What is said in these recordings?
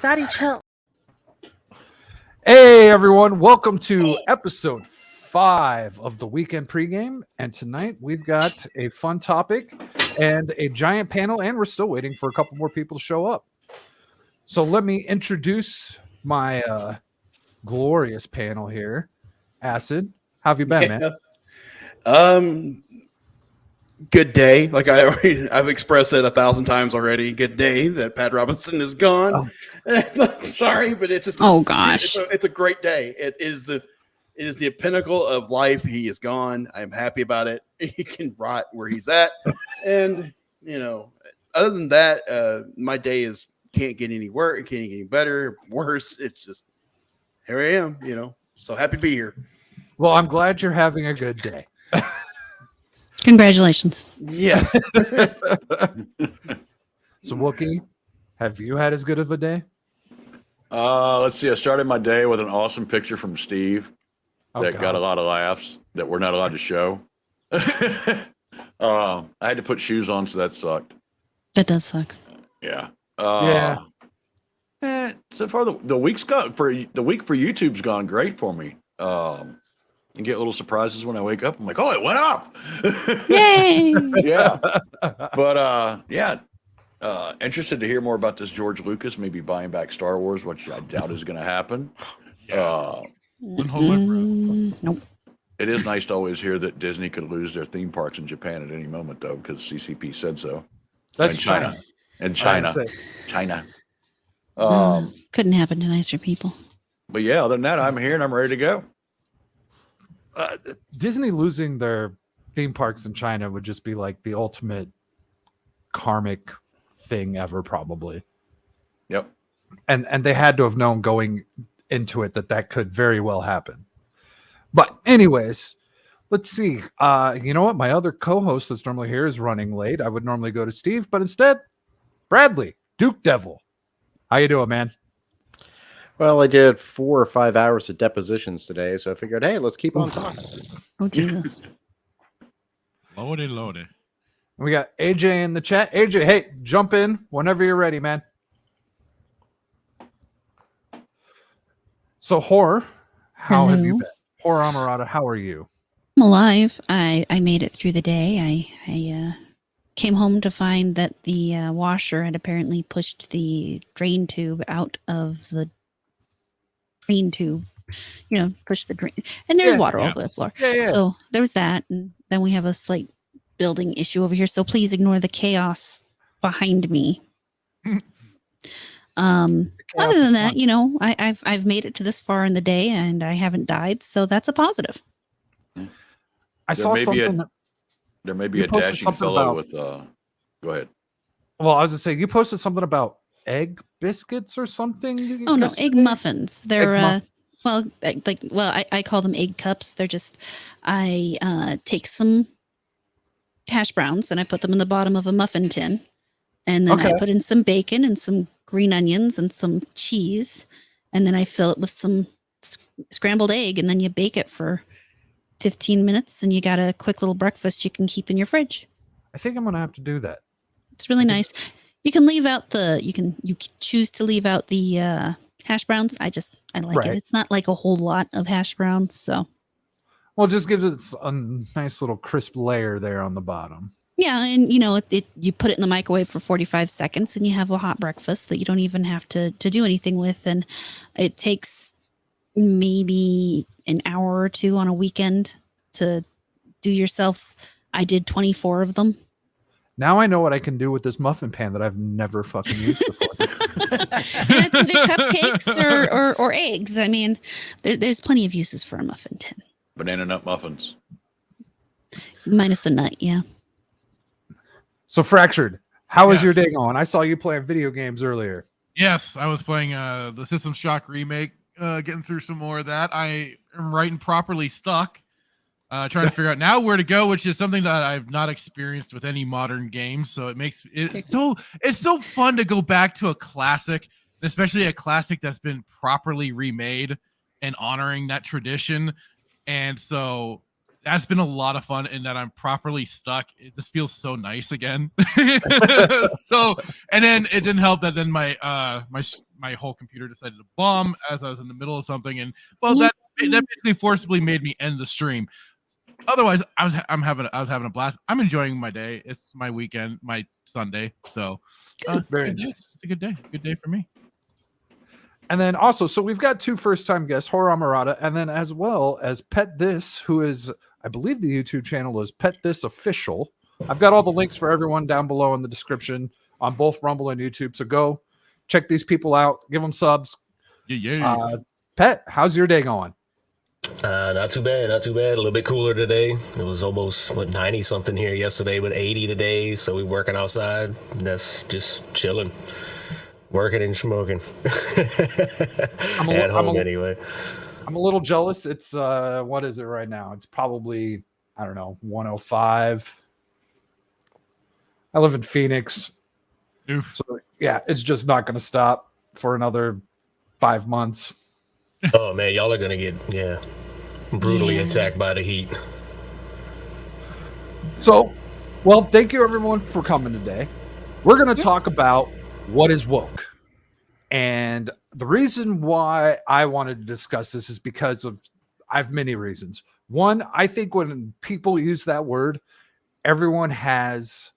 Daddy, chill. Hey everyone, welcome to episode 5 of the weekend pregame. And tonight we've got a fun topic and a giant panel, and we're still waiting for a couple more people to show up. So let me introduce my glorious panel here. Acid, how have you been, man? Good day. Like I've expressed it 1,000 times already. Good day that Pat Robinson is gone. Oh. Sorry, but it's just it's a great day. It is the pinnacle of life. He is gone. I'm happy about it. He can rot where he's at, and other than that, my day can't get any worse. It can't get any better, worse. It's just here I am. So happy to be here. Well, I'm glad you're having a good day. Congratulations. Yes. So Wookie, have you had as good of a day? Let's see. I started my day with an awesome picture from Steve that got a lot of laughs that we're not allowed to show. I had to put shoes on, so that sucked. That does suck. Yeah. So far, the week for YouTube's gone great for me. And get little surprises when I wake up. I'm like, oh, it went up. Yay! Yeah. But interested to hear more about this George Lucas maybe buying back Star Wars, which I doubt is going to happen. Nope. It is nice to always hear that Disney could lose their theme parks in Japan at any moment, though, because CCP said so. That's and China. And China. Couldn't happen to nicer people. But yeah, other than that, I'm here and I'm ready to go. Disney losing their theme parks in China would just be like the ultimate karmic thing ever, probably. Yep. And they had to have known going into it that could very well happen. But anyways, let's see. You know what? My other co-host that's normally here is running late. I would normally go to Steve, but instead, Bradley, Duke Devil. How you doing, man? Well, I did 4 or 5 hours of depositions today, so I figured, hey, let's keep on talking. Oh, Jesus. Loaded. We got AJ in the chat. AJ, hey, jump in whenever you're ready, man. So, Horror, how have you been? Horror Amarada, how are you? I'm alive. I made it through the day. I came home to find that the washer had apparently pushed the drain tube out of the drain tube, push the drain, and there's water all over the floor. So there was that, and then we have a slight building issue over here, so please ignore the chaos behind me. Other than that, I've made it to this far in the day and I haven't died, so that's a positive. I saw something. There may be a dashing fellow with go ahead. Oh, Oh, I was gonna say you posted something about egg biscuits or something. Oh no, egg muffins. They're I call them egg cups. They're just I take some hash browns and I put them in the bottom of a muffin tin, and then I put in some bacon and some green onions and some cheese, and then I fill it with some scrambled egg, and then you bake it for 15 minutes, and you got a quick little breakfast you can keep in your fridge. I think I'm gonna have to do that. It's really nice. You can leave out you can choose to leave out the hash browns. I like it. It's not like a whole lot of hash browns, so. Well, it just gives it a nice little crisp layer there on the bottom. Yeah, and you put it in the microwave for 45 seconds, and you have a hot breakfast that you don't even have to do anything with, and it takes maybe an hour or two on a weekend to do yourself. I did 24 of them. Now I know what I can do with this muffin pan that I've never fucking used before. And it's either cupcakes or eggs. I mean, there's plenty of uses for a muffin tin. Banana nut muffins. Minus the nut, yeah. So Fractured, how is your day going? I saw you playing video games earlier. Yes, I was playing the System Shock remake, getting through some more of that. I am right and properly stuck. Trying to figure out now where to go, which is something that I've not experienced with any modern games. So it makes it's so fun to go back to a classic, especially a classic that's been properly remade and honoring that tradition. And so that's been a lot of fun in that I'm properly stuck. It just feels so nice again. So, and then it didn't help that then my whole computer decided to bomb as I was in the middle of something, and that basically forcibly made me end the stream. Otherwise, I was having a blast. I'm enjoying my day. It's my weekend, my Sunday. So, very nice. nice. It's a good day. Good day for me. And then also, so we've got 2 first-time guests, Horror Amarada, and then as well as Pet This, who is, I believe the YouTube channel is Pet This Official. I've got all the links for everyone down below in the description on both Rumble and YouTube. So go check these people out, give them subs. Yeah. Pet, how's your day going? Not too bad. A little bit cooler today. It was almost 90 something here yesterday, but 80 today. So we're working outside. That's just chilling. Working and smoking. At home anyway. I'm a little jealous. It's what is it right now? It's probably, I don't know, 105. I live in Phoenix. Oof. So yeah, it's just not going to stop for another 5 months. Oh man, y'all are gonna get brutally attacked by the heat. So, well, thank you everyone for coming today. We're going to talk about what is woke. And the reason why I wanted to discuss this is because I have many reasons. One, I think when people use that word, everyone has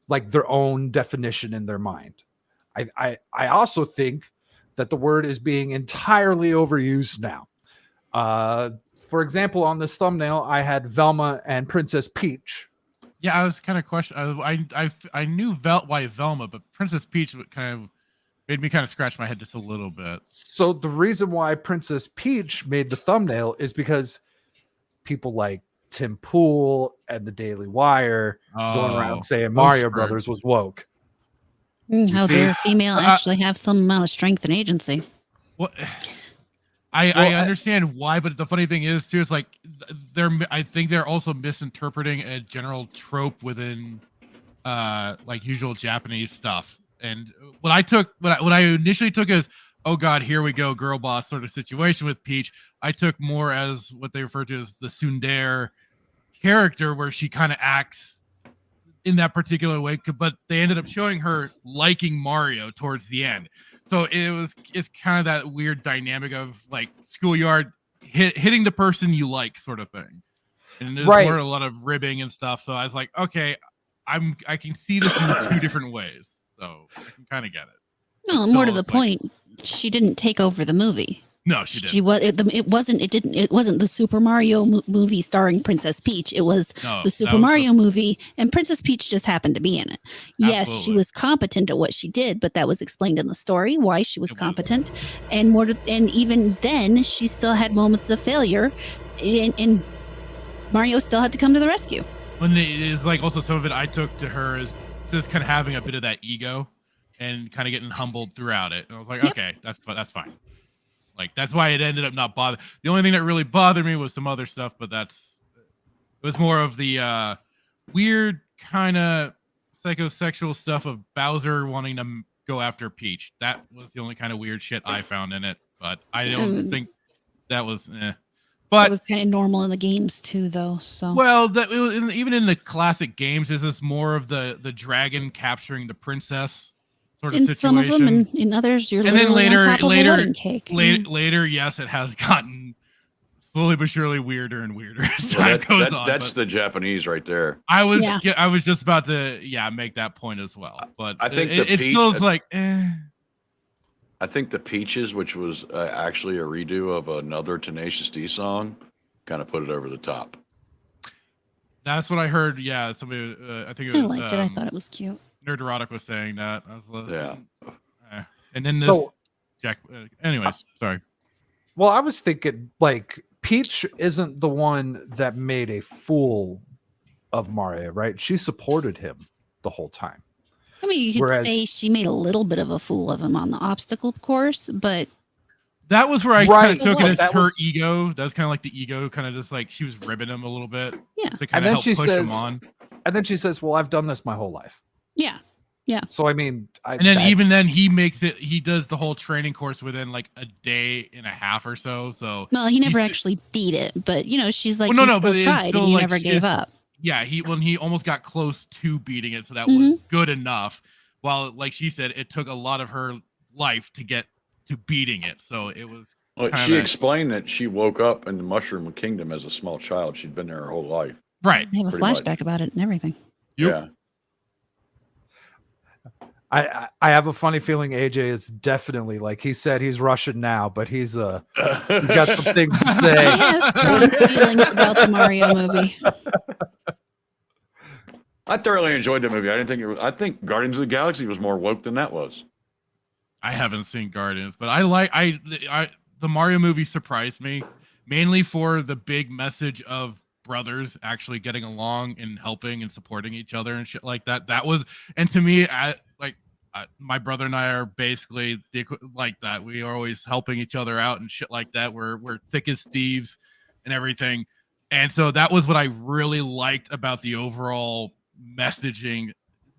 like their own definition in their mind. I also think that the word is being entirely overused now. For example, on this thumbnail, I had Velma and Princess Peach. Yeah, I was kind of questioning. I knew why Velma, but Princess Peach kind of made me kind of scratch my head just a little bit. So the reason why Princess Peach made the thumbnail is because people like Tim Pool and the Daily Wire going around saying Mario Brothers was woke. How dare a female actually have some amount of strength and agency? Well, I understand why, but the funny thing is too, is like I think they're also misinterpreting a general trope within like usual Japanese stuff. And what I initially took as, oh god, here we go, girl boss sort of situation with Peach, I took more as what they refer to as the tsundere character, where she kind of acts in that particular way, but they ended up showing her liking Mario towards the end. So it's kind of that weird dynamic of like schoolyard hitting the person you like sort of thing. And there's more a lot of ribbing and stuff. So I was like, okay, I can see this in 2 different ways. So I can kind of get it. No, more to the point, she didn't take over the movie. No, she didn't. It wasn't the Super Mario movie starring Princess Peach. It was the Super Mario movie, and Princess Peach just happened to be in it. Yes, she was competent at what she did, but that was explained in the story why she was competent, and even then, she still had moments of failure, and Mario still had to come to the rescue. When it is like also some of it I took to her as just kind of having a bit of that ego, and kind of getting humbled throughout it. And I was like, okay, that's fine. Like, that's why it ended up not bothering. The only thing that really bothered me was some other stuff, but it was more of the weird kind of psychosexual stuff of Bowser wanting to go after Peach. That was the only kind of weird shit I found in it, but I don't think that was But it was kind of normal in the games too, though. So even in the classic games, this is more of the dragon capturing the princess sort of in situation. Some of them, and in others, you're and then later, yes, it has gotten slowly but surely weirder and weirder as time goes on. That's the Japanese right there. I was just about to make that point as well, but I think it still is like. I think the Peaches, which was actually a redo of another Tenacious D song, kind of put it over the top. That's what I heard. Yeah, somebody. I think it was. I liked it. I thought it was cute. Nerd Erotic was saying that. Yeah. And then this. Jack. Anyways, sorry. Well, I was thinking like Peach isn't the one that made a fool of Mario, right? She supported him the whole time. I mean, you could say she made a little bit of a fool of him on the obstacle course, but that was where I kind of took it as her ego. That was kind of like the ego, kind of just like she was ribbing him a little bit. Yeah. To kind of help push him on. And then she says, "Well, I've done this my whole life." Yeah. Yeah. So I mean, and then even then he does the whole training course within like a day and a half or so. So well, he never actually beat it, but she's like, well, he still but tried still and he like, never gave up. Yeah, he almost got close to beating it, so that was good enough. While like she said, it took a lot of her life to get to beating it. So it was. Well, she explained that she woke up in the Mushroom Kingdom as a small child. She'd been there her whole life. Right. They have a flashback about it and everything. Yeah. I have a funny feeling AJ is definitely, like he said, he's Russian now, but he's got some things to say. He has strong feelings about the Mario movie. I thoroughly enjoyed the movie. I think Guardians of the Galaxy was more woke than that was. I haven't seen Guardians, but the Mario movie surprised me mainly for the big message of brothers actually getting along and helping and supporting each other and shit like that. That was, and to me, my brother and I are basically like that. We are always helping each other out and shit like that. We're thick as thieves and everything. And so that was what I really liked about the overall messaging.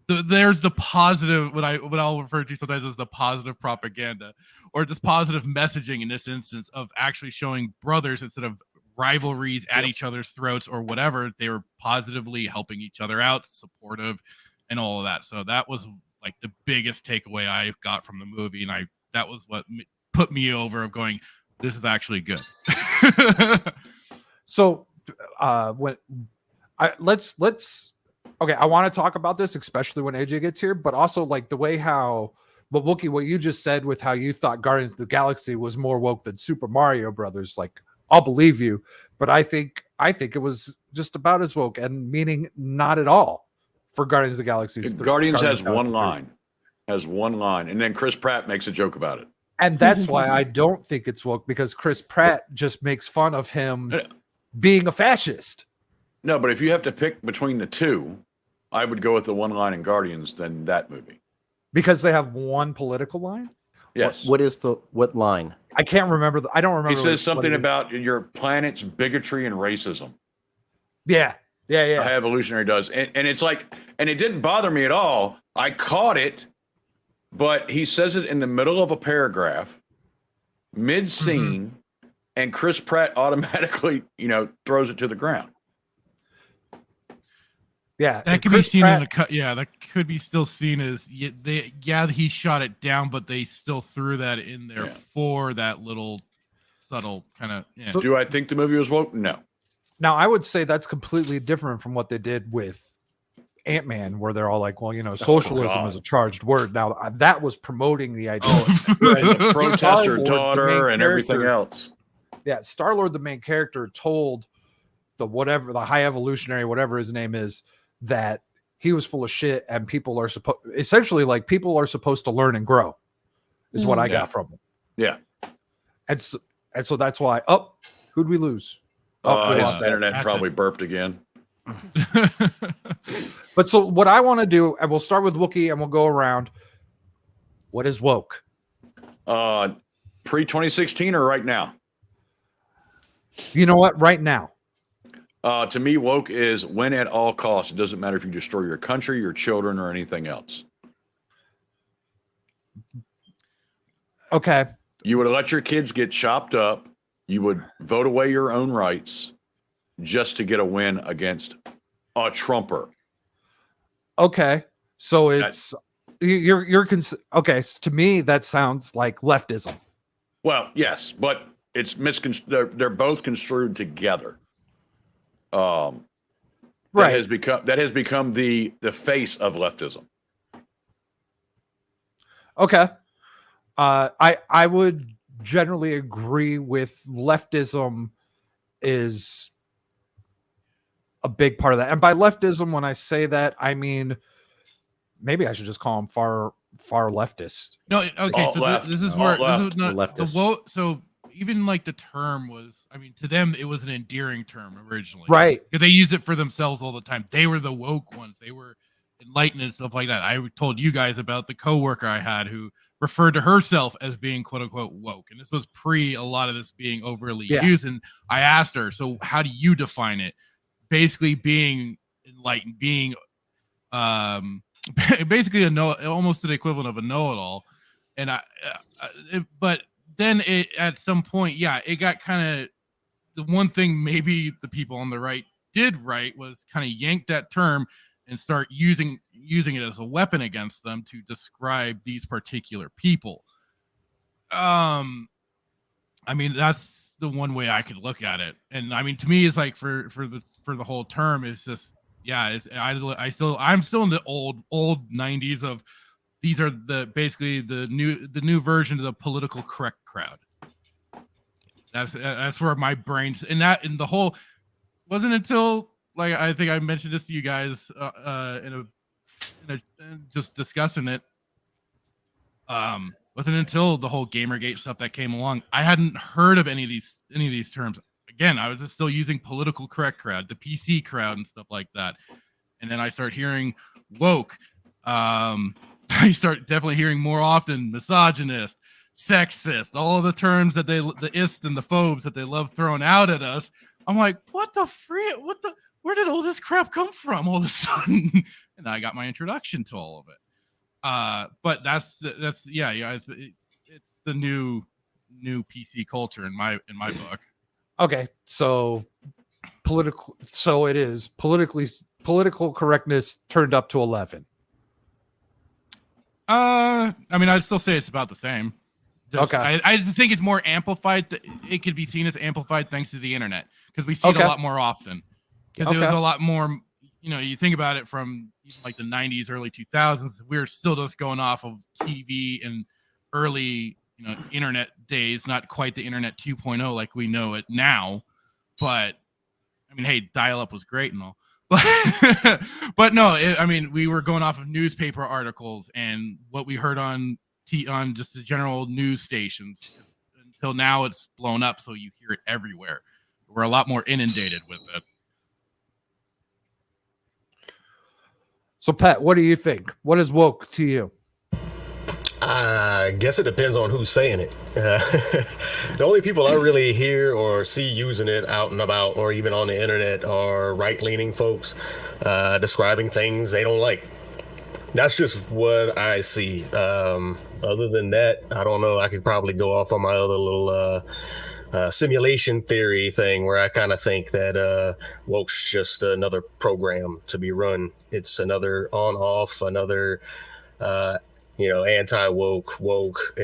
There's the positive, what I'll refer to sometimes as the positive propaganda, or just positive messaging in this instance of actually showing brothers instead of rivalries at each other's throats or whatever. They were positively helping each other out, supportive, and all of that. So that was like the biggest takeaway I got from the movie, and that was what put me over of going, this is actually good. So okay, I want to talk about this, especially when AJ gets here, but also like the way but Wookie, what you just said with how you thought Guardians of the Galaxy was more woke than Super Mario Brothers, like I'll believe you, but I think it was just about as woke, and meaning not at all for Guardians of the Galaxy. Guardians has one line, and then Chris Pratt makes a joke about it. And that's why I don't think it's woke, because Chris Pratt just makes fun of him being a fascist. No, but if you have to pick between the two, I would go with the one line in Guardians than that movie. Because they have one political line? Yes. What line? I can't remember. I don't remember. He says something about your planet's bigotry and racism. Yeah. High Evolutionary does. And it's like, and it didn't bother me at all. I caught it, but he says it in the middle of a paragraph, mid-scene, and Chris Pratt automatically, throws it to the ground. Yeah, that could be seen in the cut. Yeah, that could be still seen as he shot it down, but they still threw that in there for that little subtle kind of. Yeah. So, do I think the movie was woke? No. Now I would say that's completely different from what they did with Ant-Man, where they're all like, well, socialism is a charged word. Now that was promoting the idea of the protester daughter and everything else. Yeah, Star-Lord, the main character, told the High Evolutionary, whatever his name is, that he was full of shit, and people are supposed to learn and grow, is what I got from him. Yeah, and so that's why. Who'd we lose? His internet probably burped again. But so what I want to do, and we'll start with Wookie, and we'll go around. What is woke? Pre-2016 or right now? You know what? Right now. To me, woke is win at all costs. It doesn't matter if you destroy your country, your children, or anything else. Okay. You would let your kids get chopped up. You would vote away your own rights just to get a win against a Trumper. Okay. So it's okay. To me, that sounds like leftism. Well, yes, but it's they're both construed together. That has become the face of leftism. Okay. I would generally agree with leftism is a big part of that. And by leftism, when I say that, I mean, maybe I should just call them far leftist. No. Okay. So this is where this is not leftist. So even like the term was, I mean, to them, it was an endearing term originally. Right. Because they use it for themselves all the time. They were the woke ones. They were enlightened and stuff like that. I told you guys about the coworker I had who referred to herself as being quote unquote woke. And this was pre a lot of this being overly used. And I asked her, so how do you define it? Basically being enlightened, being basically almost the equivalent of a know-it-all. And but then at some point, yeah, it got kind of, the one thing maybe the people on the right did right was kind of yank that term and start using it as a weapon against them to describe these particular people. I mean, that's the one way I could look at it. And I mean, to me, it's like for the whole term, it's just, yeah, I'm still in the old 90s of, these are basically the new version of the political correct crowd. That's where my brain's in that, and the whole wasn't until, like, I think I mentioned this to you guys in just discussing it. Wasn't until the whole Gamergate stuff that came along, I hadn't heard of any of these terms. Again, I was just still using political correct crowd, the PC crowd, and stuff like that. And then I start hearing woke. I start definitely hearing more often misogynist, sexist, all of the terms that the ist and the phobes that they love throwing out at us. I'm like, where did all this crap come from all of a sudden? And I got my introduction to all of it. But that's it's the new PC culture in my book. Okay, so political correctness turned up to 11. I mean, I'd still say it's about the same. Okay. I just think it's more amplified. It could be seen as amplified thanks to the internet, because we see it a lot more often. Because it was a lot more, you think about it from like the 90s, early 2000s, we were still just going off of TV and early, internet days, not quite the internet 2.0 like we know it now. But I mean, hey, dial-up was great and all. But no, I mean, we were going off of newspaper articles and what we heard on just the general news stations. Until now, it's blown up, so you hear it everywhere. We're a lot more inundated with it. So, Pat, what do you think? What is woke to you? I guess it depends on who's saying it. The only people I really hear or see using it out and about, or even on the internet, are right-leaning folks describing things they don't like. That's just what I see. Other than that, I don't know. I could probably go off on my other little simulation theory thing, where I kind of think that woke's just another program to be run. It's another on-off, another anti-woke, woke.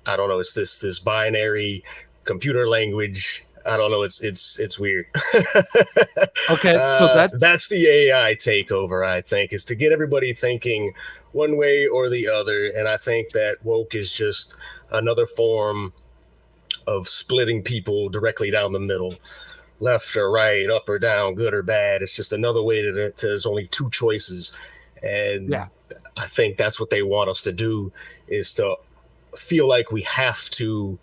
I don't know. It's this binary computer language. I don't know. It's weird. Okay, so that's the AI takeover. I think, is to get everybody thinking one way or the other, and I think that woke is just another form of splitting people directly down the middle, left or right, up or down, good or bad. It's just another way to there's only two choices, and yeah. I think that's what they want us to do, is to feel like we have to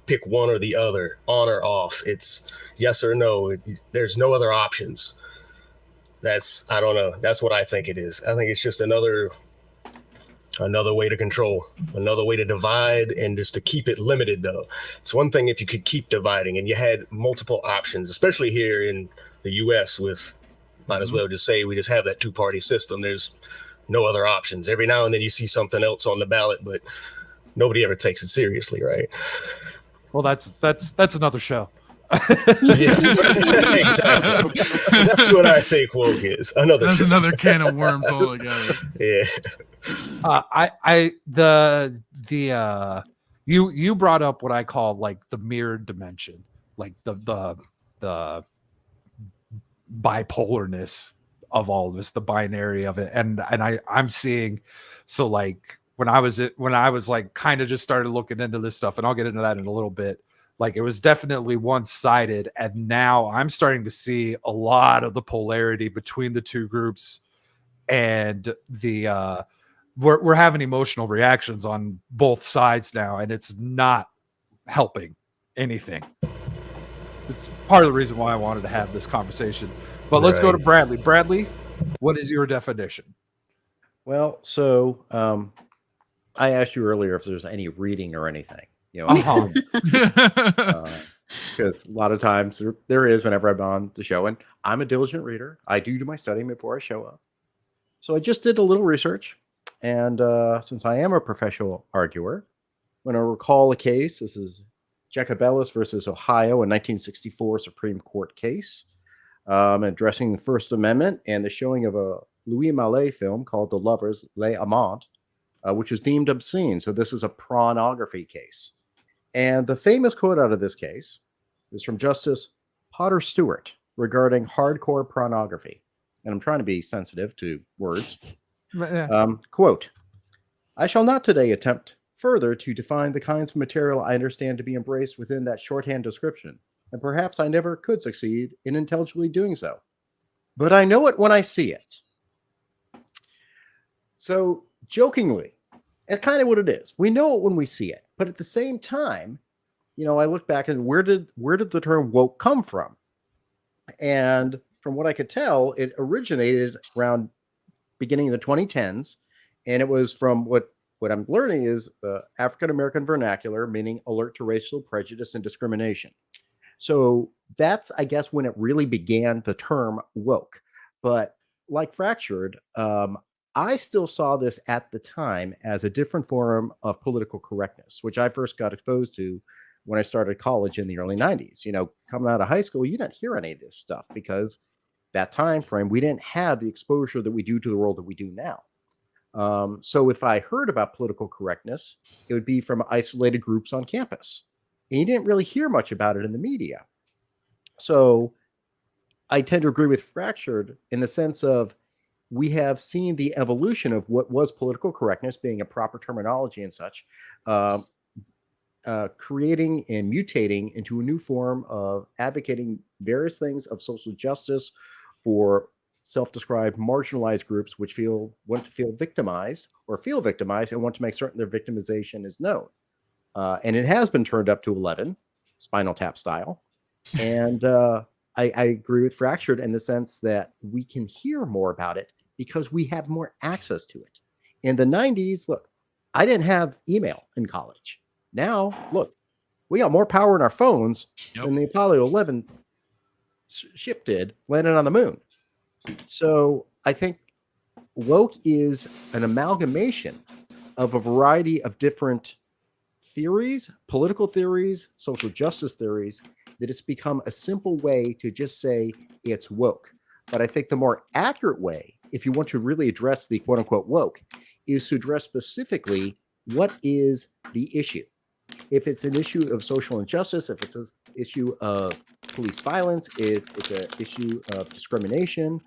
pick one or the other, on or off. It's yes or no. There's no other options. I don't know. That's what I think it is. I think it's just another way to control, another way to divide, and just to keep it limited, though. It's one thing if you could keep dividing and you had multiple options, especially here in the U.S. might as well just say we just have that two-party system. There's no other options. Every now and then you see something else on the ballot, but nobody ever takes it seriously, right? Well, that's another show. Yeah, exactly. That's what I think woke is. Another can of worms altogether. Yeah. You brought up what I call like the mirrored dimension, like the bipolarness of all of this, the binary of it, and I'm seeing, so like when I was like kind of just started looking into this stuff, and I'll get into that in a little bit. Like it was definitely one-sided, and now I'm starting to see a lot of the polarity between the two groups, and we're having emotional reactions on both sides now, and it's not helping anything. It's part of the reason why I wanted to have this conversation. But let's go to Bradley. Bradley, what is your definition? Well, so I asked you earlier if there's any reading or anything. Uh-huh. Because a lot of times there is whenever I'm on the show, and I'm a diligent reader. I do my studying before I show up. So I just did a little research, and since I am a professional arguer, when I recall a case, this is Jacobellis versus Ohio, a 1964 Supreme Court case, addressing the First Amendment and the showing of a Louis Malle film called The Lovers, Les Amants, which was deemed obscene. So this is a pornography case. And the famous quote out of this case is from Justice Potter Stewart regarding hardcore pornography. And I'm trying to be sensitive to words. Quote, I shall not today attempt further to define the kinds of material I understand to be embraced within that shorthand description, and perhaps I never could succeed in intelligibly doing so. But I know it when I see it. So, jokingly, it's kind of what it is. We know it when we see it, but at the same time, you know, I look back and where did the term woke come from? And from what I could tell, it originated around beginning of the 2010s, and it was from what I'm learning is the African American vernacular, meaning alert to racial prejudice and discrimination. So that's, I guess, when it really began, the term woke. But like Fractured, I still saw this at the time as a different form of political correctness, which I first got exposed to when I started college in the early 90s. You know, coming out of high school, you didn't hear any of this stuff because that time frame, we didn't have the exposure that we do to the world that we do now. So if I heard about political correctness, it would be from isolated groups on campus. And you didn't really hear much about it in the media. So I tend to agree with Fractured in the sense of we have seen the evolution of what was political correctness, being a proper terminology and such, creating and mutating into a new form of advocating various things of social justice for self-described marginalized groups which want to feel victimized and want to make certain their victimization is known. And it has been turned up to 11, Spinal Tap style. And I agree with Fractured in the sense that we can hear more about it because we have more access to it. In the 90s, look, I didn't have email in college. Now, look, we got more power in our phones than the Apollo 11 ship did landing on the moon. So I think woke is an amalgamation of a variety of different theories, political theories, social justice theories, that it's become a simple way to just say it's woke. But I think the more accurate way, if you want to really address the quote unquote woke, is to address specifically what is the issue. If it's an issue of social injustice, if it's an issue of police violence, if it's an issue of discrimination,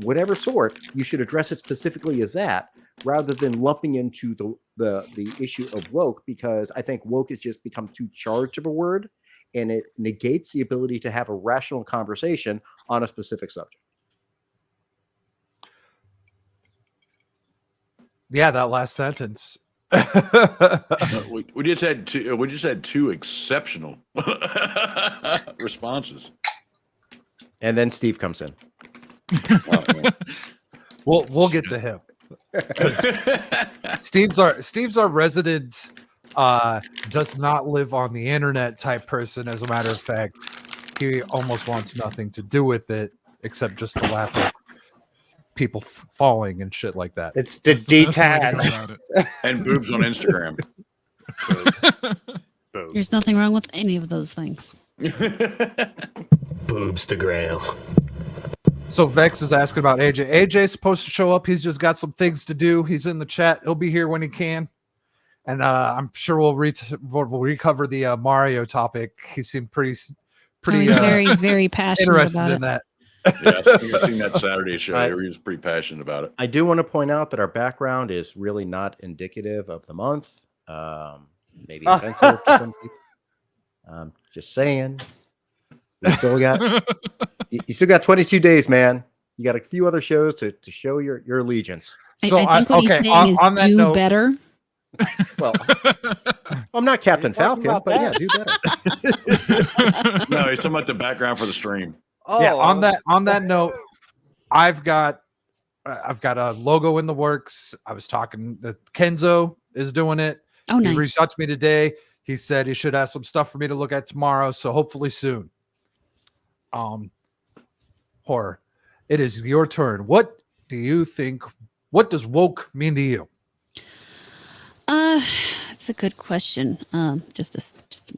whatever sort, you should address it specifically as that, rather than lumping into the issue of woke, because I think woke has just become too charged of a word, and it negates the ability to have a rational conversation on a specific subject. Yeah, that last sentence. We just had two exceptional responses, and then Steve comes in. We'll get to him. Steve's our resident does not live on the internet type person. As a matter of fact, he almost wants nothing to do with it except just to laugh at people falling and shit like that. It's the D-Tad. And boobs on Instagram. There's nothing wrong with any of those things. Boobstagram. So Vex is asking about AJ. AJ's supposed to show up. He's just got some things to do. He's in the chat. He'll be here when he can. And I'm sure we'll recover the Mario topic. He seemed pretty very, very passionate interested about in that. Yeah, I've seen that Saturday show. He was pretty passionate about it. I do want to point out that our background is really not indicative of the month. Maybe offensive to some people. Just saying. You still got 22 days, man. You got a few other shows to show your allegiance. So I think what he's saying is do better. Well, I'm not Captain Falcon, but yeah, do better. No, he's talking about the background for the stream. Oh, yeah. On that note, I've got a logo in the works. I was talking that Kenzo is doing it. Oh, nice. He reached out to me today. He said he should have some stuff for me to look at tomorrow. So hopefully soon. Horror. It is your turn. What do you think What does woke mean to you? That's a good question. Just a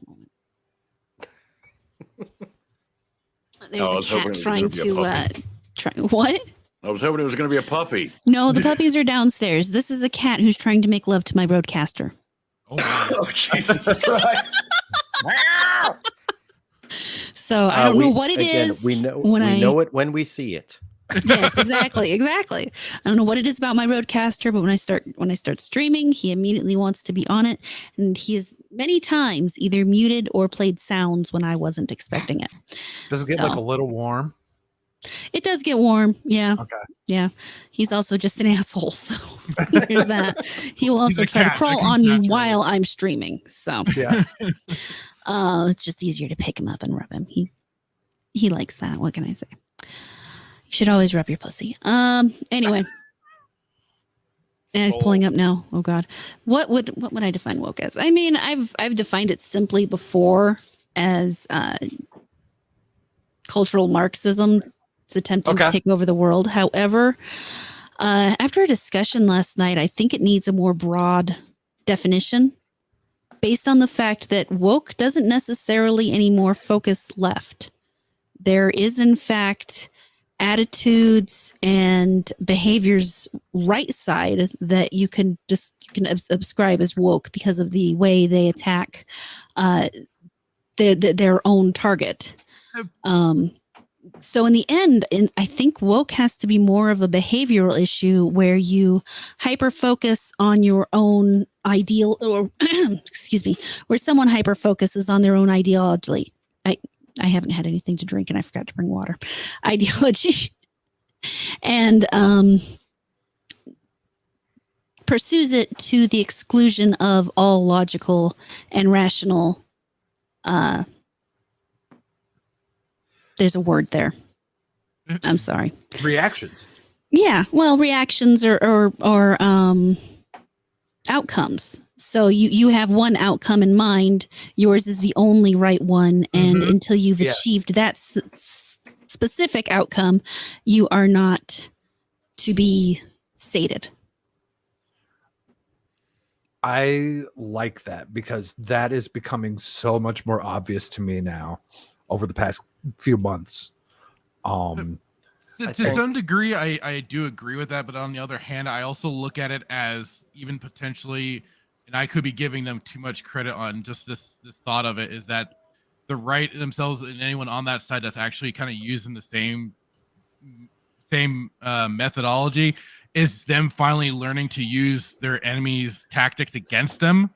moment. There's a cat trying to what? I was hoping it was going to be a puppy. No, the puppies are downstairs. This is a cat who's trying to make love to my roadcaster. Oh, Jesus Christ. So I don't know what it is. We know it when we see it. Yes, exactly. I don't know what it is about my roadcaster, but when I start streaming, he immediately wants to be on it, and he has many times either muted or played sounds when I wasn't expecting it. Does it get like a little warm? It does get warm. Yeah. Okay. Yeah. He's also just an asshole. So there's that. He will also try to crawl on me while I'm streaming. So yeah. It's just easier to pick him up and rub him. He likes that. What can I say? You should always rub your pussy. Anyway. And it's pulling up now. Oh God. What would I define woke as? I mean, I've defined it simply before as cultural Marxism. It's attempting to take over the world. However, after a discussion last night, I think it needs a more broad definition based on the fact that woke doesn't necessarily anymore focus left. There is, in fact, attitudes and behaviors right side that you can subscribe as woke because of the way they attack their own target. So in the end, I think woke has to be more of a behavioral issue where you hyper focus on your own ideal, or excuse me, where someone hyper focuses on their own ideology. I haven't had anything to drink and I forgot to bring water. Ideology. And pursues it to the exclusion of all logical and rational there's a word there. I'm sorry. Reactions. Yeah, well, reactions or outcomes. So you have one outcome in mind. Yours is the only right one, and until you've achieved that specific outcome, you are not to be sated. I like that because that is becoming so much more obvious to me now over the past few months. To some degree, I do agree with that, but on the other hand, I also look at it as even potentially, and I could be giving them too much credit on just this thought of it, is that the right themselves and anyone on that side that's actually kind of using the same methodology is them finally learning to use their enemies' tactics against them.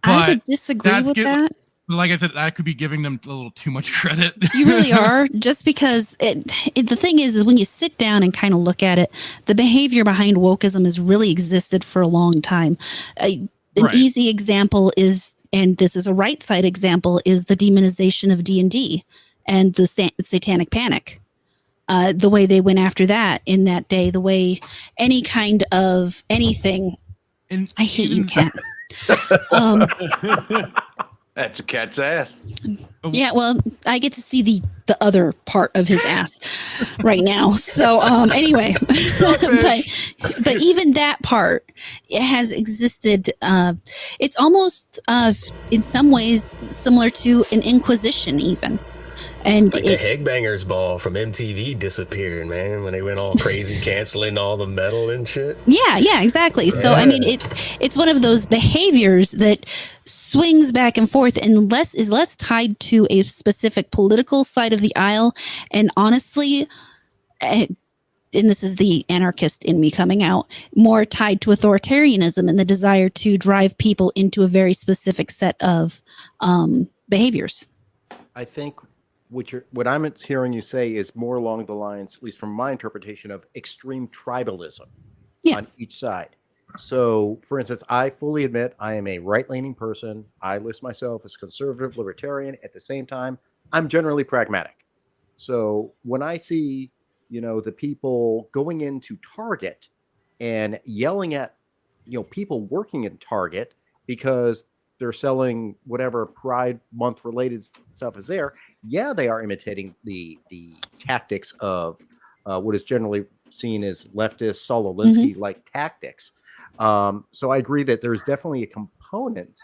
But I would disagree with that. Like I said, I could be giving them a little too much credit. You really are, just because the thing is when you sit down and kind of look at it, the behavior behind wokeism has really existed for a long time. An easy example is, and this is a right side example, is the demonization of D&D and the satanic panic. The way they went after that in that day, the way any kind of anything. I hate you, cat. That's a cat's ass. Yeah, well, I get to see the other part of his ass right now. So anyway, but even that part, it has existed. It's almost in some ways similar to an inquisition even. And like the Headbangers Ball from MTV disappeared, man, when they went all crazy canceling all the metal and shit. Yeah, exactly. Yeah. So I mean, it's one of those behaviors that swings back and forth and is less tied to a specific political side of the aisle. And honestly, and this is the anarchist in me coming out, more tied to authoritarianism and the desire to drive people into a very specific set of behaviors. I think what I'm hearing you say is more along the lines, at least from my interpretation, of extreme tribalism on each side. So, for instance, I fully admit I am a right-leaning person. I list myself as conservative, libertarian. At the same time, I'm generally pragmatic. So when I see, the people going into Target and yelling at, people working in Target because they're selling whatever Pride Month related stuff is there. Yeah, they are imitating the tactics of what is generally seen as leftist Saul Alinsky like tactics. So I agree that there's definitely a component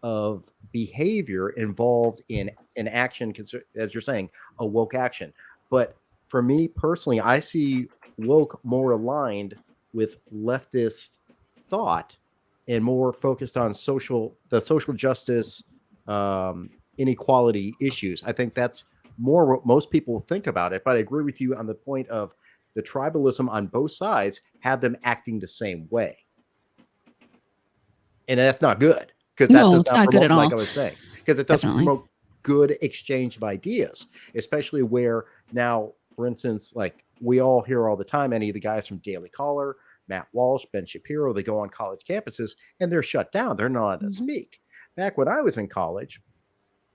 of behavior involved in an action, as you're saying, a woke action. But for me personally, I see woke more aligned with leftist thought and more focused on social justice, inequality issues. I think that's more what most people think about it. But I agree with you on the point of the tribalism on both sides have them acting the same way. And that's not good, because that does it's not good at all. like I was saying, because it doesn't Definitely. promote good exchange of ideas, especially where now, for instance, like we all hear all the time, any of the guys from Daily Caller, Matt Walsh, Ben Shapiro, they go on college campuses and they're shut down. They're not allowed to speak. Back when I was in college,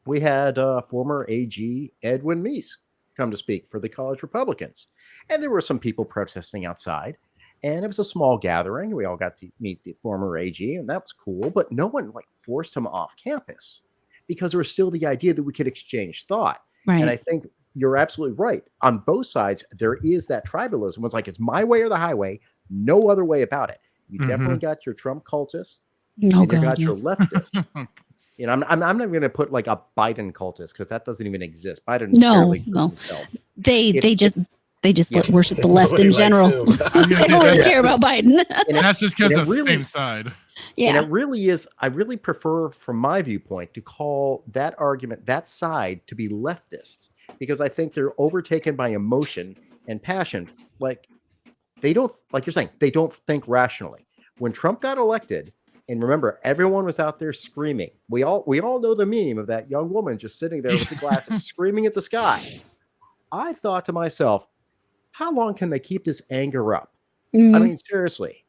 we had former AG Edwin Meese come to speak for the college Republicans. And there were some people protesting outside. And it was a small gathering. We all got to meet the former AG, and that was cool. But no one like forced him off campus, because there was still the idea that we could exchange thought. Right. And I think you're absolutely right. On both sides, there is that tribalism. It's like, it's my way or the highway, no other way about it. You definitely got your Trump cultists, and you got your leftists. You know, I'm not going to put like a Biden cultist, because that doesn't even exist. Biden barely exists himself. They just worship the left in general. They don't really care about Biden. And that's just because of the same side. Yeah. And it really is. I really prefer, from my viewpoint, to call that argument, that side, to be leftist, because I think they're overtaken by emotion and passion. Like, they don't, like you're saying, they don't think rationally. When Trump got elected, and remember, everyone was out there screaming. We all know the meme of that young woman just sitting there with the glasses screaming at the sky. I thought to myself, how long can they keep this anger up? I mean, seriously,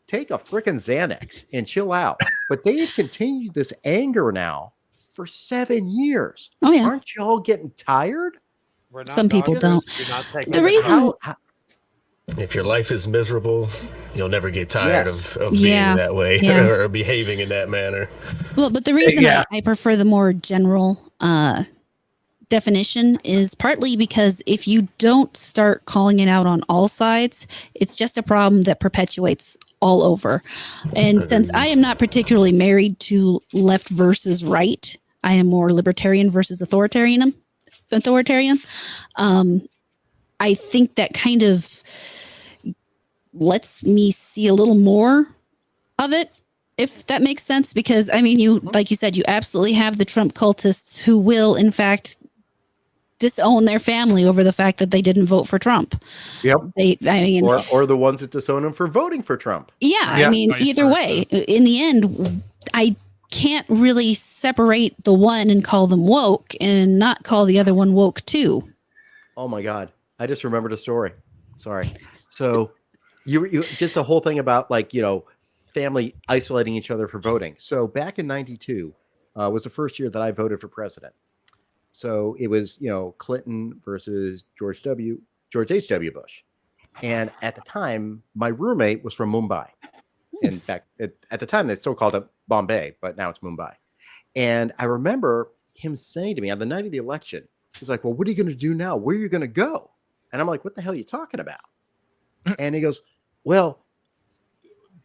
take a freaking Xanax and chill out. But they've continued this anger now for 7 years. Oh, yeah. Aren't you all getting tired? Some people don't. The reason... If your life is miserable, you'll never get tired of being that way or behaving in that manner. Well, but the reason I prefer the more general definition is partly because if you don't start calling it out on all sides, it's just a problem that perpetuates all over. And since I am not particularly married to left versus right, I am more libertarian versus authoritarian. I think that kind of lets me see a little more of it, if that makes sense. Because I mean, you, like you said, you absolutely have the Trump cultists who will, in fact, disown their family over the fact that they didn't vote for Trump. Yep. Or the ones that disown him for voting for Trump. Yeah. I mean, either way, in the end, I can't really separate the one and call them woke and not call the other one woke too. Oh my God. I just remembered a story. Sorry. So you just the whole thing about, like, you know, family isolating each other for voting. So back in 92 was the first year that I voted for president. So it was, you know, Clinton versus George H.W. Bush. And at the time, my roommate was from Mumbai. And back at the time, they still called it Bombay, but now it's Mumbai. And I remember him saying to me on the night of the election, he's like, well, what are you going to do now? Where are you going to go? And I'm like, what the hell are you talking about? And he goes, well,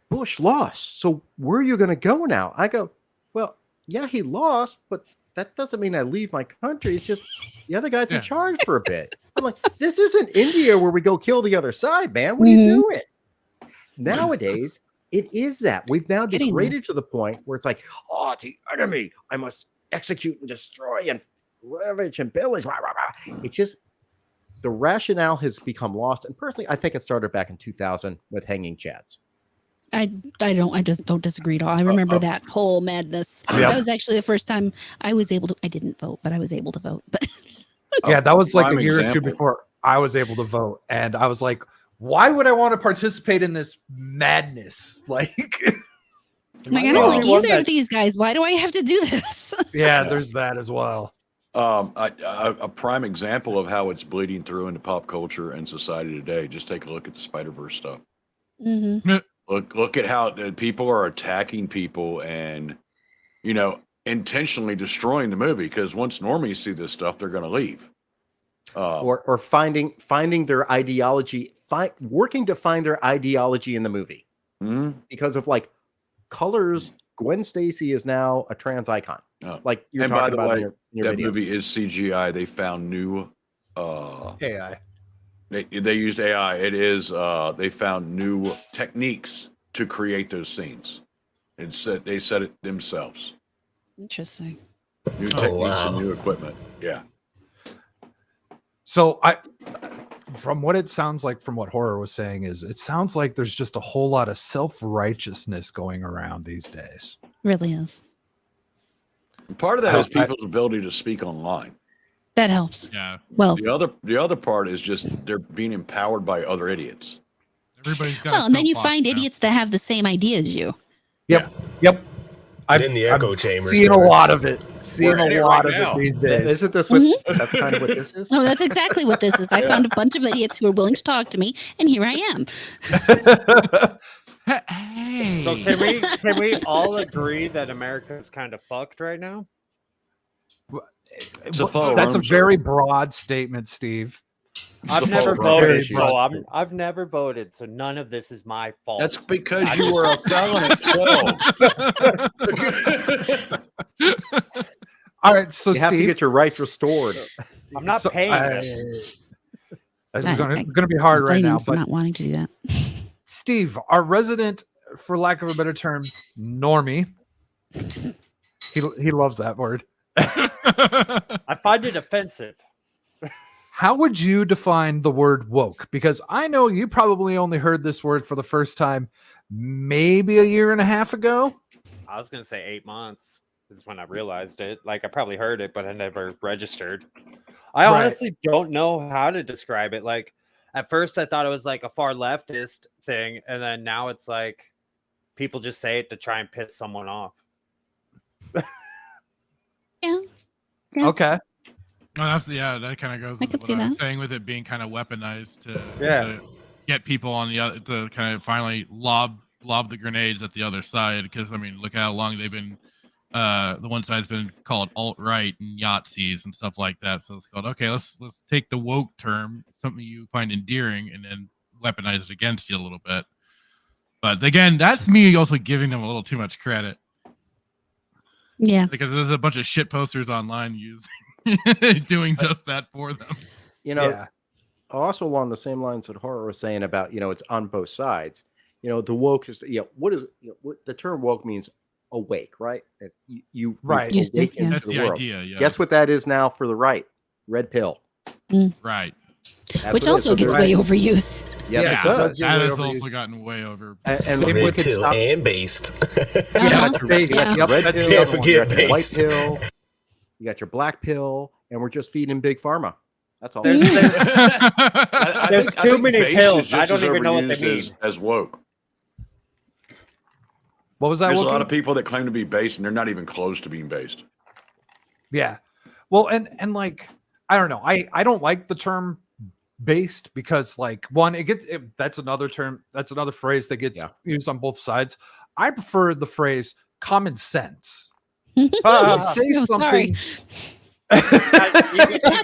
Bush lost. So where are you going to go now? I go, well, yeah, he lost, but that doesn't mean I leave my country. It's just the other guy's in charge for a bit. I'm like, this isn't India where we go kill the other side, man. What are you doing? Nowadays, it is that. We've now degraded to the point where it's like, oh, the enemy, I must execute and destroy and ravage and pillage. Rah, rah, rah. It's just, the rationale has become lost. And personally, I think it started back in 2000 with hanging chads. I just don't disagree at all. I remember that whole madness. Yep. That was actually the first time I was able to, I didn't vote, but I was able to vote. But yeah, that was like a year or two example. before I was able to vote. And I was like, why would I want to participate in this madness? Like, I don't like either of these guys. Why do I have to do this? Yeah, there's that as well. A prime example of how it's bleeding through into pop culture and society today. Just take a look at the Spider-Verse stuff. Mm-hmm. Look at how people are attacking people and, you know, intentionally destroying the movie, because once normies see this stuff, they're going to leave. Or finding their ideology working to find their ideology in the movie because of like colors. Gwen Stacy is now a trans icon. Like you're and talking by the about way, in your that video. movie is CGI. They found new AI. They used AI. It is they found new techniques to create those scenes. And they said it themselves. Interesting. New techniques and wow. new equipment. Yeah. So from what it sounds like, from what Horror was saying, is it sounds like there's just a whole lot of self-righteousness going around these days. Really is. And part of that is people's ability to speak online. That helps. Yeah. Well, The other part is just they're being empowered by other idiots. Everybody's got. well, and then you find idiots that have the same idea as you. Yep. In the echo chamber. Seeing a lot of it. Seeing We're in a it lot right of now. it these days. Isn't this what that's kind of what this is? No, that's exactly what this is. I found a bunch of idiots who are willing to talk to me, and here I am. Hey. So can we all agree that America's kind of fucked right now? That's a very broad statement, Steve. I've the never fault of voted, issues. so I've never voted, so none of this is my fault. That's because you were a felon at 12. All right, so You have to Steve, get your rights restored. I'm not paying this. This is I- going to be hard right Blame now, him for but not wanting to do that. Steve, our resident, for lack of a better term, normie, he loves that word. I find it offensive. How would you define the word woke? Because I know you probably only heard this word for the first time maybe a year and a half ago. I was gonna say 8 months is when I realized it. Like I probably heard it, but I never registered. I Right. honestly don't know how to describe it. Like at first I thought it was like a far leftist thing, and then now it's like people just say it to try and piss someone off. Yeah. Okay. Oh, that kind of goes I with could what see I was that. saying with it being kind of weaponized to get people on the other to kind of finally lob the grenades at the other side. Because I mean, look how long they've been. The one side's been called alt-right and Yahtzees and stuff like that. So it's called let's take the woke term, something you find endearing, and then weaponize it against you a little bit. But again, that's me also giving them a little too much credit. Yeah. Because there's a bunch of shit posters online using doing just that for them. You know, also along the same lines that Horror was saying about, it's on both sides. The woke is, what is what the term woke means? Awake, right? You Right. awaken That's to the world. idea. Yes. Guess what that is now for the right? Red pill. Right. That's Which what it is. also So gets they're- way overused. Yes, Yeah, it does. That way has overused. also gotten way over. And Red we could pill stop. and based. Yeah, that's your base. Yeah. Your red That's pill, the Can't other one. forget you got your white based. pill, you got your black pill, and we're just feeding big pharma. That's all. There's I There's think too many based pills. is just I don't as even know what they overused mean. as woke. What was that? There's a Wookie? lot of people that claim to be based, and they're not even close to being based. Yeah. Well, and like, I don't know. I don't like the term based because like one, that's another term. That's another phrase that gets used on both sides. I prefer the phrase common sense. Say No, something. sorry. It's not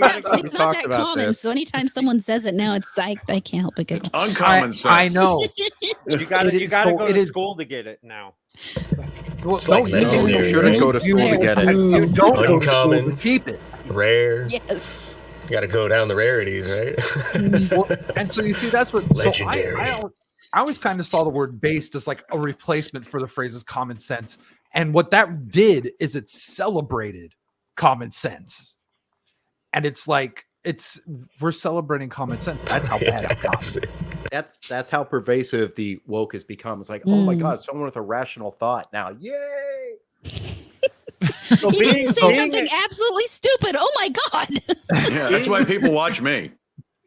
talked that about common. this. So anytime someone says it now, it's like I can't help but giggle. It's uncommon sense. I know. You gotta It is go so- it to is- school to get it now. Well, like you legendary, don't. You shouldn't go to school to get it. You don't go to school to Uncommon. keep it. Rare. Yes. You got to go down the rarities, right? Well, and so you see, that's what Legendary. So I always kind of saw the word based as like a replacement for the phrases common sense. And what that did is it celebrated common sense. And it's like we're celebrating common sense. That's how bad it got. That's how pervasive the woke has become. It's like, oh my God, someone with a rational thought now. Yay! So He didn't say being something absolutely stupid. Oh my god. Yeah, that's why people watch me.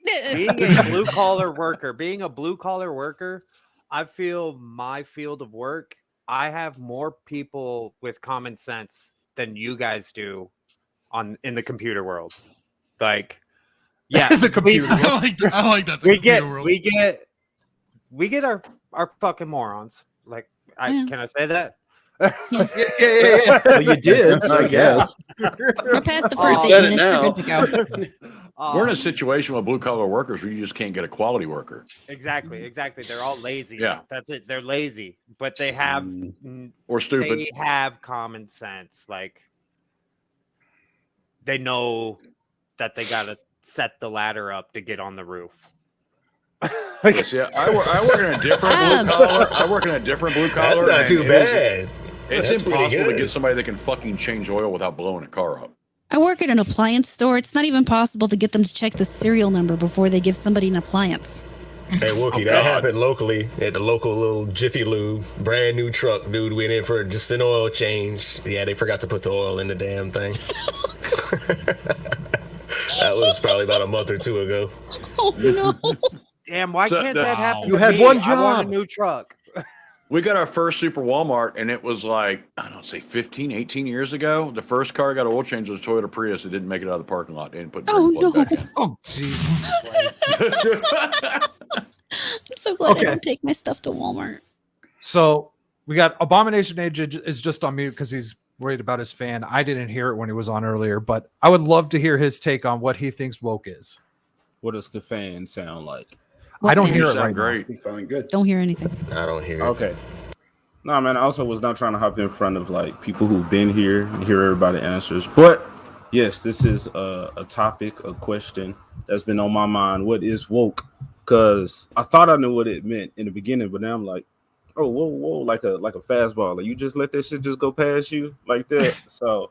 being a blue collar worker, I feel my field of work, I have more people with common sense than you guys do in the computer world. Like, yeah, The computer. I like that. The we computer get world. we get our fucking morons. Like, Yeah. can I say that? Yeah. Well, you did, so I guess. We're past the first You 8 said it minutes. now. We're good to go. We're in a situation with blue collar workers where you just can't get a quality worker. Exactly. They're all lazy. Yeah. That's it. They're lazy, but they have Or stupid. They have common sense. Like they know that they gotta set the ladder up to get on the roof. See, I work in a different blue collar. I work in a different blue collar. That's not too bad. It's That's pretty impossible to good. get somebody that can fucking change oil without blowing a car up. I work at an appliance store. It's not even possible to get them to check the serial number before they give somebody an appliance. Hey, Wookie, that happened locally at the local little Jiffy Lube. Brand new truck, dude. Went in for just an oil change. Yeah, they forgot to put the oil in the damn thing. That was probably about a month or two ago. Oh, no. Damn, why can't that happen? You to had me? one I want job. a new truck. We got our first Super Walmart, and it was like, I don't know, say 15, 18 years ago. The first car I got oil change was a Toyota Prius. It didn't make it out of the parking lot. They didn't put the Oh, brake plug back in. Oh, Jesus. I'm so glad I don't take my stuff to Walmart. So we got Abomination Age is just on mute because he's worried about his fan. I didn't hear it when he was on earlier, but I would love to hear his take on what he thinks woke is. What does the fan sound like? I don't What hear now? it right Sound great. Be fine, good. Don't hear anything. I don't hear it. Okay. No, man, I also was not trying to hop in front of like people who've been here and hear everybody answers. But yes, this is a topic, a question that's been on my mind. What is woke? Because I thought I knew what it meant in the beginning, but now I'm like, oh, whoa, like a fastball. Like you just let that shit just go past you like that. So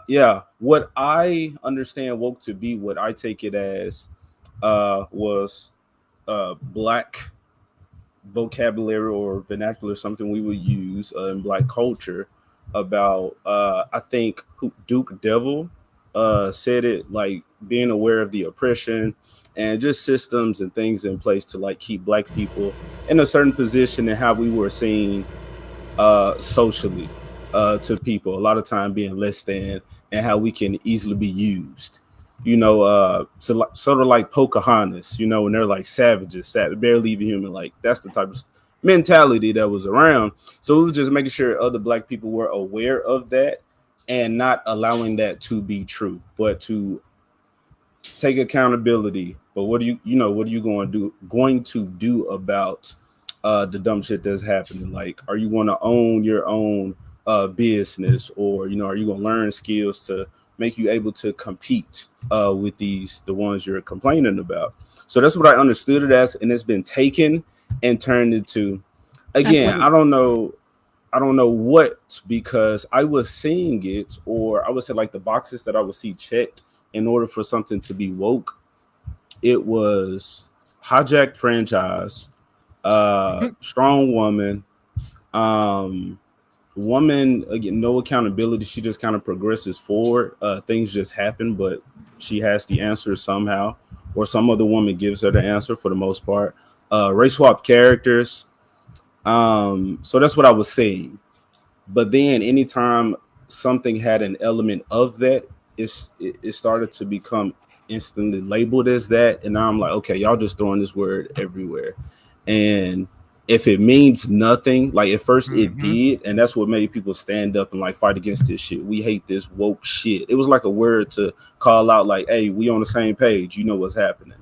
yeah, what I understand woke to be, what I take it as was black vocabulary or vernacular, something we would use in black culture about I think Duke Devil said it, like being aware of the oppression and just systems and things in place to like keep black people in a certain position and how we were seen socially to people, a lot of time being less than, and how we can easily be used. You know, so sort of like Pocahontas, you know, when they're like savages, barely even human. Like that's the type of mentality that was around. So we were just making sure other black people were aware of that and not allowing that to be true, but to take accountability. But what are you going to do about the dumb shit that's happening? Like, are you going to own your own business, or are you going to learn skills to make you able to compete with the ones you're complaining about? So that's what I understood it as, and it's been taken and turned into, again, I don't know what, because I was seeing it, or I would say like the boxes that I would see checked in order for something to be woke. It was hijacked franchise, strong woman, woman, again, no accountability. She just kind of progresses forward. Things just happen, but she has the answer somehow, or some other woman gives her the answer for the most part. Race swap characters. So that's what I was saying. But then anytime something had an element of that, it started to become instantly labeled as that. And now I'm like, okay, y'all just throwing this word everywhere. And if it means nothing, like at first it did, and that's what made people stand up and like fight against this shit. We hate this woke shit. It was like a word to call out, like, hey, we on the same page. You know what's happening.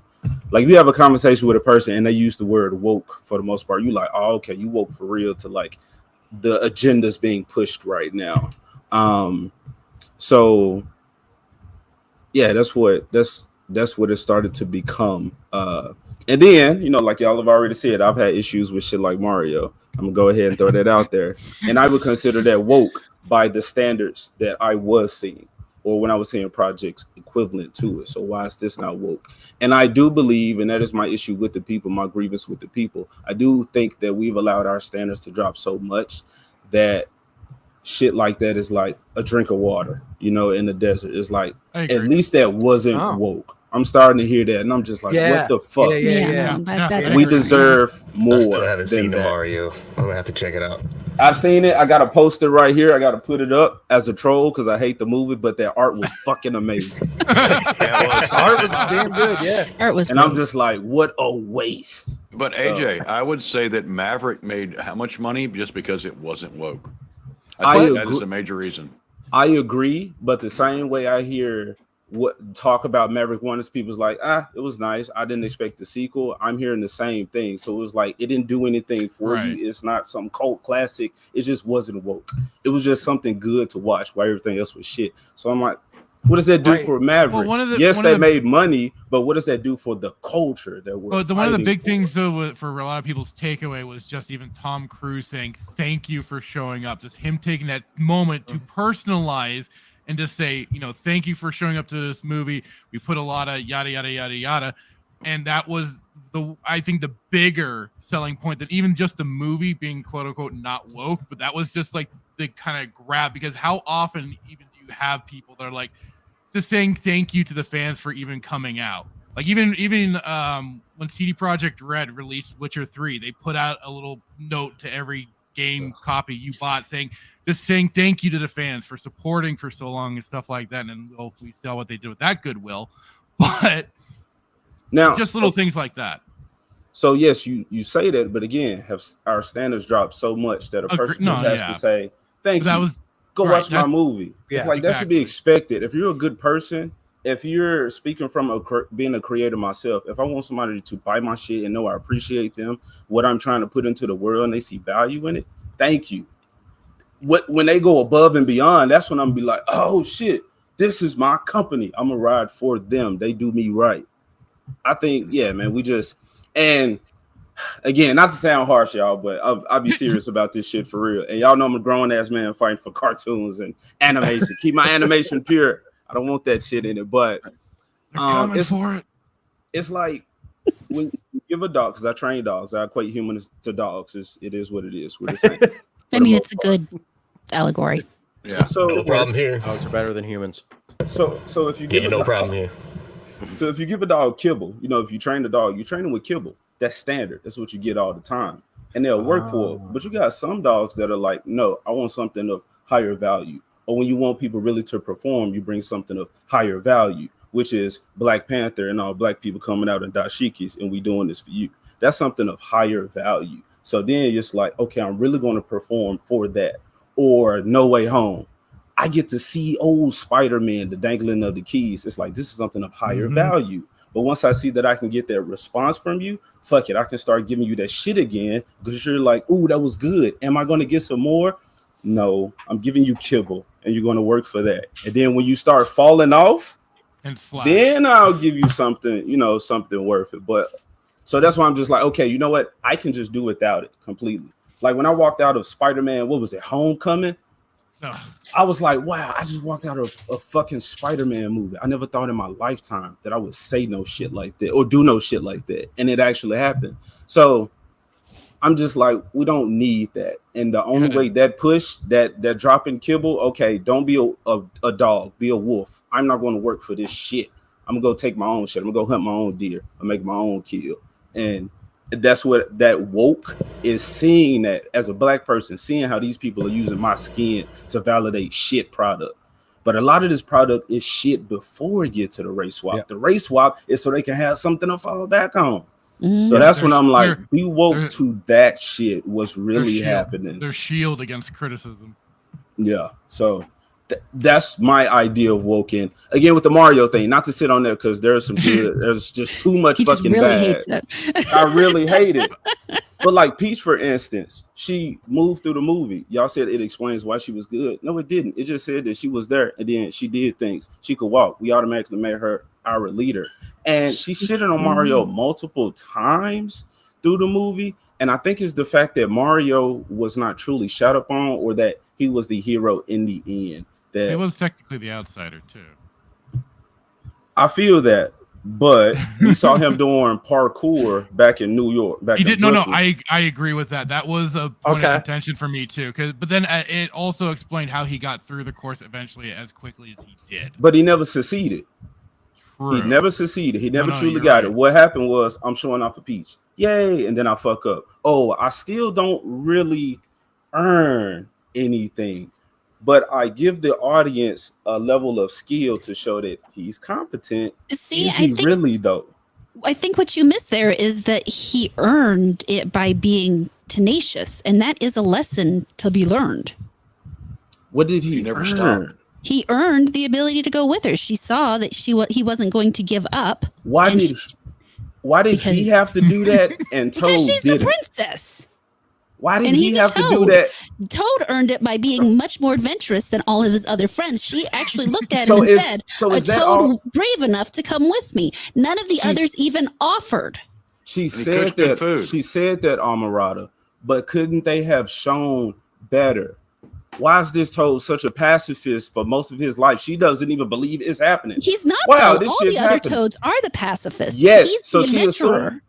Like you have a conversation with a person and they use the word woke for the most part. You like, oh, okay, you woke for real to like the agendas being pushed right now. So yeah, that's what it started to become. And then, like y'all have already said, I've had issues with shit like Mario. I'm gonna go ahead and throw that out there. And I would consider that woke by the standards that I was seeing, or when I was seeing projects equivalent to it. So why is this not woke? And I do believe, and that is my issue with the people, my grievance with the people, I do think that we've allowed our standards to drop so much that shit like that is like a drink of water, in the desert. It's like, at least that wasn't woke. I'm starting to hear that, and I'm just like, what the fuck? Yeah. We deserve more. I still haven't seen the that. Mario. I'm gonna have to check it out. I've seen it. I got a poster right here. I got to put it up as a troll because I hate the movie, but that art was fucking amazing. Art was damn good, yeah. Art was and I'm just like, what a waste. But AJ, I would say that Maverick made how much money just because it wasn't woke? I think that is a major reason. I agree, but the same way I hear what talk about Maverick 1 is people's like, it was nice. I didn't expect the sequel. I'm hearing the same thing. So it was like it didn't do anything for you. It's not some cult classic. It just wasn't woke. It was just something good to watch while everything else was shit. So I'm like, what does that do for Maverick? Well, yes, they made money, but what does that do for the culture that we're one of the big things though for a lot of people's takeaway was just even Tom Cruise saying thank you for showing up. Just him taking that moment to personalize and just say, thank you for showing up to this movie. We put a lot of yada yada yada yada, and that was I think the bigger selling point than even just the movie being quote unquote not woke. But that was just like the kind of grab, because how often even do you have people that are like just saying thank you to the fans for even coming out? Like even when CD Projekt Red released Witcher 3, they put out a little note to every game copy you bought saying thank you to the fans for supporting for so long and stuff like that. And we saw what they did with that goodwill, but now just little things like that. So yes, you say that, but again, have our standards dropped so much that a person just has to say thank you. Go watch my movie. It's like that should be expected. If you're a good person, if you're speaking from being a creator myself, if I want somebody to buy my shit and know I appreciate them, what I'm trying to put into the world, and they see value in it, thank you. When they go above and beyond, that's when I'm gonna be like, oh shit, this is my company. I'm gonna ride for them. They do me right. I think, man, and again, not to sound harsh, y'all, but I'll be serious about this shit for real. And y'all know I'm a grown ass man fighting for cartoons and animation. Keep my animation pure. I don't want that shit in it, but it's like when you give a dog, because I train dogs, I equate humans to dogs. It is what it is. We're the same. I mean, it's a good allegory. Yeah. So no problem here. Dogs are better than humans. So if you give problem here. So if you give a dog kibble, if you train the dog, you train them with kibble. That's standard. That's what you get all the time, and they'll work for it. But you got some dogs that are like, no, I want something of higher value. Or when you want people really to perform, you bring something of higher value, which is Black Panther and all black people coming out in dashikis, and we doing this for you. That's something of higher value. So then it's like, okay, I'm really going to perform for that. Or No Way Home. I get to see old Spider-Man, the dangling of the keys. It's like, this is something of higher value. But once I see that I can get that response from you, fuck it, I can start giving you that shit again, because you're like, ooh, that was good. Am I going to get some more? No, I'm giving you kibble, and you're going to work for that. And then when you start falling off, then I'll give you something, something worth it. But so that's why I'm just like, okay, you know what? I can just do without it completely. Like when I walked out of Spider-Man, what was it, Homecoming? I was like, wow, I just walked out of a fucking Spider-Man movie. I never thought in my lifetime that I would say no shit like that or do no shit like that. And it actually happened. So I'm just like, we don't need that. And the only way that push, that dropping kibble, okay, don't be a dog, be a wolf. I'm not going to work for this shit. I'm going to go take my own shit. I'm going to go hunt my own deer and make my own kill. And that's what that woke is, seeing that as a black person, seeing how these people are using my skin to validate shit product. But a lot of this product is shit before it gets to the race swap. The race swap is so they can have something to fall back on. So that's when I'm like, be woke to that shit. What's really happening? Their shield against criticism. Yeah. So that's my idea of woke. In again with the Mario thing, not to sit on there because there's some good, there's just too much fucking really bad. hates it. I really hate it. But like Peach, for instance, she moved through the movie. Y'all said it explains why she was good. No, it didn't. It just said that she was there and then she did things. She could walk. We automatically made her our leader. And she shitted on Mario multiple times through the movie. And I think it's the fact that Mario was not truly shot upon, or that he was the hero in the end. That he was technically the outsider too. I feel that. But we saw him doing parkour back in New York. He did no. I agree with that. That was a point of contention for me too. But then it also explained how he got through the course eventually as quickly as he did. But he never succeeded. True. He never succeeded. He never truly got it. What happened was, I'm showing off a Peach, yay, and then I fuck up. Oh, I still don't really earn anything. But I give the audience a level of skill to show that he's competent. See, is he really though? I think what you missed there is that he earned it by being tenacious, and that is a lesson to be learned. What did he never earn? stopped. He earned the ability to go with her. She saw that he wasn't going to give up. Why did he have to do that and because Toad she's did the it? princess. Why did And he he's a have to do toad. that? Toad earned it by being much more adventurous than all of his other friends. She actually looked at So him and is- said, so "A is that toad all- brave enough to come with me." None of the others even offered. She he said cooks good that. food. She said that, Amarada, but couldn't they have shown better? Why is this Toad such a pacifist for most of his life? She doesn't even believe it's happening. He's not. Wow, though. this All shit's the other happening. toads are the pacifists. Yes, He's so the she adventurer.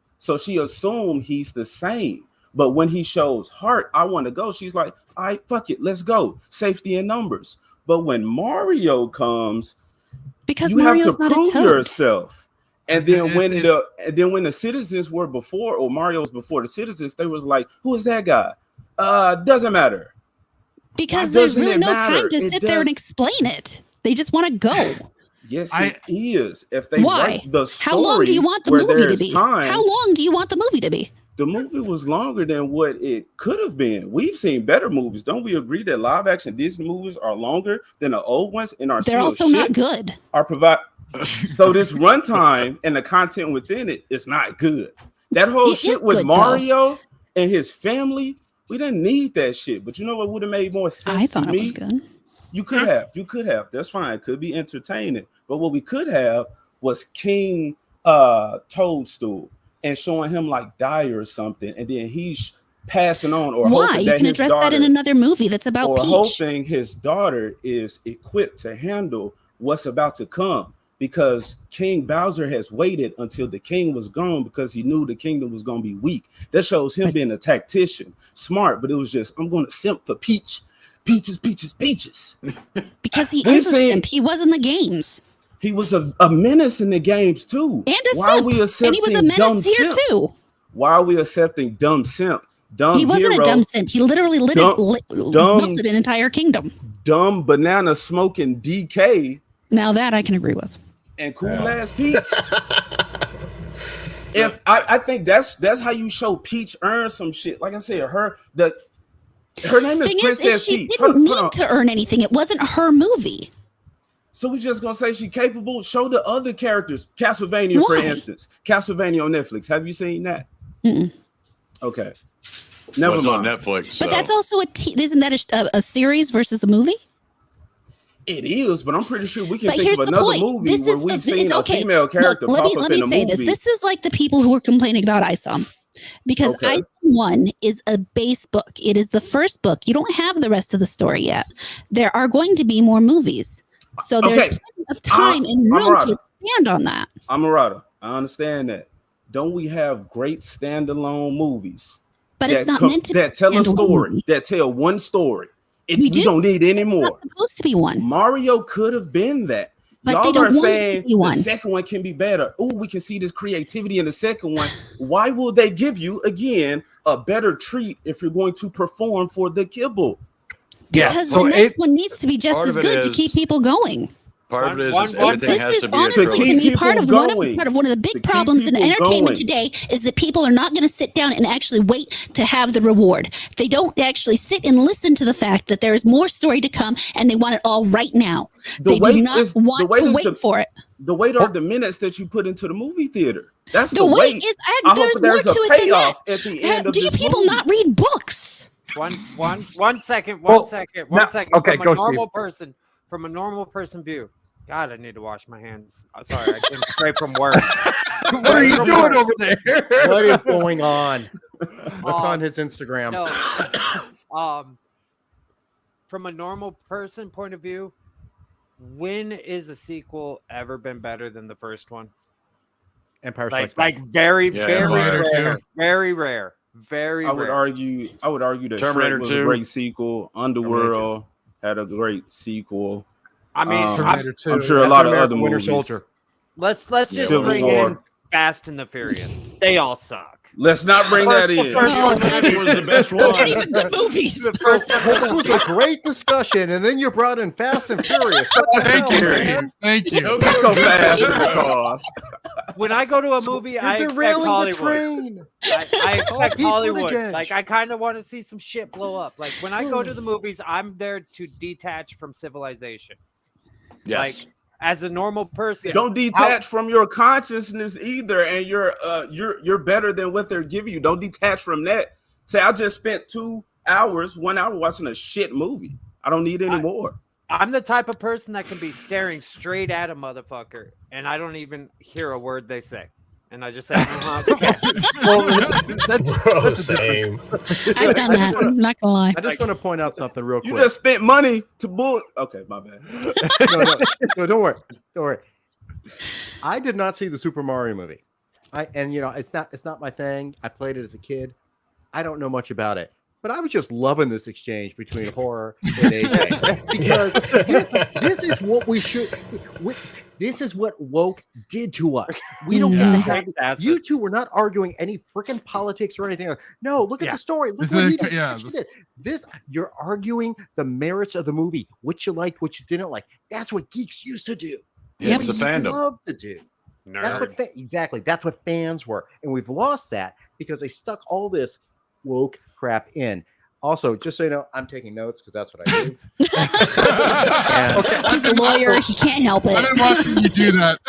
assumed he's the same. But when he shows heart, I want to go. She's like, all right, fuck it, let's go. Safety in numbers. But when Mario comes, Because you Mario's have to not a prove toad. yourself. And then It's- when the citizens were before, or Mario was before the citizens, they was like, who is that guy? Doesn't matter. Because Why there's doesn't really it no matter? time to It sit there and does. explain it. They just want to go. Yes, I- it is. If they Why? write the story How long do you want the where movie to there's be? time, How long do you want the movie to be? the movie was longer than what it could have been. We've seen better movies. Don't we agree that live action Disney movies are longer than the old ones and are They're still also shit? not good. Are provide so this runtime and the content within it is not good. That whole It shit is with good, Mario and his family, we didn't need that shit. But you know what would have made more sense I thought to it me? was good. You could have. That's fine. It could be entertaining. But what we could have was King Toadstool and showing him like die or something, and then he's passing on or Why? hoping You that can his address that in daughter- another movie that's about or Peach. hoping his daughter is equipped to handle what's about to come, because King Bowser has waited until the king was gone because he knew the kingdom was going to be weak. That shows him being a tactician, smart, but it was just, I'm going to simp for Peach. Peaches. Because he We've is a seen- simp. He was in the games. He was a menace in the games too. And a Why are simp. we And he accepting was a menace dumb here simp? too. Why are we accepting dumb simp? Dumb He wasn't hero, a dumb simp. He literally melted an entire kingdom. dumb banana smoking DK, Now that I can agree with. and cool ass Peach. If I think that's how you show Peach earn some shit. Like I said, her name is Thing Princess is she Peach. didn't Hold on. need to earn anything. It wasn't her movie. So we just gonna say she capable? Show the other characters. Castlevania, for Why? instance. Castlevania on Netflix. Have you seen that? Mm-mm. Okay. Well, Never it's on mind. Netflix. But so. that's also isn't that a series versus a movie? It is, but I'm pretty sure we can But think here's of the another point. movie This where is we've seen it's a okay. female character Look, pop up let in me a say movie. this. This is like the people who were complaining about ISOM. Because Okay. ISOM 1 is a base book. It is the first book. You don't have the rest of the story yet. There are going to be more movies. So there's Okay. plenty of time and room Amarada. to expand on that. Amarada, I understand that. Don't we have great standalone movies But it's not meant to that be tell a standalone story, movie. that tell one story? We We do. don't need any It's more. not supposed to be one. Mario could have been that. But Y'all they don't are want it to saying be one. the second one can be better. Oh, we can see this creativity in the second one. Why will they give you again a better treat if you're going to perform for the kibble? Because so the next one needs to be just part as of it good to is- keep people going. Part of it is One- everything This has is to be a honestly trilogy. to me keep part of people one of going. the To big keep problems in people entertainment going. today is that people are not going to sit down and actually wait to have the reward. They don't actually sit and listen to the fact that there is more story to come and they want it all right now. The They do wait not is- the want wait to is wait the- for it. The wait are the minutes that you put into the movie theater. That's The the wait wait. is I there's hope more there's to a it than that. payoff at the end of Do you this people movie. not read books? One second. Well, One now- second. okay, from go, a normal person view. God, I need to wash my hands. Sorry, I came straight from work. What are you doing over there? What is going on? What's on his Instagram? No. From a normal person point of view, when is a sequel ever been better than the first one? Empire Strikes Back. Like very, Yeah, very Terminator rare. 2. Very rare. Very I would rare. argue that Terminator Shrek was a 2. great sequel. Underworld had a great sequel. I mean, Terminator 2. I'm sure a lot of Captain other America, Winter movies. Soldier. let's just Civil bring War. in Fast and the Furious. They all suck. Let's not bring that in. That was the best Those one. weren't even good movies. This was a great discussion, and then you brought in Fast and Furious. What the Thank hell, you, man? Steve. Thank you. Let's go fast because When I go to a movie, I You're expect derailing the Hollywood. train. I expect Pete Hollywood. Buttigieg. Like I kind of want to see some shit blow up. Like when I go to the movies, I'm there to detach from civilization. Yes. Like as a normal person, don't detach from your consciousness either, and you're better than what they're giving you. Don't detach from that. Say, I just spent 1 hour watching a shit movie. I don't need any more. I'm the type of person that can be staring straight at a motherfucker, and I don't even hear a word they say. And I just say, Well, that's Same. I've done that. I'm not gonna lie. I just want to point out something real You quick. just spent money to bull. Okay, my bad. No, don't worry. Don't worry. I did not see the Super Mario movie. It's not my thing. I played it as a kid. I don't know much about it. But I was just loving this exchange between horror and AJ because this is what we should see. This is what woke did to us. We don't get to have you two were not arguing any freaking politics or anything. No, look at the story. Look what he did. What did. This you're arguing the merits of the movie, what you liked, what you didn't like. That's what geeks used to do. Yeah, it's the fandom. Love to do. Nerd. That's what exactly. That's what fans were, and we've lost that because they stuck all this woke crap in. Also, just so you know, I'm taking notes because that's what I do. He's a lawyer. He can't help it. I've been watching you do that.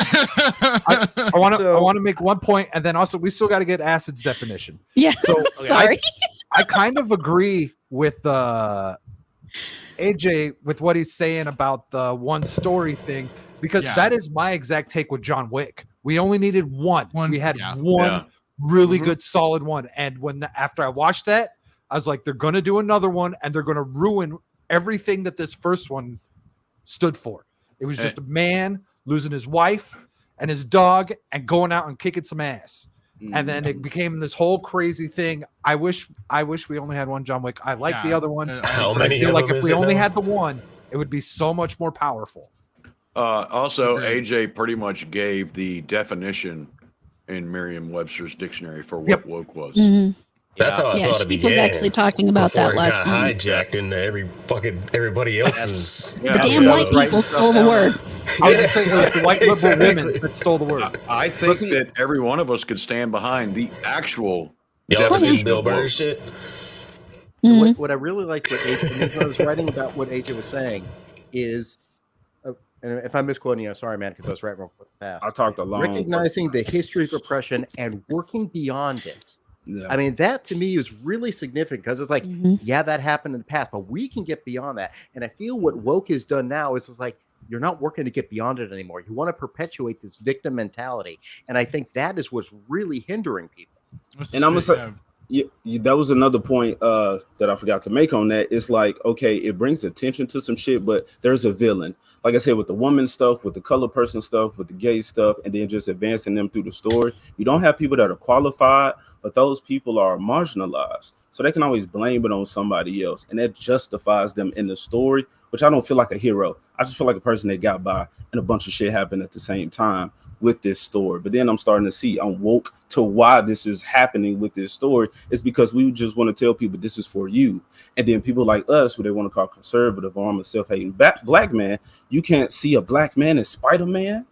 I want to make one point, and then also we still got to get acid's definition. Yeah. So sorry. I kind of agree with AJ with what he's saying about the one story thing because that is my exact take with John Wick. We only needed one. We had one really good, solid one, and after I watched that. I was like, they're going to do another one, and they're going to ruin everything that this first one stood for. It was just a man losing his wife and his dog and going out and kicking some ass. And then it became this whole crazy thing. I wish we only had one John Wick. I like the other ones. How but I many feel of like them if is we it only now? had the one, it would be so much more powerful. Also, AJ pretty much gave the definition in Merriam-Webster's dictionary for what woke was. Mm-hmm. That's how I thought it Steve began. was actually talking about that Before it last got night. hijacked into everybody else's. The damn white people stole the word. I was just saying it was the white liberal women that stole the word. I think that every one of us could stand behind the actual Y'all ever seen definition Bill of woke. Burr shit? What I really liked what AJ when I was writing about what AJ was saying is, and if I'm misquoting you, I'm sorry, man, because I was writing real fast. I talked a long. Recognizing the history of oppression and working beyond it. Yeah. I mean, that to me is really significant because it's like, yeah, that happened in the past, but we can get beyond that. And I feel what woke has done now is it's like, you're not working to get beyond it anymore. You want to perpetuate this victim mentality. And I think that is what's really hindering people. And I'm going to say, that was another point that I forgot to make on that. It's like, okay, it brings attention to some shit, but there's a villain. Like I said, with the woman stuff, with the colored person stuff, with the gay stuff, and then just advancing them through the story. You don't have people that are qualified, but those people are marginalized. So they can always blame it on somebody else. And that justifies them in the story, which I don't feel like a hero. I just feel like a person that got by and a bunch of shit happened at the same time with this story. But then I'm starting to see I'm woke to why this is happening with this story. It's because we just want to tell people this is for you. And then people like us, who they want to call conservative, or I'm a self-hating black man, you can't see a black man as Spider-Man.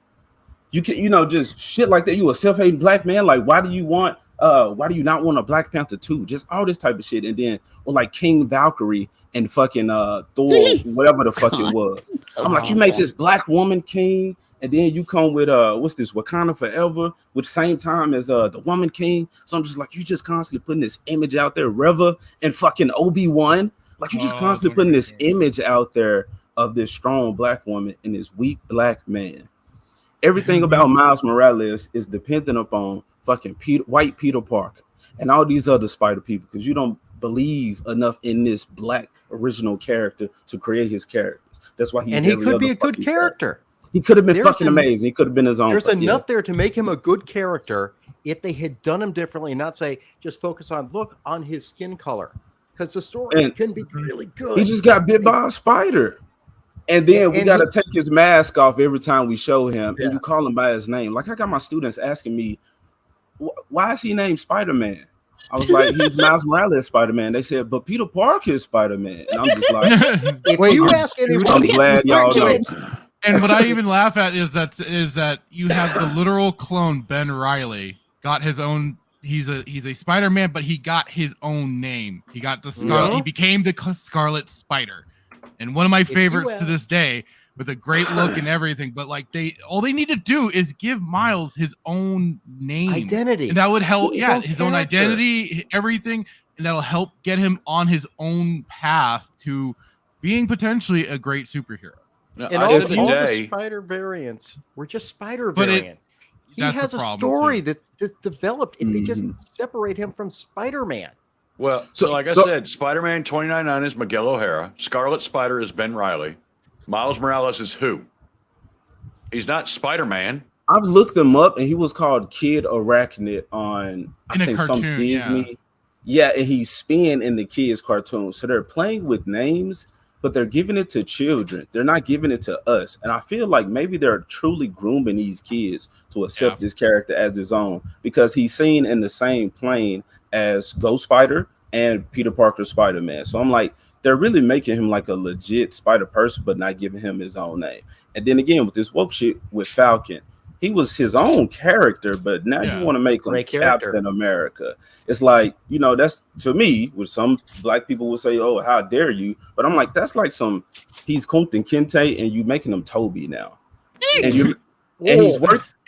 You can, just shit like that. You a self-hating black man. Like, why do you not want a Black Panther 2? Just all this type of shit. And then, or like King Valkyrie and fucking Thor, whatever the fuck it was. So I'm like, you make this black woman king, and then you come with what's this, Wakanda Forever, with the same time as the woman king. So I'm just like, you just constantly putting this image out there, Reva and fucking Obi-Wan. Like, you just constantly putting this image out there of this strong black woman and this weak black man. Everything about Miles Morales is dependent upon fucking white Peter Parker and all these other spider people, because you don't believe enough in this black original character to create his characters. That's why he could be a good character. He could have been fucking amazing. He could have been his own. There's enough there to make him a good character if they had done him differently, not say just focus on his skin color, because the story can be really good. He just got bit by a spider. And then we got to take his mask off every time we show him, and you call him by his name. Like, I got my students asking me, why is he named Spider-Man? I was like, he's Miles Morales Spider-Man. They said, but Peter Parker is Spider-Man. And I'm just like, If Wait, you I'm ask anyone, I'm glad y'all know. And what I even laugh at is that you have the literal clone Ben Riley got his own. He's a Spider-Man, but he got his own name. He got the Scarlet. He became the Scarlet Spider, and one of my favorites to this day, with a great look and everything. But like all they need to do is give Miles his own name, identity, and that would help. Yeah, his own identity, everything, and that'll help get him on his own path to being potentially a great superhero. Now, and all the spider variants were just spider variants. He has a story that's developed, and they just separate him from Spider-Man. Well, so like I said, Spider-Man 2099 is Miguel O'Hara. Scarlet Spider is Ben Riley. Miles Morales is who? He's not Spider-Man. I've looked him up, and he was called Kid Arachnid on I think some Disney. Yeah, and he's Spin in the kids' cartoon. So they're playing with names, but they're giving it to children. They're not giving it to us. And I feel like maybe they're truly grooming these kids to accept this character as his own, because he's seen in the same plane as Ghost Spider and Peter Parker Spider-Man. So I'm like, they're really making him like a legit Spider person, but not giving him his own name. And then again, with this woke shit with Falcon, he was his own character, but now you want to make him Captain America. It's like, you know, that's, to me, with some black people will say, oh, how dare you? But I'm like, that's like he's Kunta Kinte and you making him Toby now. And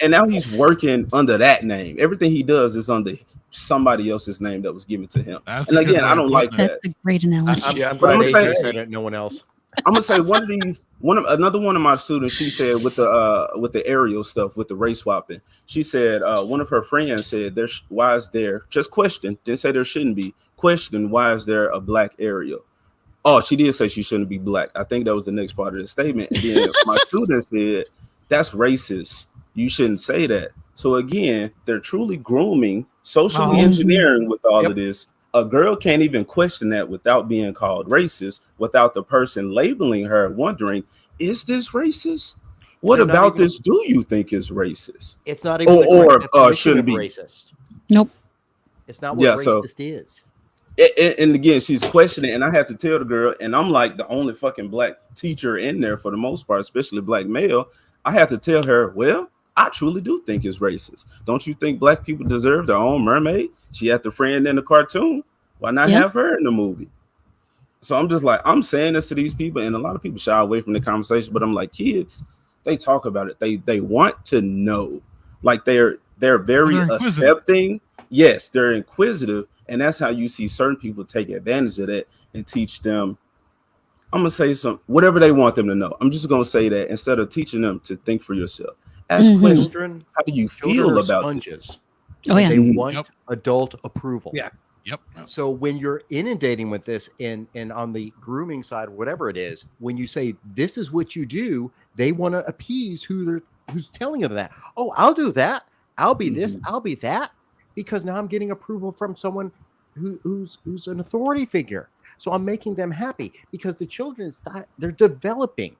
now he's working under that name. Everything he does is under somebody else's name that was given to him. And again, I don't like that. That's a great analogy. I'm glad AJ said it, no one else. I'm gonna say another one of my students, she said with the aerial stuff, with the race swapping, she said one of her friends said why is there, just question, didn't say there shouldn't be, question why is there a black aerial. Oh, she did say she shouldn't be black. I think that was the next part of the statement. And then my student said that's racist, you shouldn't say that. So again, they're truly grooming, socially engineering with all of this. A girl can't even question that without being called racist, without the person labeling her wondering, is this racist? What about this do you think is racist? It's not even or shouldn't be racist. Nope. It's not what racist is. And again, she's questioning, and I have to tell the girl, and I'm like the only fucking black teacher in there for the most part, especially black male. I have to tell her, well, I truly do think it's racist. Don't you think black people deserve their own mermaid? She had the friend in the cartoon. Why not have her in the movie? So I'm just like, I'm saying this to these people, and a lot of people shy away from the conversation, but I'm like, kids, they talk about it. They want to know. Like they're very accepting. Yes, they're inquisitive, and that's how you see certain people take advantage of that and teach them. I'm gonna say whatever they want them to know. I'm just gonna say that instead of teaching them to think for yourself. Ask questions. How do you feel about this? Oh yeah, they want adult approval. Yeah. Yep. So when you're inundating with this and on the grooming side, whatever it is, when you say this is what you do, they want to appease who's telling them that. Oh, I'll do that. I'll be this. I'll be that, because now I'm getting approval from someone who's an authority figure. So I'm making them happy because the children, they're developing.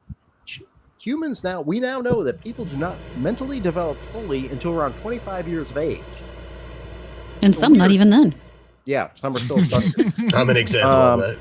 Humans now, we now know that people do not mentally develop fully until around 25 years of age. And some not even then. Yeah, some are still stuck. I'm an example of that.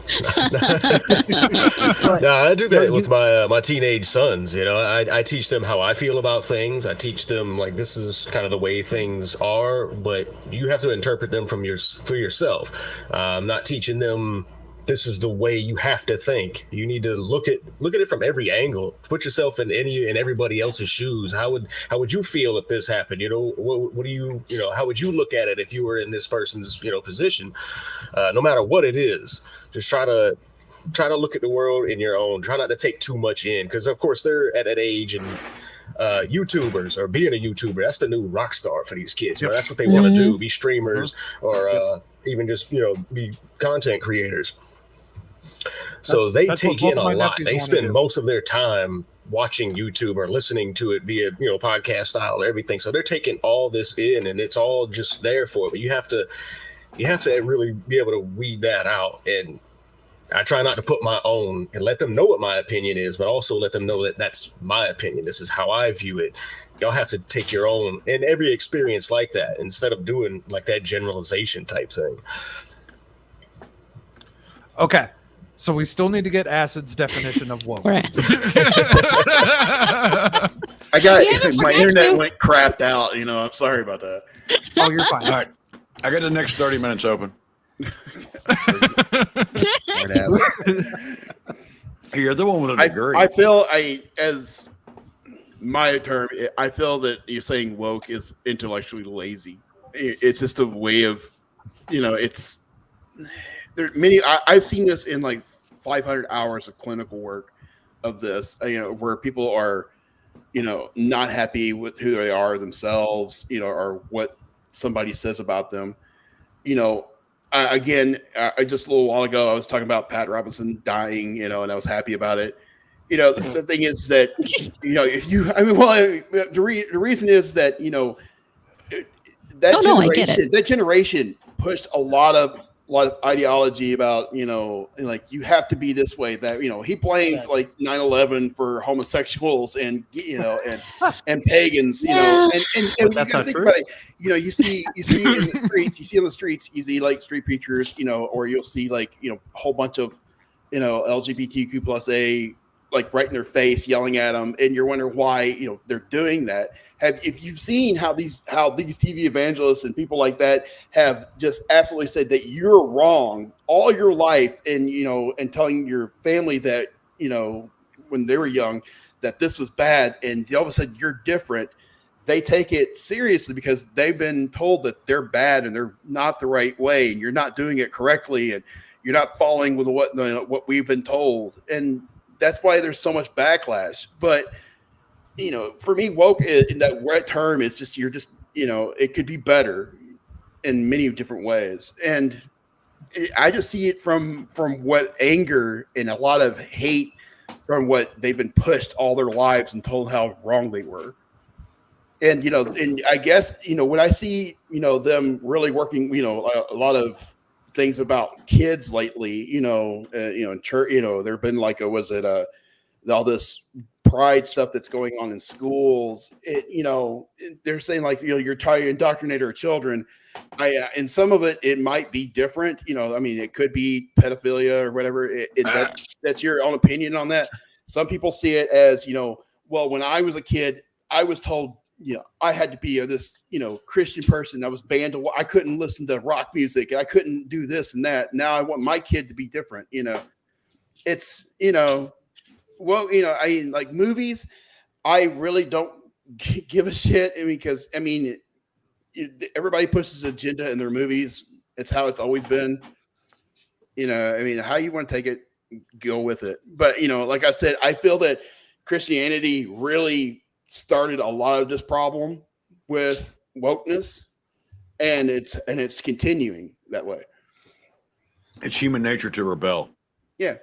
No, I do that with my teenage sons. You know, I teach them how I feel about things. I teach them like this is kind of the way things are, but you have to interpret them for yourself. I'm not teaching them this is the way you have to think. You need to look at it from every angle. Put yourself in everybody else's shoes. How would you feel if this happened? You know, what do you how would you look at it if you were in this person's position? No matter what it is, just try to look at the world in your own. Try not to take too much in, because of course they're at that age, and YouTubers or being a YouTuber, that's the new rock star for these kids. You know, that's what they want to do, be streamers or even just be content creators. So they take in a lot. They spend most of their time watching YouTube or listening to it via podcast style or everything. So they're taking all this in, and it's all just there for it. But you have to really be able to weed that out. And I try not to put my own and let them know what my opinion is, but also let them know that that's my opinion. This is how I view it. y'all have to take your own and every experience like that instead of doing like that generalization type thing. Okay. So we still need to get Acid's definition of woke. I got my internet went crapped out. I'm sorry about that. Oh, you're fine. All right, I got the next 30 minutes open. You're the one with a degree. I feel as my term, I feel that you're saying woke is intellectually lazy. It's just a way of, it's there. I've seen this in like 500 hours of clinical work of this. Where people are, not happy with who they are themselves, or what somebody says about them. Just a little while ago, I was talking about Pat Robinson dying, and I was happy about it. The thing is that, the reason is that, that generation pushed a lot of ideology about, like you have to be this way, that, he blamed like 9/11 for homosexuals and, and pagans, and that's not true. You see in the streets, you see like street preachers, or you'll see like, a whole bunch of, LGBTQ plus A, like right in their face, yelling at them, and you're wondering why, they're doing that. If you've seen how these TV evangelists and people like that have just absolutely said that you're wrong all your life, and and telling your family that when they were young that this was bad, and all of a sudden you're different, they take it seriously because they've been told that they're bad and they're not the right way, and you're not doing it correctly, and you're not following with what we've been told, and that's why there's so much backlash. But for me, woke in that right term is just it could be better in many different ways, and I just see it from what anger and a lot of hate from what they've been pushed all their lives and told how wrong they were. And and I guess when I see them really working a lot of things about kids lately, in church, there've been like all this pride stuff that's going on in schools. They're saying like you're trying to indoctrinate our children. And some of it might be different. It could be pedophilia or whatever. That's your own opinion on that. Some people see it as well, when I was a kid, I was told I had to be this Christian person. I was banned. I couldn't listen to rock music. I couldn't do this and that. Now I want my kid to be different. It's well, like movies, I really don't give a shit. Because everybody pushes an agenda in their movies. It's how it's always been. How you want to take it, go with it. But like I said, I feel that Christianity really started a lot of this problem with wokeness, and it's continuing that way. It's human nature to rebel. Yeah.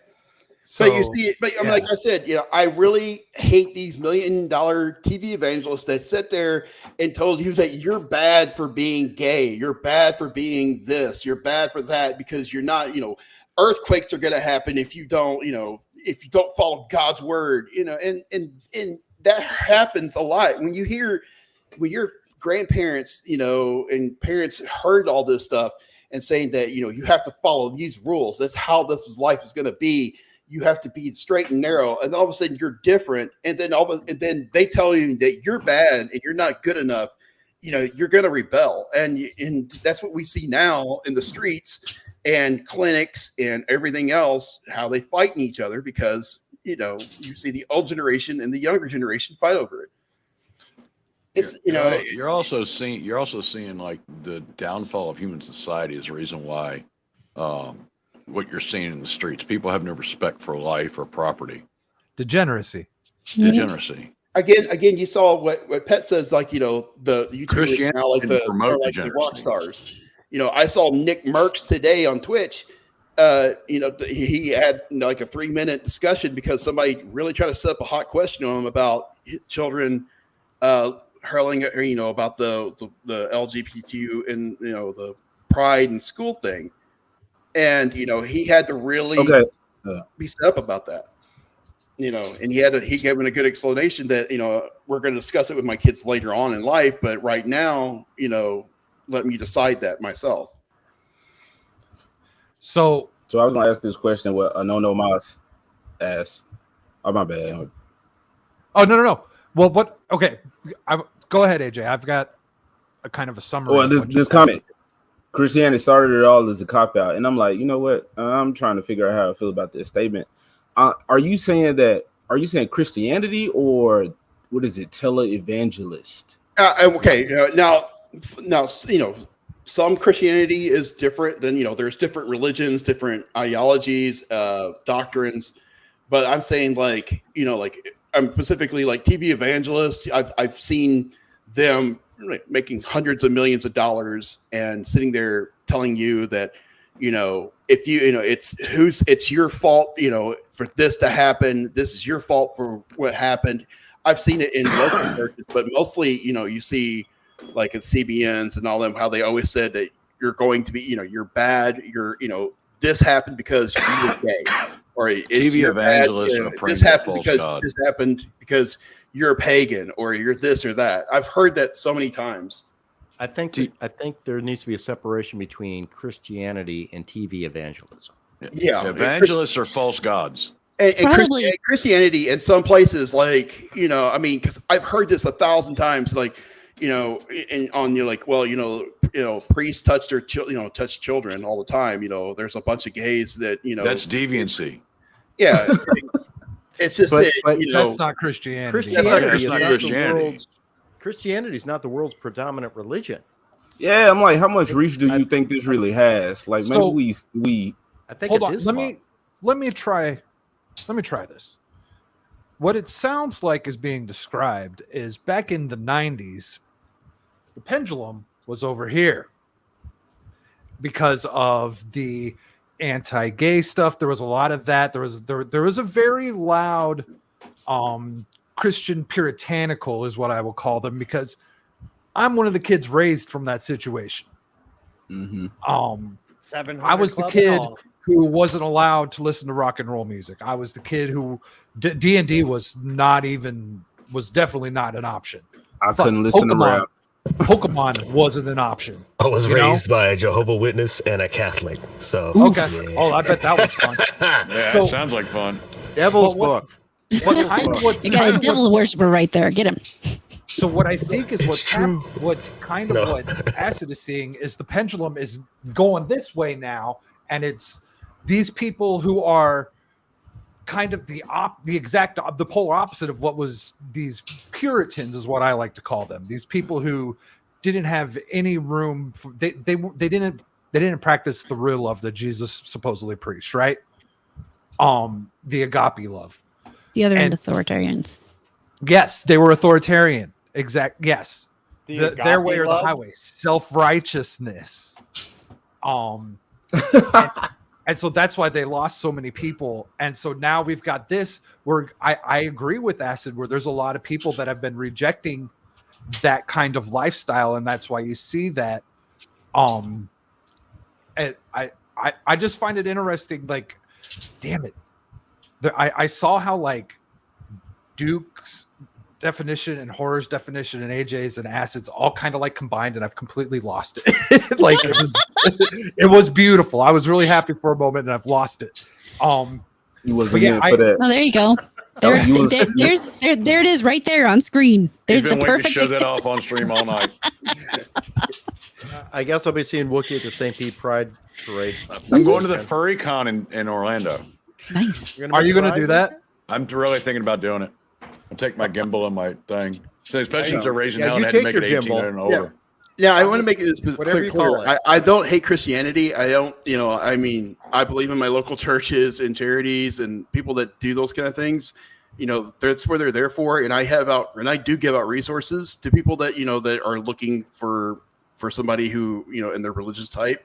So you see it, but like I said, I really hate these $1 million TV evangelists that sit there and told you that you're bad for being gay, you're bad for being this, you're bad for that, because you're not, earthquakes are going to happen if you don't follow God's word, and that happens a lot when your grandparents, and parents heard all this stuff and saying that, you have to follow these rules. That's how life is going to be. You have to be straight and narrow, and all of a sudden you're different, and then they tell you that you're bad and you're not good enough. You're going to rebel, and that's what we see now in the streets and clinics and everything else. How they fighting each other because you see the old generation and the younger generation fight over it. It's you're also seeing like the downfall of human society is the reason why. What you're seeing in the streets. People have no respect for life or property. Degeneracy. Again, you saw what Pet says, like, the Christianity now, like the rock stars. I saw Nick Merckx today on Twitch. He had like a 3-minute discussion because somebody really tried to set up a hot question on him about children hurling, about the LGBT and the pride and school thing. And he had to really be set up about that. and he gave me a good explanation that, we're going to discuss it with my kids later on in life, but right now, let me decide that myself. So I was going to ask this question. What No Mas asked. Oh, my bad. Oh, no. Well, what? Okay. Go ahead, AJ. I've got a kind of a summary. Well, this comment. Christianity started it all as a cop-out. And I'm like, you know what? I'm trying to figure out how I feel about this statement. Are you saying Christianity, or what is it, televangelist? Okay. Now, some Christianity is different than, there's different religions, different ideologies, doctrines. But I'm saying I'm specifically like TV evangelists. I've seen them making hundreds of millions of dollars and sitting there telling you that, if it's your fault, for this to happen. This is your fault for what happened. I've seen it in local churches, but mostly, you see like at CBNs and all them, how they always said that you're going to be, you're bad. You're, this happened because you were gay. Or TV evangelists are praying this happened false because God. this happened because you're a pagan, or you're this or that. I've heard that so many times. I think there needs to be a separation between Christianity and TV evangelism. Yeah, evangelists are false gods. And Christianity in some places, because I've heard this 1,000 times, priests touch their touch children all the time. There's a bunch of gays that that's deviancy. Yeah, it's just but that's not Christianity. Christianity is not the world's predominant religion. Yeah, I'm like, how much reach do you think this really has? Like, maybe we. I think. Hold on. Let me try this. What it sounds like is being described is back in the 90s, the pendulum was over here because of the anti-gay stuff. There was a lot of that. There was a very loud Christian puritanical is what I will call them, because I'm one of the kids raised from that situation. Mm-hmm. I was the kid who wasn't allowed to listen to rock and roll music. I was the kid who D&D was definitely not an option. I couldn't listen to rap. Pokemon wasn't an option. I was raised by a Jehovah's Witness and a Catholic. So okay. Yeah. Oh, I bet that was fun. Yeah, it sounds like fun. Devil's Book. You got a devil worshiper right there. Get him. So what I think is what No. Acid is seeing is the pendulum is going this way now, and it's these people who are kind of the polar opposite of what was these Puritans, is what I like to call them. These people who didn't have any room for, they didn't practice the real love that Jesus supposedly preached, right? The agape love. The other end, authoritarians. Yes, they were authoritarian. Yes. Their way or love? the highway. Self-righteousness. And so that's why they lost so many people. And so now we've got this where I agree with Acid, where there's a lot of people that have been rejecting that kind of lifestyle. And that's why you see that. And I just find it interesting. Like, damn it. I saw how like Duke's definition and Horror's definition and AJ's and Acid's all kind of like combined, and I've completely lost it. Like it was beautiful. I was really happy for a moment, and I've lost it. You wasn't meant for that. Oh, there you go. There it is, right there on screen. There's He's been the waiting perfect. to show that off on stream all night. I guess I'll be seeing Wookiee at the St. Pete Pride Parade. I'm going to the Furry Con in Orlando. Nice. Are you going to do that? I'm really thinking about doing it. I'll take my gimbal and my thing. So especially since they're raising hell and you had to take make it your 18 gimbal. and over. Yeah, I want to make this whatever you clear. call it. I don't hate Christianity. I don't, I believe in my local churches and charities and people that do those kind of things. That's where they're there for. And I do give out resources to people that, that are looking for somebody who, in their religious type.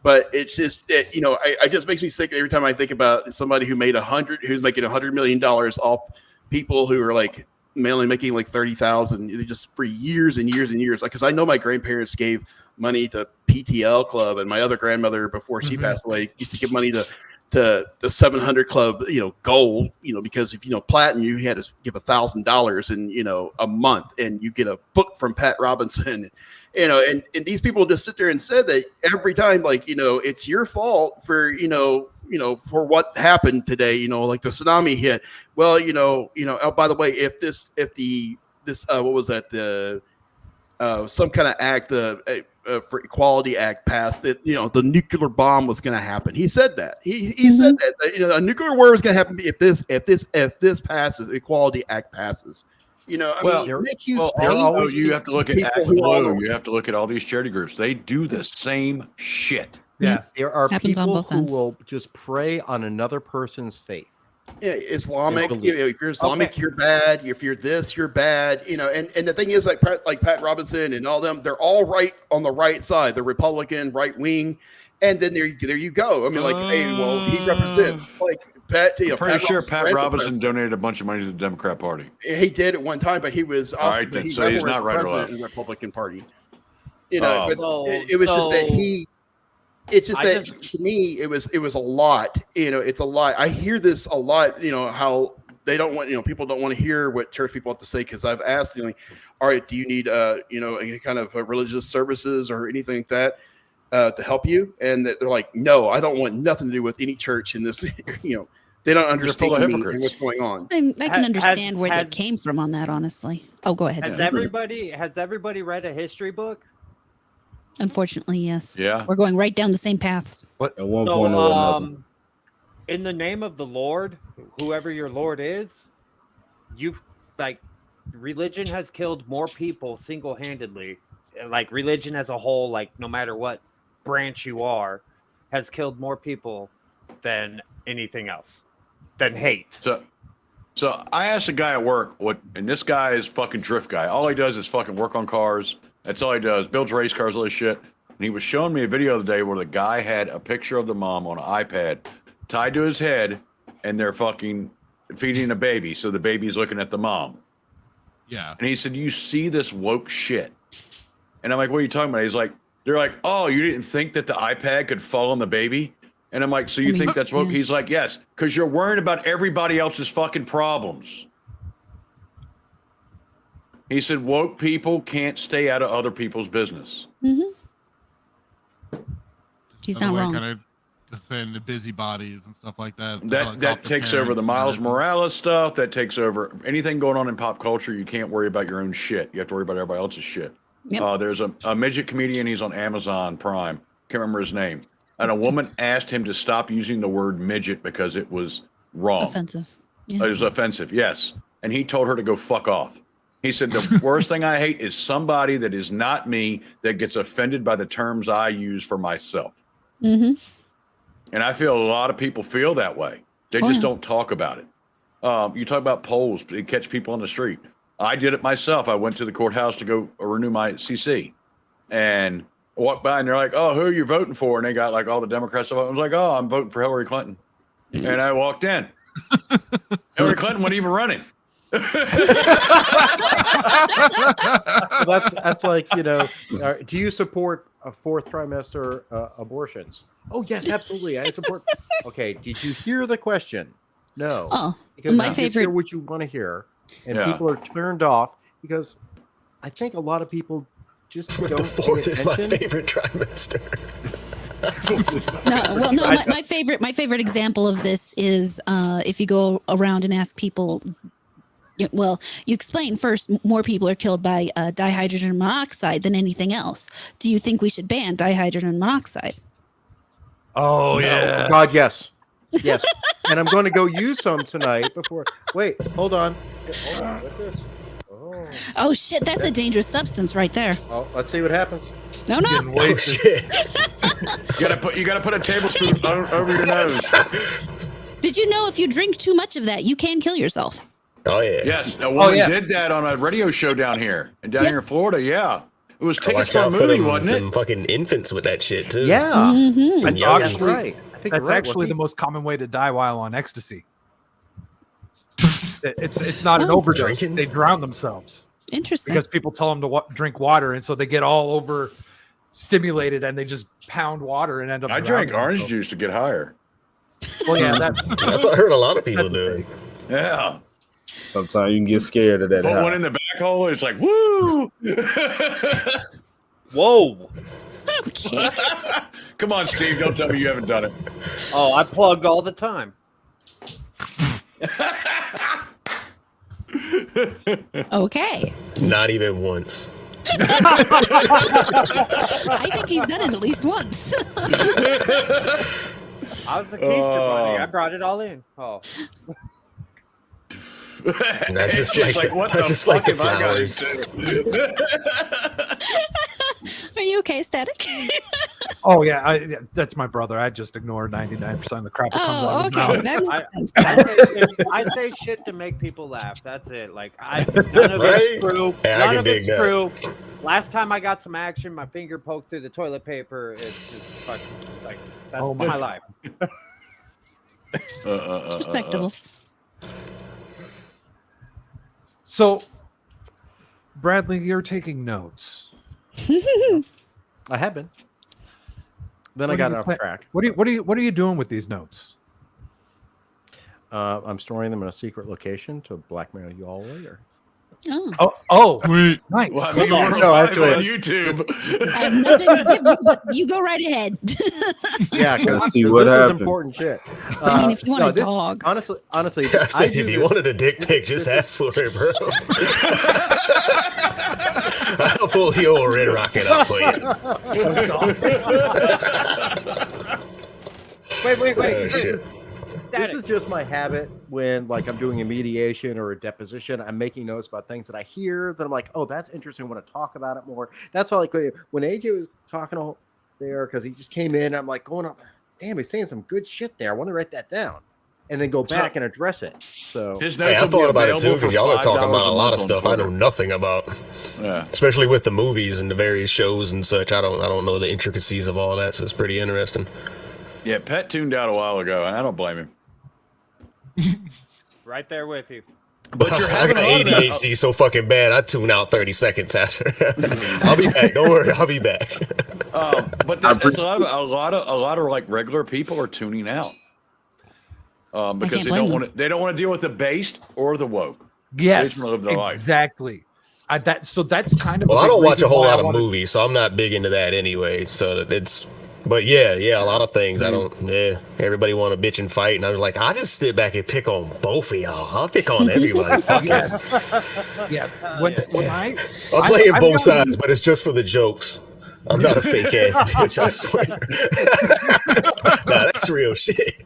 But it's just that, it just makes me sick every time I think about somebody who's making $100 million off people who are like mainly making like 30,000 just for years and years and years. Like, cause I know my grandparents gave money to PTL Club, and my other grandmother before she passed away used to give money to to the 700 club, gold, because if platinum, you had to give $1,000 in a month, and you get a book from Pat Robinson, and these people just sit there and said that every time, like, it's your fault for for what happened today, like the tsunami hit. Well, oh, by the way, if this what was that, the some kind of act for Equality Act passed, that the nuclear bomb was going to happen. He said that. He said that a nuclear war was going to happen if this passes, Equality Act passes. You have to look at Act Blue. You have to look at all these charity groups. They do the same shit. Yeah, there are Happens on people both who ends. will just prey on another person's faith. Yeah, Islamic. If you're Islamic, you're bad. If you're this, you're bad. And the thing is, like Pat Robinson and all them, they're all right on the right side. They're Republican, right wing, and then there you go. I mean, like, hey, well, he represents like Pat. I'm pretty sure Pat Robinson donated a bunch of money to the Democrat Party. He did at one time, but he was also he's not right or president left in the Republican Party. It was just that he. It's just to me, it was a lot. It's a lot. I hear this a lot. How they don't want. People don't want to hear what church people have to say, because I've asked them, like, all right, do you need any kind of religious services or anything like that to help you? And they're like, no, I don't want nothing to do with any church in this. They don't understand me and what's going on. I can understand where they came from on that, honestly. Oh, go ahead. Has everybody read a history book? Unfortunately, yes. Yeah. We're going right down the same paths. At one point or another. In the name of the Lord, whoever your Lord is, religion has killed more people single-handedly. Like, religion as a whole, like, no matter what branch you are, has killed more people than anything else, than hate. So I asked a guy at work and this guy is fucking drift guy. All he does is fucking work on cars. That's all he does. Builds race cars, all this shit. And he was showing me a video the other day where the guy had a picture of the mom on an iPad tied to his head, and they're fucking feeding a baby. So the baby's looking at the mom. Yeah. And he said, "You see this woke shit?" And I'm like, "What are you talking about?" He's like, "They're like, oh, you didn't think that the iPad could fall on the baby?" And I'm like, "So you think that's woke?" He's like, "Yes, because you're worrying about everybody else's fucking problems." He said, "Woke people can't stay out of other people's business." Mm-hmm. He's not wrong. Kind of just saying the busybodies and stuff like that. That takes over the Miles Morales stuff. That takes over anything going on in pop culture. You can't worry about your own shit. You have to worry about everybody else's shit. Yep. There's a midget comedian. He's on Amazon Prime. Can't remember his name. And a woman asked him to stop using the word midget because it was wrong. Offensive. Yeah. It was offensive, yes. And he told her to go fuck off. He said, the worst thing I hate is somebody that is not me that gets offended by the terms I use for myself. Mm-hmm. And I feel a lot of people feel that way. They just don't talk about it. You talk about polls to catch people on the street. I did it myself. I went to the courthouse to go renew my CC. And I walked by and they're like, "Oh, who are you voting for?" And they got like all the Democrats. I was like, "Oh, I'm voting for Hillary Clinton." And I walked in. Hillary Clinton wasn't even running. That's like, do you support a fourth trimester abortions? Oh yes, absolutely, I support. Okay, did you hear the question? No. Oh, because my you favorite. just hear what you want to hear, and people are turned off because I think a lot of people just don't. Fourth is my favorite trimester. My favorite example of this is if you go around and ask people. Well, you explain first, more people are killed by dihydrogen monoxide than anything else. Do you think we should ban dihydrogen monoxide? Oh, yeah. Oh, God, yes. Yes. And I'm going to go use some tonight before. Wait, hold on. Hold on. What's this? Oh, shit. That's a dangerous substance right there. Oh, let's see what happens. No. Oh, shit. You gotta put a tablespoon over your nose. Did you know if you drink too much of that, you can kill yourself? Oh, yeah. Yes, a woman did that on a radio show down here. And down here in Florida, yeah. It was tickets for a movie, wasn't it? Fucking infants with that shit, too. Yeah. Mm-hmm. That's actually right. I think that's actually the most common way to die while on ecstasy. It's not an overdose. Drinking? They drown themselves. Interesting. Because people tell them to drink water, and so they get all over stimulated, and they just pound water and end up. I drank orange juice to get higher. Well, yeah, That's what I heard a lot of people doing. Yeah. Sometimes you can get scared of that. Put one in the back hole. It's like, woo! Whoa. Okay. Come on, Steve. Don't tell me you haven't done it. Oh, I plug all the time. Okay. Not even once. I think he's done it at least once. I was the keister bunny. I brought it all in. Oh. That's just It's like, what that's the just like the fuck have I gotten flowers. Are you okay, Static? Oh yeah, that's my brother. I just ignore 99% of the crap that comes out of his okay. mouth. That makes sense. I say shit to make people laugh. That's it. Like none of Right? it's true. Yeah, I None can of dig it's that. true. Last time I got some action, my finger poked through the toilet paper. It's just fucking like that's Oh, my my- life. Respectable. So, Bradley, you're taking notes. I have been. Then What I do got you off plan- track. What are you doing with these notes? I'm storing them in a secret location to blackmail you all later. Oh, Sweet. nice. Well, I mean, we're No, live actually- on YouTube. I have nothing to give you, but you go right ahead. Yeah, because Let's see what this happens. is important shit. I mean, if you want a this- dog. honestly, I I said, do if you this- wanted a dick pic, just ask for it, bro. I'll pull the old Red Rocket up for you. Wait. Oh, shit. This is just my habit when, like, I'm doing a mediation or a deposition. I'm making notes about things that I hear that I'm like, oh, that's interesting. I want to talk about it more. That's how, like, when AJ was talking all there, because he just came in, I'm like, going up, damn, he's saying some good shit there. I want to write that down and then go back and address it. So, His Hey, notes I will be thought about it too available because for y'all are talking $5 about a lot of month on stuff I know Twitter. nothing about, Yeah. especially with the movies and the various shows and such. I don't know the intricacies of all that, so it's pretty interesting. Yeah, Pet tuned out a while ago, and I don't blame him. Right there with you. But you're I having got a lot of that. ADHD so fucking bad. I tune out 30 seconds after. I'll be back. Don't worry. I'll be back. But that's a lot of like regular people are tuning out because can't they blame don't them. want to. They don't want to deal with the based or the woke. Yes, just wanna live their life. exactly. So that's kind of. Well, a I big don't watch a reason whole why I lot of wanted- movies, so I'm not big into that anyway. So it's. But yeah, a lot of things I don't. Yeah, everybody want to bitch and fight, and I was like, I just sit back and pick on both of y'all. I'll pick on everybody. Fuck it. Yes. When I I'm playing I've both gotten- sides, but it's just for the jokes. I'm not a fake ass bitch, I swear. Nah, that's real shit.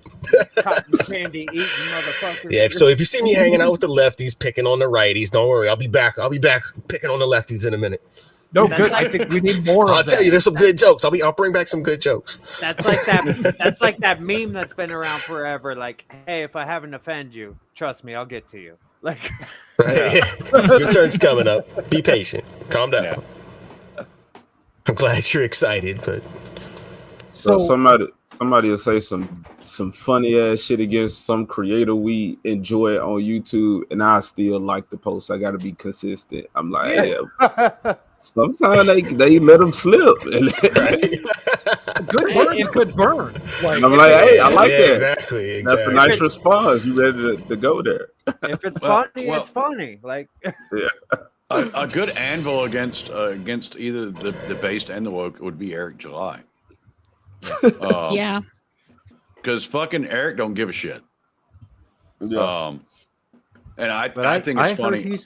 Cotton candy eating motherfucker. Yeah, so if you see me hanging out with the lefties, picking on the righties, don't worry. I'll be back picking on the lefties in a minute. No, That's good. like- I think we need more. I'll of tell that. you, there's some good jokes. I'll bring back some good jokes. That's like that. That's like that meme that's been around forever. Like, hey, if I haven't offended you, trust me, I'll get to you. Like, Right? Your turn's coming up. Be patient. Calm down. Yeah. I'm glad you're excited, but So So somebody will say some funny ass shit against some creator we enjoy on YouTube, and I still like the post. I got to be consistent. I'm like, yeah. Sometimes they let them slip, and good words could burn. Like, I'm like, hey, I like yeah, that. Exactly. That's a nice response. You ready to go there? if it's Well, funny, well- it's funny. Like, A good anvil against either the based and the woke would be Eric July. Yeah. Because fucking Eric don't give a shit. Yeah. And I think I it's funny.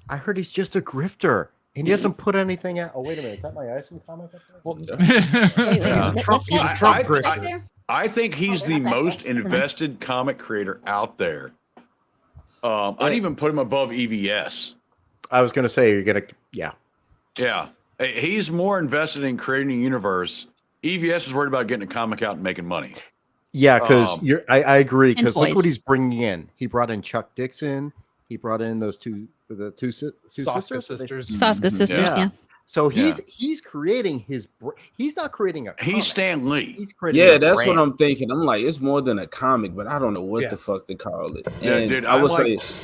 I heard he's just a grifter. And he doesn't put anything out. Oh, wait a minute. Is that my icing comic up there? well, Wait, Trump- what's he's a that? Trump What's grifter. that there? I think he's the most invested comic creator out there. I'd even put him above EVS. I was going to say, you're going to, yeah. Yeah. He's more invested in creating a universe. EVS is worried about getting a comic out and making money. Yeah, because I agree. And Because look toys. what he's bringing in. He brought in Chuck Dixon. He brought in the two Saska sisters. sisters. Saska sisters, Yeah. yeah. So he's creating his. He's not creating a. He's comic. Stan Lee. He's creating. Yeah, a that's brand. what I'm thinking. I'm like, it's more than a comic, but I don't know what Yeah. the fuck they call it. Yeah, And dude, I would I'm say, He's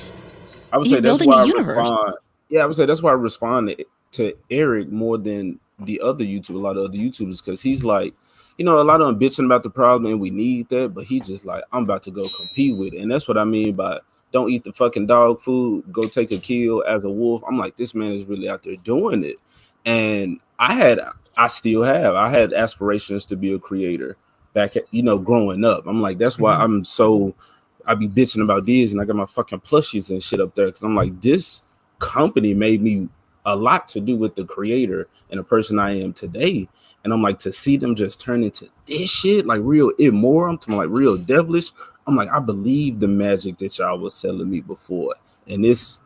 that's building why a I universe. respond. Yeah, I would say that's why I respond to Eric more than the other YouTubers, a lot of other YouTubers, because he's like, you know, a lot of them bitching about the problem and we need that, but he just like, I'm about to go compete with it. And that's what I mean by don't eat the fucking dog food, go take a kill as a wolf. I'm like, this man is really out there doing it. And I had aspirations to be a creator back at, you know, growing up. I'm like, that's why I be bitching about Disney and I got my fucking plushies and shit up there. Cause I'm like, this company made me a lot to do with the creator and the person I am today. And I'm like, to see them just turn into this shit, like real immoral, I'm talking like real devilish. I'm like, I believe the magic that y'all was selling me before. And it's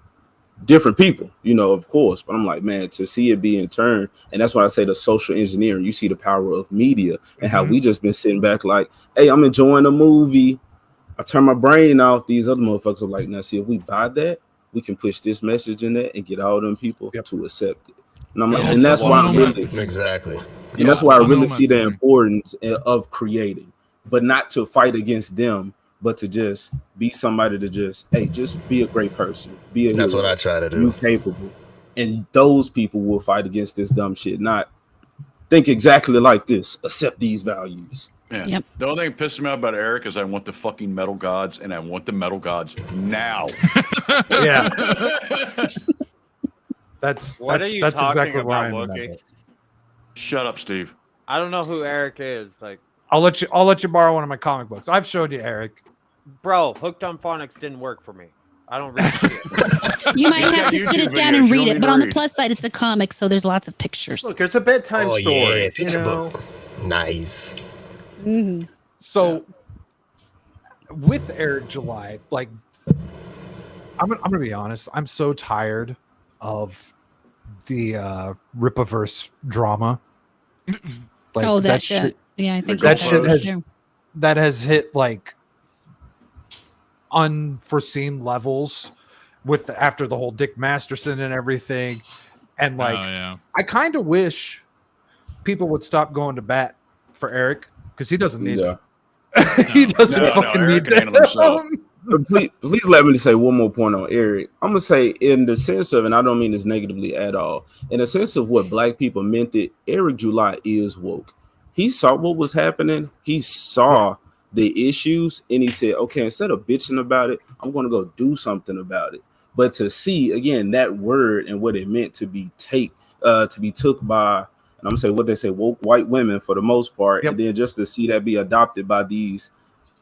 different people, you know, of course. But I'm like, man, to see it being turned, and that's why I say the social engineering, you see the power of media and how we just been sitting back like, hey, I'm enjoying the movie. I turn my brain off. These other motherfuckers are like, now see, if we buy that, we can push this message in there and get all them people to accept it. And I'm like, and that's why I really exactly. And that's why I really see the importance of creating, but not to fight against them, but to just be somebody to just, hey, just be a great person. Be a That's hero. what I try to do. Be capable. And those people will fight against this dumb shit, not think exactly like this, accept these values. Yeah. Yep. The only thing that pisses me off about Eric is I want the fucking metal gods, and I want the metal gods now. Yeah. That's exactly where I'm at. Shut up, Steve. I don't know who Eric is. Like, I'll let you borrow one of my comic books. I've showed you Eric. Bro, Hooked on Phonics didn't work for me. I don't read shit. You might have to sit it down and read it, but on the plus side, it's a comic, so there's lots of pictures. Look, there's a bedtime story. Yeah, picture book. Nice. Mm-hmm. So with Eric July, like I'm gonna be honest, I'm so tired of the Ripaverse drama. Like, that shit. Yeah, I think that shit has hit like unforeseen levels with after the whole Dick Masterson and everything. And like I kind of wish people would stop going to bat for Eric because he doesn't need it. He doesn't fucking need that. Please let me say one more point on Eric. I'm gonna say in the sense of, and I don't mean this negatively at all, in the sense of what black people meant it, Eric July is woke. He saw what was happening, he saw the issues, and he said, okay, instead of bitching about it, I'm gonna go do something about it. But to see again that word and what it meant to be took by, and I'm gonna say what they say, woke white women for the most part, and then just to see that be adopted by these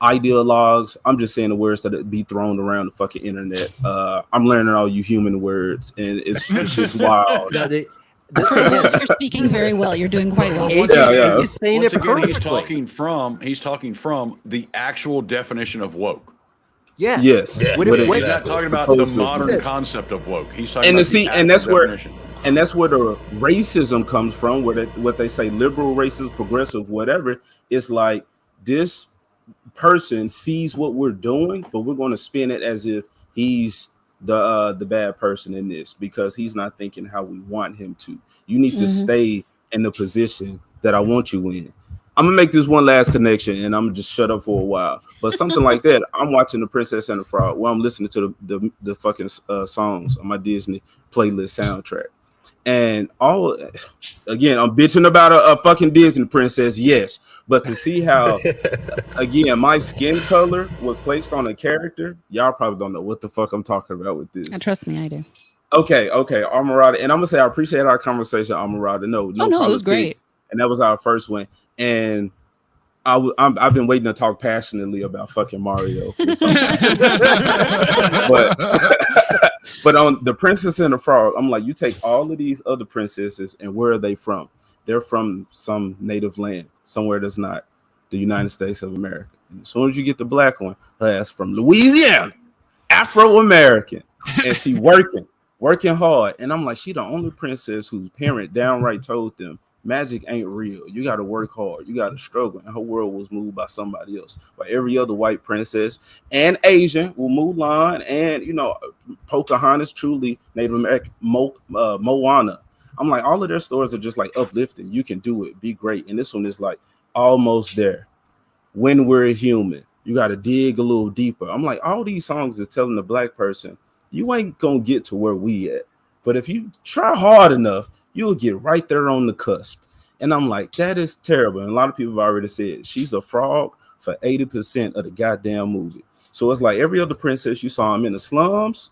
ideologues, I'm just saying the words that be thrown around the fucking internet. I'm learning all you human words, and it's shit's wild. You're speaking very well. You're doing quite well. He's saying it perfectly. He's talking from the actual definition of woke. Yeah. Yes. Yeah. He's not talking about the modern concept of woke. He's talking about the actual definition. And that's where the racism comes from, where what they say liberal, racist, progressive, whatever. It's like this person sees what we're doing, but we're going to spin it as if he's the bad person in this because he's not thinking how we want him to. You need to stay in the position that I want you in. I'm gonna make this one last connection and I'm gonna just shut up for a while. But something like that, I'm watching The Princess and the Frog while I'm listening to the fucking songs on my Disney playlist soundtrack. And again, I'm bitching about a fucking Disney princess, yes. But to see how, again, my skin color was placed on a character, y'all probably don't know what the fuck I'm talking about with this. Trust me, I do. Okay, Amarada. And I'm gonna say I appreciate our conversation, Amarada. No, it was great. And that was our first one. And I've been waiting to talk passionately about fucking Mario. But on The Princess and the Frog, I'm like, you take all of these other princesses and where are they from? They're from some native land, somewhere that's not the United States of America. And as soon as you get the black one, her ass from Louisiana, Afro-American, and she working hard. And I'm like, she the only princess whose parent downright told them, magic ain't real. You got to work hard. You got to struggle. And her world was moved by somebody else. But every other white princess and Asian, will Mulan and, Pocahontas, truly Native American, Moana. I'm like, all of their stories are just like uplifting. You can do it. Be great. And this one is like almost there. When we're human, you got to dig a little deeper. I'm like, all these songs is telling the black person, you ain't going to get to where we at. But if you try hard enough, you'll get right there on the cusp. And I'm like, that is terrible. And a lot of people have already said she's a frog for 80% of the goddamn movie. So it's like every other princess you saw him in the slums,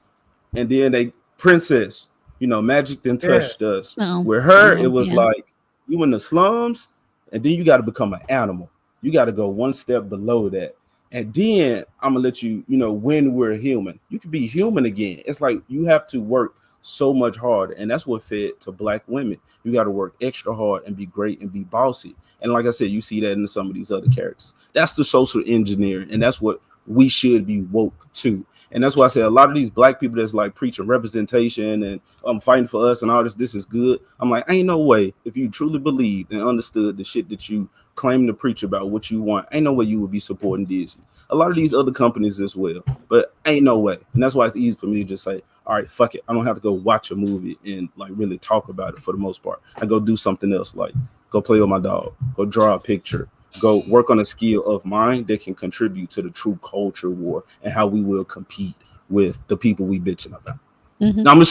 and then they princess, magic then touched us. Oh, With her, it oh, was yeah. like you in the slums, and then you got to become an animal. You got to go one step below that. And then I'm gonna let you, when we're human, you can be human again. It's like you have to work so much harder, and that's what fed to black women. You got to work extra hard and be great and be bossy. And like I said, you see that in some of these other characters. That's the social engineering, and that's what we should be woke to. And that's why I say a lot of these black people that's like preaching representation and fighting for us and all this is good. I'm like, ain't no way, if you truly believed and understood the shit that you claim to preach about what you want, ain't no way you would be supporting Disney. A lot of these other companies as well, but ain't no way. And that's why it's easy for me to just say, all right, fuck it. I don't have to go watch a movie and like really talk about it for the most part. I go do something else, like go play with my dog, go draw a picture, go work on a skill of mine that can contribute to the true culture war and how we will compete with the people we bitching about. Mm-hmm. Now I'm gonna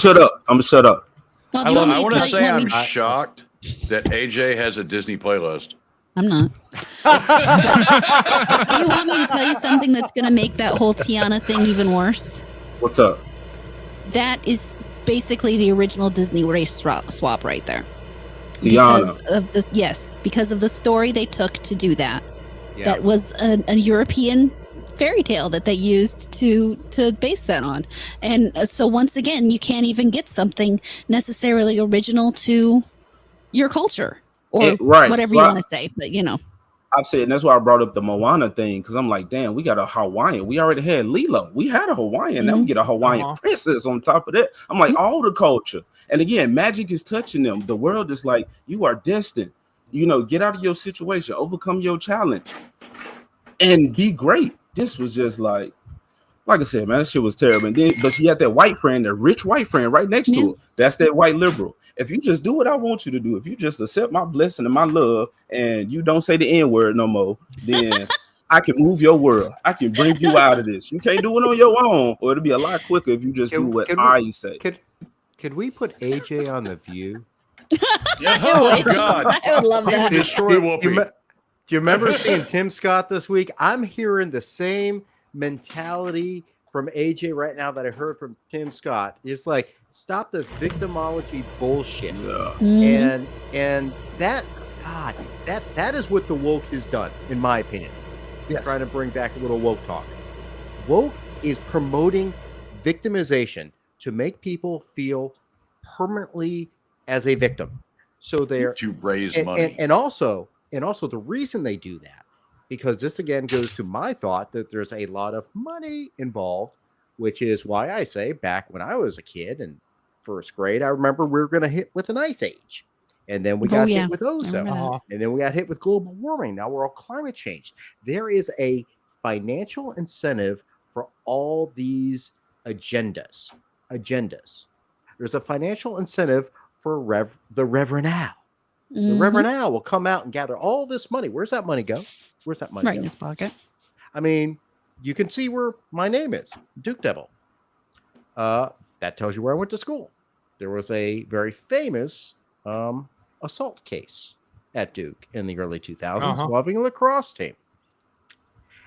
shut up. Well, I want to say I'm shocked that AJ has a Disney playlist. I'm not. Do you want me to tell you something that's going to make that whole Tiana thing even worse? What's up? That is basically the original Disney race swap right there. Tiana. Because of the story they took to do that. Yeah. That was a European fairy tale that they used to base that on. And so once again, you can't even get something necessarily original to your culture or whatever you want to say, but I've said, and that's why I brought up the Moana thing, because I'm like, damn, we got a Hawaiian. We already had Lilo. We had a Hawaiian. Now we get a Hawaiian princess on top of that. I'm like, all the culture. And again, magic is touching them. The world is like, you are destined. Get out of your situation, overcome your challenge, and be great. This was just like I said, man, that shit was terrible. And then, but she had that white friend, the rich white friend right next to her. That's that white liberal. If you just do what I want you to do, if you just accept my blessing and my love, and you don't say the N-word no more, then I can move your world. I can bring you out of this. You can't do it on your own, or it'll be a lot quicker if you just do what I say. Could we put AJ on The View? Oh, God. I would love that. Destroy Whoopi. Do you remember seeing Tim Scott this week? I'm hearing the same mentality from AJ right now that I heard from Tim Scott. It's like, stop this victimology bullshit. And that, God, that is what the woke has done, in my opinion. Yes. Trying to bring back a little woke talk. Woke is promoting victimization to make people feel permanently as a victim. So they're to raise money. And also the reason they do that, because this again goes to my thought that there's a lot of money involved, which is why I say back when I was a kid in first grade, I remember we were going to hit with an ice age. And then we got hit with ozone. And then we got hit with global warming. Now we're all climate change. There is a financial incentive for all these agendas. There's a financial incentive for the Reverend Al. The Reverend Al will come out and gather all this money. Where's that money go? Right in his pocket. I mean, you can see where my name is, Duke Devil. That tells you where I went to school. There was a very famous assault case at Duke in the early 2000s involving a lacrosse team.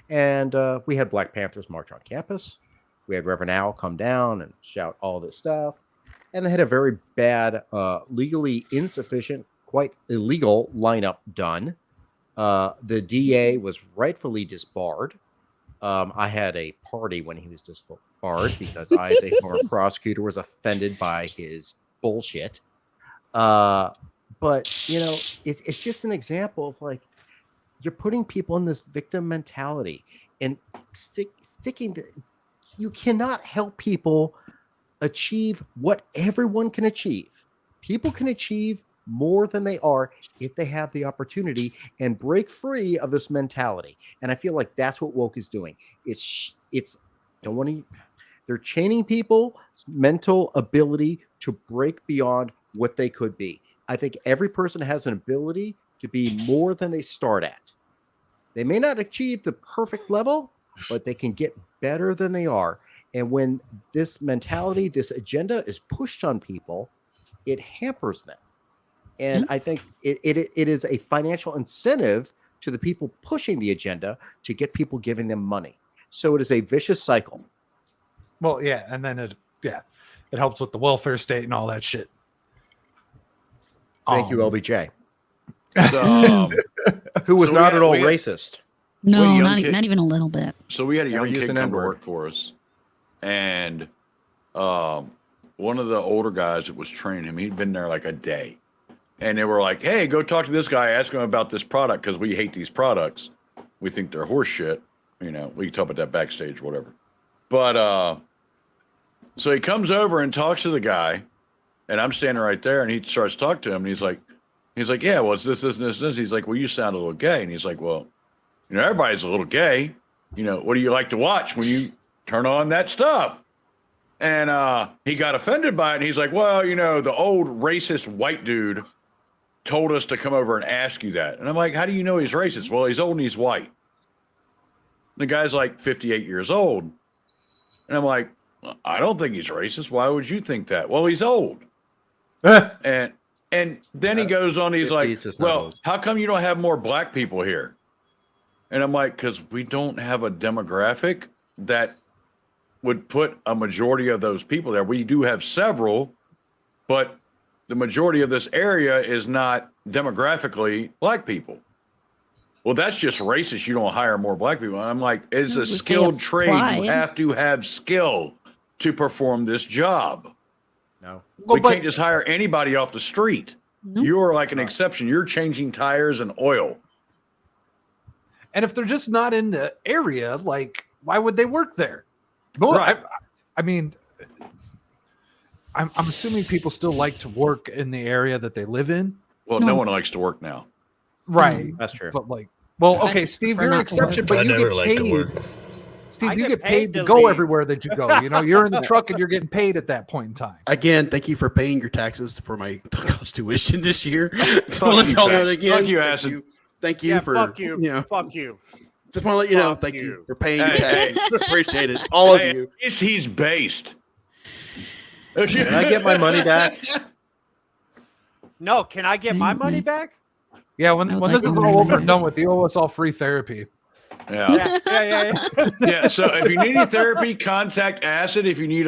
And we had Black Panthers march on campus. We had Reverend Al come down and shout all this stuff. And they had a very bad, legally insufficient, quite illegal lineup done. The DA was rightfully disbarred. I had a party when he was disbarred because I, as a former prosecutor, was offended by his bullshit. But, it's just an example of like, you're putting people in this victim mentality and sticking to, you cannot help people achieve what everyone can achieve. People can achieve more than they are if they have the opportunity and break free of this mentality. And I feel like that's what woke is doing. They're chaining people's mental ability to break beyond what they could be. I think every person has an ability to be more than they start at. They may not achieve the perfect level, but they can get better than they are. And when this mentality, this agenda is pushed on people, it hampers them. And I think it is a financial incentive to the people pushing the agenda to get people giving them money. So it is a vicious cycle. Well, yeah, and then it helps with the welfare state and all that shit. Thank you, LBJ. Um, Who was So not at all we had- racist. No, young not, kid- not even a little bit. So we had a Never young use kid an come to N-word. work for us, and one of the older guys that was training him, he'd been there like a day, and they were like, "Hey, go talk to this guy. Ask him about this product because we hate these products. We think they're horse shit. You know, we can talk about that backstage, whatever." But so he comes over and talks to the guy, and I'm standing right there, and he starts talking to him, and he's like, "Yeah, well, it's this, this, and this, and this." He's like, "Well, you sound a little gay," and he's like, "Well, you know, everybody's a little gay. You know, what do you like to watch when you turn on that stuff?" And he got offended by it. And he's like, "Well, you know, the old racist white dude told us to come over and ask you that." And I'm like, "How do you know he's racist?" "Well, he's old and he's white." The guy's like 58 years old. And I'm like, "I don't think he's racist. Why would you think that?" "Well, he's old." And then he goes on, he's like, He's just not "Well, old." how come you don't have more black people here?" And I'm like, "Because we don't have a demographic that would put a majority of those people there. We do have several, but the majority of this area is not demographically black people." "Well, that's just racist. You don't hire more black people." And I'm like, "It's No, a if they skilled trade. apply You it. have to have skill to perform this job. No. We can't just hire anybody off the street. Nope. You are like an exception. You're changing tires and oil." And if they're just not in the area, like, why would they work there? Well, Right. I mean, I'm assuming people still like to work in the area that they live in. Well, no one likes to work now. Right. That's true. But like, well, I okay, Steve, prefer you're an not to exception, work. but I you never get like to work. paid. Steve, I you get get paid paid to to go leave. everywhere that you go. You know, you're in the truck and you're getting paid at that point in time. Again, thank you for paying your taxes for my college tuition this year. Just Fuck want to you, let y'all know Pat. that again. Fuck you, Thank Acid. you. Thank you Yeah, for fuck you. know, Fuck you. just want to let you know. Fuck Thank you. you for paying your Hey, taxes. Appreciate it, all of Hey, you. At least he's based. Can I get my money back? No, can I get my money back? Yeah, I when would this like is to all learn. over and done with, you owe us all free therapy. Yeah. Yeah. Yeah. So if you need any therapy, contact Acid. If you need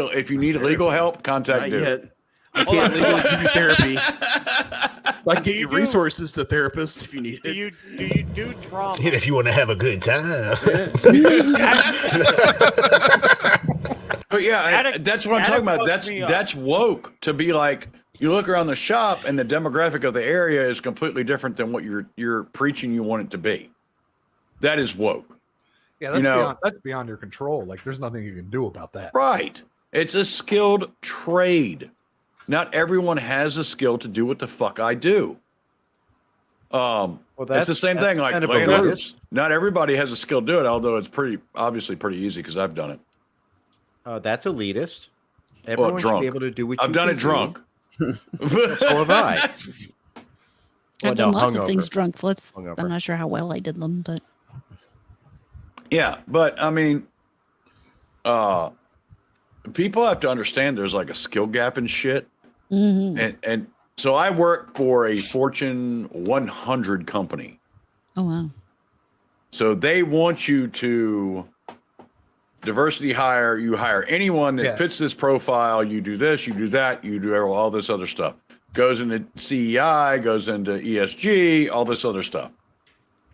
legal help, contact Not Dude. yet. I can't legally give you therapy. I can get you resources to therapists if you need Do it. you do trauma? And if you want to have a good time. But yeah, That- that's what I'm that talking about. fucks me up. That's woke to be like, you look around the shop and the demographic of the area is completely different than what you're preaching you want it to be. That is woke. Yeah, that's, You know- that's beyond your control. Like, there's nothing you can do about that. Right. It's a skilled trade. Not everyone has a skill to do what the fuck I do. Well, It's the same thing like kind of laying elitist. roofs. Not everybody has a skill to do it, although it's obviously pretty easy because I've done it. That's elitist. Everyone should drunk. be able to do what I've you done can it drunk. do. So have I. I've done lots of hungover. things drunk. So Hungover. I'm not sure how well I did them, but Yeah, but I mean, people have to understand there's like a skill gap and shit. mhm. And so I work for a Fortune 100 company. Oh wow. So they want you to diversity hire. You hire anyone that Yeah. fits this profile. You do this, you do that, you do all this other stuff. Goes into CEI, goes into ESG, all this other stuff.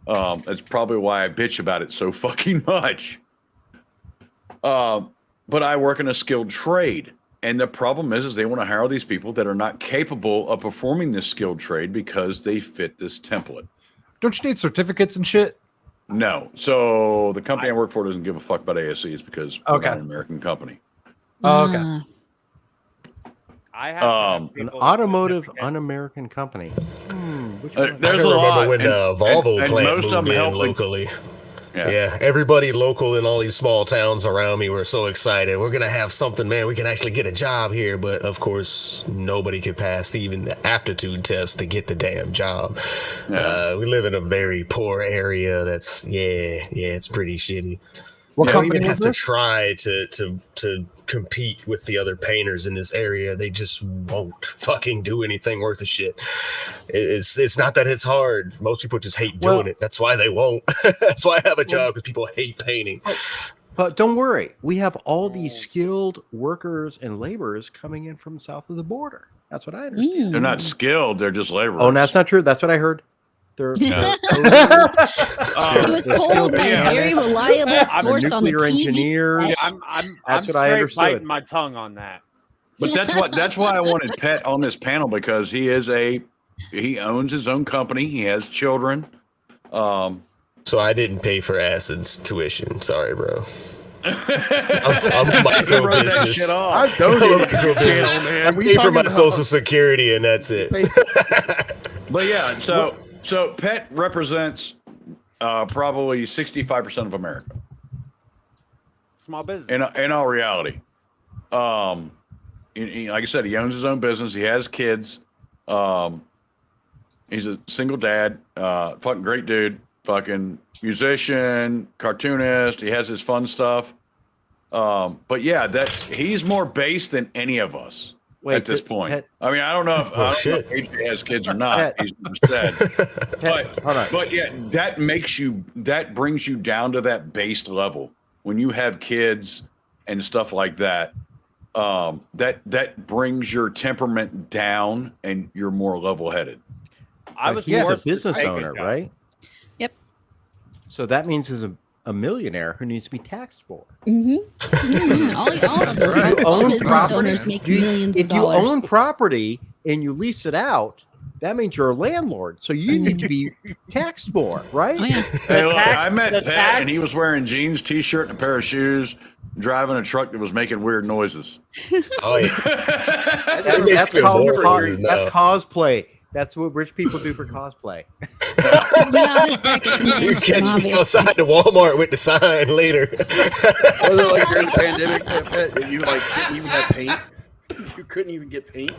That's probably why I bitch about it so fucking much. But I work in a skilled trade. And the problem is they want to hire these people that are not capable of performing this skilled trade because they fit this template. Don't you need certificates and shit? No. So the company I work for doesn't give a fuck about ASCs because we're Okay. not an American company. Oh, okay. Ah, I have to have An people with automotive certificates. un-American company. Which Uh, one? there's I a can lot. remember when and- the Volvo and plant most of moved them in help the- locally. Yeah. Yeah, everybody local in all these small towns around me were so excited. We're gonna have something, man. We can actually get a job here, but of course, nobody could pass even the aptitude test to get the damn job. Yeah. We live in a very poor area. That's it's pretty shitty. What you don't company even was have to this? try to compete with the other painters in this area. They just won't fucking do anything worth a shit. It's not that it's hard. Most people just hate doing it. That's why they won't. That's why I have a job, because people hate painting. But don't worry, we have all these skilled workers and laborers coming in from south of the border. That's what I understand. They're not skilled; they're just laborers. Oh, that's not true. That's what I heard. He was told by a very reliable source on the nuclear TV. engineers. I'm That's what I straight understood. biting my tongue on that. But that's why I wanted Pet on this panel, because he owns his own company. He has children. So I didn't pay for Acid's tuition. Sorry, bro. I'm micro business. I've donated to the channel, man. I pay for my Social Security, and that's it. But yeah, so Pet represents probably 65% of America. Small business. In all reality, like I said, he owns his own business. He has kids. He's a single dad. Fucking great dude. Fucking musician, cartoonist. He has his fun stuff. But yeah, that he's more based than any of us at this point. I mean, I don't know if AJ has kids or not. He's said, but yeah, that brings you down to that based level when you have kids and stuff like that. That brings your temperament down and you're more level-headed. He's a business owner, right? Yep. So that means he's a millionaire who needs to be taxed for. All of them. All business owners make millions of If you dollars. own property and you lease it out, that means you're a landlord. So you need to be taxed more, right? Oh, yeah. Hey, look, I met Pat and he was wearing jeans, t-shirt, and a pair of shoes, driving a truck that was making weird noises. Oh yeah, that's cosplay. That's what rich people do for cosplay. You catch me outside the Walmart with the sign later. Was it like during the pandemic that you like couldn't even have paint? You couldn't even get paint.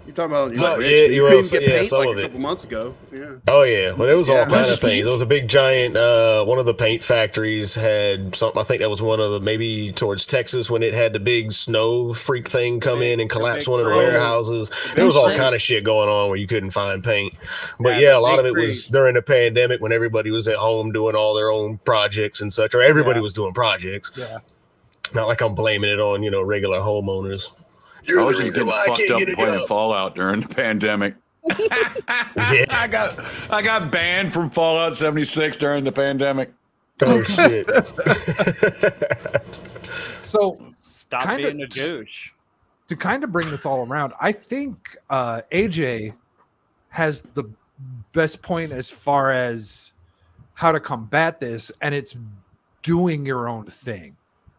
You're talking about you couldn't get paint some like of a it. couple months ago. Yeah. Oh yeah, but it was all kind of things. It was a big giant. One of the paint factories had something. I think that was one of the maybe towards Texas when it had the big snow freak thing come in and collapse one of the warehouses. There was all kind of shit going on where you couldn't find paint. But yeah, a lot of it was during the pandemic when everybody was at home doing all their own projects and such, or everybody was doing projects. Yeah. Not like I'm blaming it on regular homeowners. I was just getting fucked up playing Fallout during the pandemic. I got banned from Fallout 76 during the pandemic. Oh shit! So stop being a douche. To kind of bring this all around, I think AJ has the best point as far as how to combat this, and it's doing your own thing.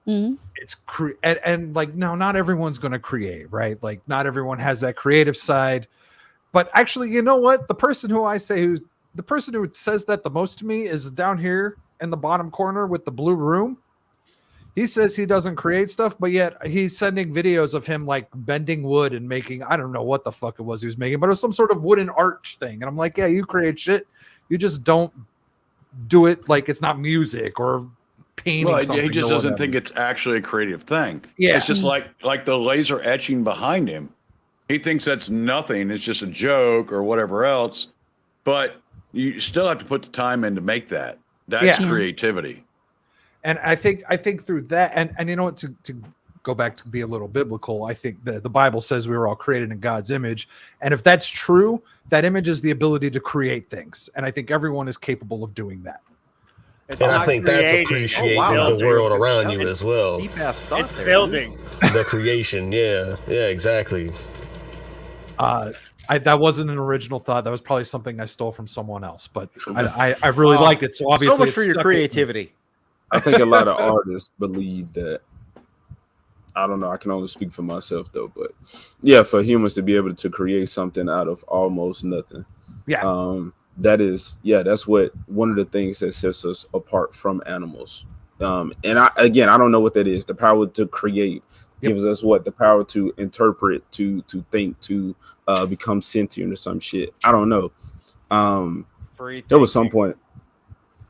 Mm-hmm. It's and like, no, not everyone's going to create, right? Like, not everyone has that creative side. But actually, you know what? The person who says that the most to me is down here in the bottom corner with the blue room. He says he doesn't create stuff, but yet he's sending videos of him like bending wood and making, I don't know what the fuck it was he was making, but it was some sort of wooden arch thing. And I'm like, yeah, you create shit. You just don't do it like it's not music or painting. Well, he just doesn't think it's actually a creative thing. Yeah. It's just like the laser etching behind him. He thinks that's nothing. It's just a joke or whatever else. But you still have to put the time in to make that. That's creativity. And I think through that, and you know what, to go back to be a little biblical, I think the Bible says we were all created in God's image. And if that's true, that image is the ability to create things. And I think everyone is capable of doing that. And I think that's appreciating the world around you as well. It's building. The creation, yeah, exactly. That wasn't an original thought. That was probably something I stole from someone else, but I really liked it. So obviously, so much for your creativity. I think a lot of artists believe that. I don't know. I can only speak for myself though, but yeah, for humans to be able to create something out of almost nothing. Yeah. That's what one of the things that sets us apart from animals. And I don't know what that is. The power to create gives us what? The power to interpret, to think, to become sentient or some shit. I don't know. There was some point.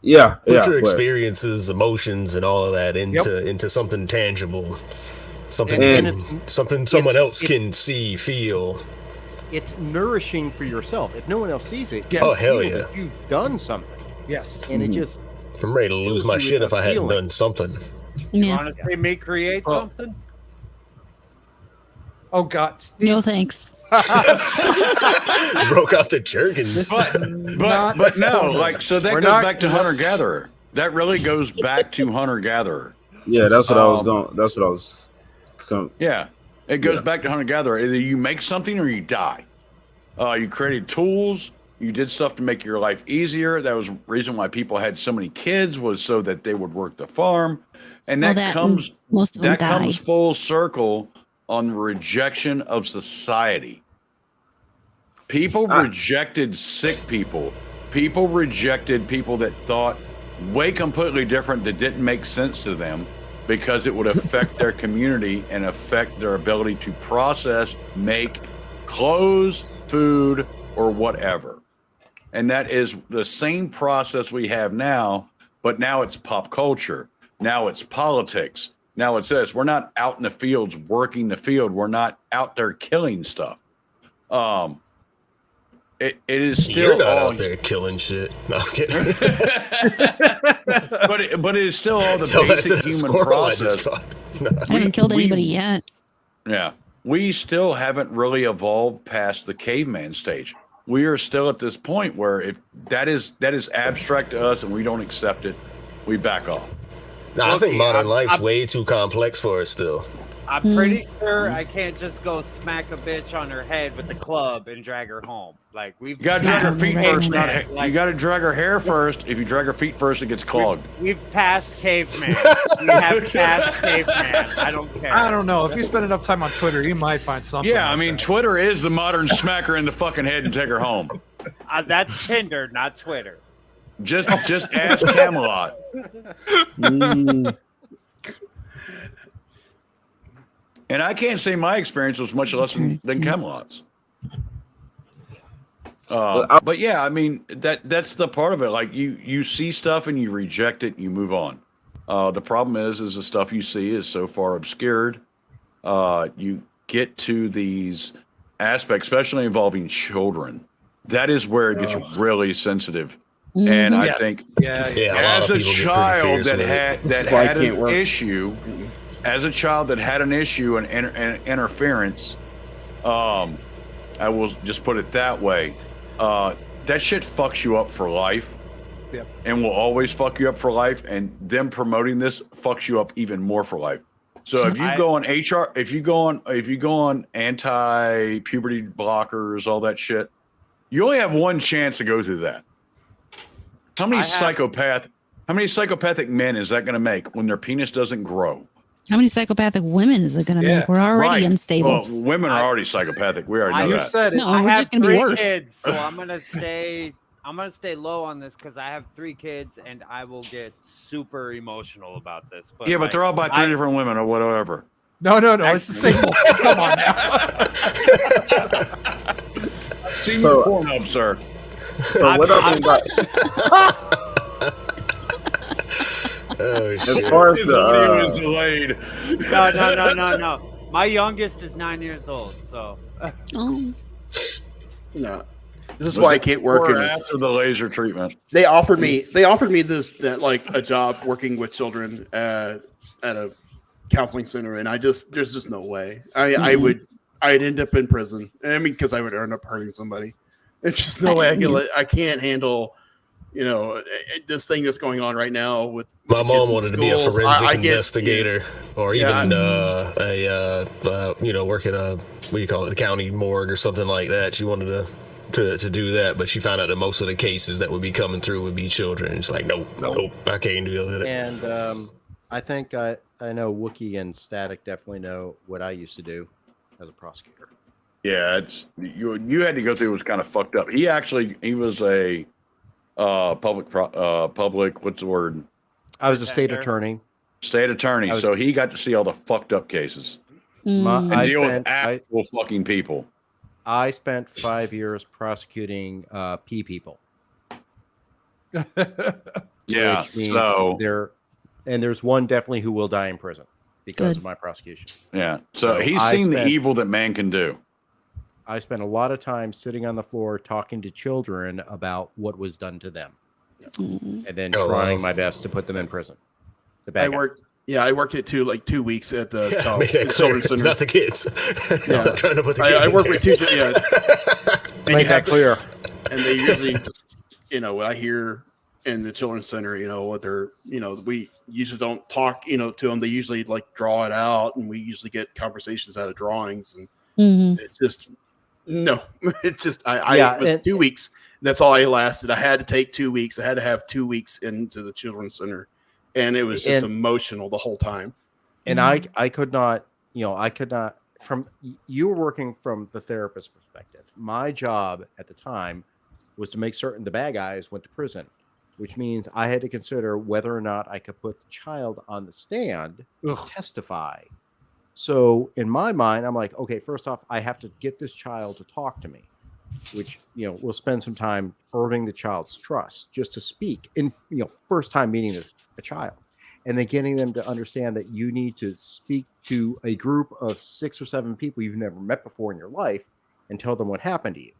Put your but experiences, emotions, and all of that into something tangible, something something someone else can see, feel. It's nourishing for yourself. If no one else sees it, Yes. Oh hell feel yeah! that you've done something, Yes. and it just I'm ready to lose fills my you shit with if a I hadn't feeling. done something. You Yeah. want to see me create something? Oh God. Steve. No thanks. Broke out the jerkins. But no, like, so that We're goes not- back to hunter gatherer. That really goes back to hunter gatherer. yeah, that's what I was going. That's what I was. Yeah, it goes back to hunter gatherer. Either you make something or you die. You created tools. You did stuff to make your life easier. That was the reason why people had so many kids, was so that they would work the farm, and Well, that that and comes most of them that comes died. full circle on the rejection of society. People rejected sick people. People rejected people that thought way completely different, that didn't make sense to them, because it would affect their community and affect their ability to process, make clothes, food, or whatever. And that is the same process we have now, but now it's pop culture. Now it's politics. Now it's this. We're not out in the fields working the field. We're not out there killing stuff. It is still You're not all out there killing shit. No, I'm kidding. but it is still all the Tell that to basic the human squirrel I just process. caught. I haven't killed anybody yet. Yeah, we still haven't really evolved past the caveman stage. We are still at this point where if that is abstract to us and we don't accept it, we back off. No, I think modern I'm- life's I'm- way too complex for us still. I'm pretty sure I can't just go smack a bitch on her head with the club and drag her home. Like we've You gotta drag her feet first, not Like, you gotta drag her hair first. If you drag her feet first, it gets clogged. we've passed caveman. We have passed caveman. I don't care. I don't know. If you spend enough time on Twitter, you might find something. Yeah, like I mean, that. Twitter is the modern smack her in the fucking head and take her home. That's Tinder, not Twitter. Just ask Camelot. And I can't say my experience was much less than Camelot's. But yeah, I mean that's the part of it. Like you see stuff and you reject it, and you move on. The problem is the stuff you see is so far obscured. You get to these aspects, especially involving children. That is where it gets really sensitive. And I think as a child that had an issue, as a child that had an issue and interference, I will just put it that way. That shit fucks you up for life, and will always fuck you up for life. And them promoting this fucks you up even more for life. So if you go on if you go on anti-puberty blockers, all that shit, you only have one chance to go through that. How many psychopathic men is that going to make when their penis doesn't grow? How many psychopathic women is it going to make? We're already unstable. Well, women are already psychopathic. We already know You that. said it. No, we're just going to be worse. Kids, so I'm gonna stay low on this because I have 3 kids and I will get super emotional about this. But Yeah, but they're all by 3 different women or whatever. No. It's the same. Come on now. See your Pornhub, sir. So what I mean by Oh, shit. as far as His audio is delayed. No. My youngest is 9 years old, so Oh, No. This is why I can't work Before or in after the laser treatment. They offered me like a job working with children at a counseling center, and there's just no way. I'd end up in prison. I mean, because I would end up hurting somebody. There's just no way I can't handle, this thing that's going on right now with My mom wanted to be a schools. forensic investigator, or even Yeah. work at a a county morgue or something like that. She wanted to do that, but she found out that most of the cases that would be coming through would be children. It's like, nope, I can't do that. And I think I know Wookie and Static definitely know what I used to do as a prosecutor. Yeah, it's you had to go through. It was kind of fucked up. He was a public what's the word? I was a state attorney. State attorney. So he got to see all the fucked up cases and deal with actual fucking people. I spent 5 years prosecuting people. Yeah. which means So there's one definitely who will die in prison because Good. of my prosecution. yeah. So So he's seen the evil that man can do. I spent a lot of time sitting on the floor talking to children about what was done to them, Mm. and then trying my best to put them in prison. The bad I guys. worked. Yeah, I worked it 2 weeks at the Yeah, make that clear. children's center. Not the kids. Yeah. I'm trying to put the kids I in work there. with two. Yeah, and Make that clear. And they usually, what I hear in the children's center, what they're, we usually don't talk, to them. They usually like draw it out, and we usually get conversations out of drawings, and it's just no, it's just it was 2 weeks. That's all I lasted. I had to take 2 weeks. I had to have 2 weeks into the children's center, and it was just emotional the whole time. And I could not, from you were working from the therapist perspective. My job at the time was to make certain the bad guys went to prison, which means I had to consider whether or not I could put the child on the stand to testify. So in my mind, I'm like, okay, first off, I have to get this child to talk to me, which, we'll spend some time earning the child's trust just to speak in, first time meeting a child. And then getting them to understand that you need to speak to a group of 6 or 7 people you've never met before in your life and tell them what happened to you.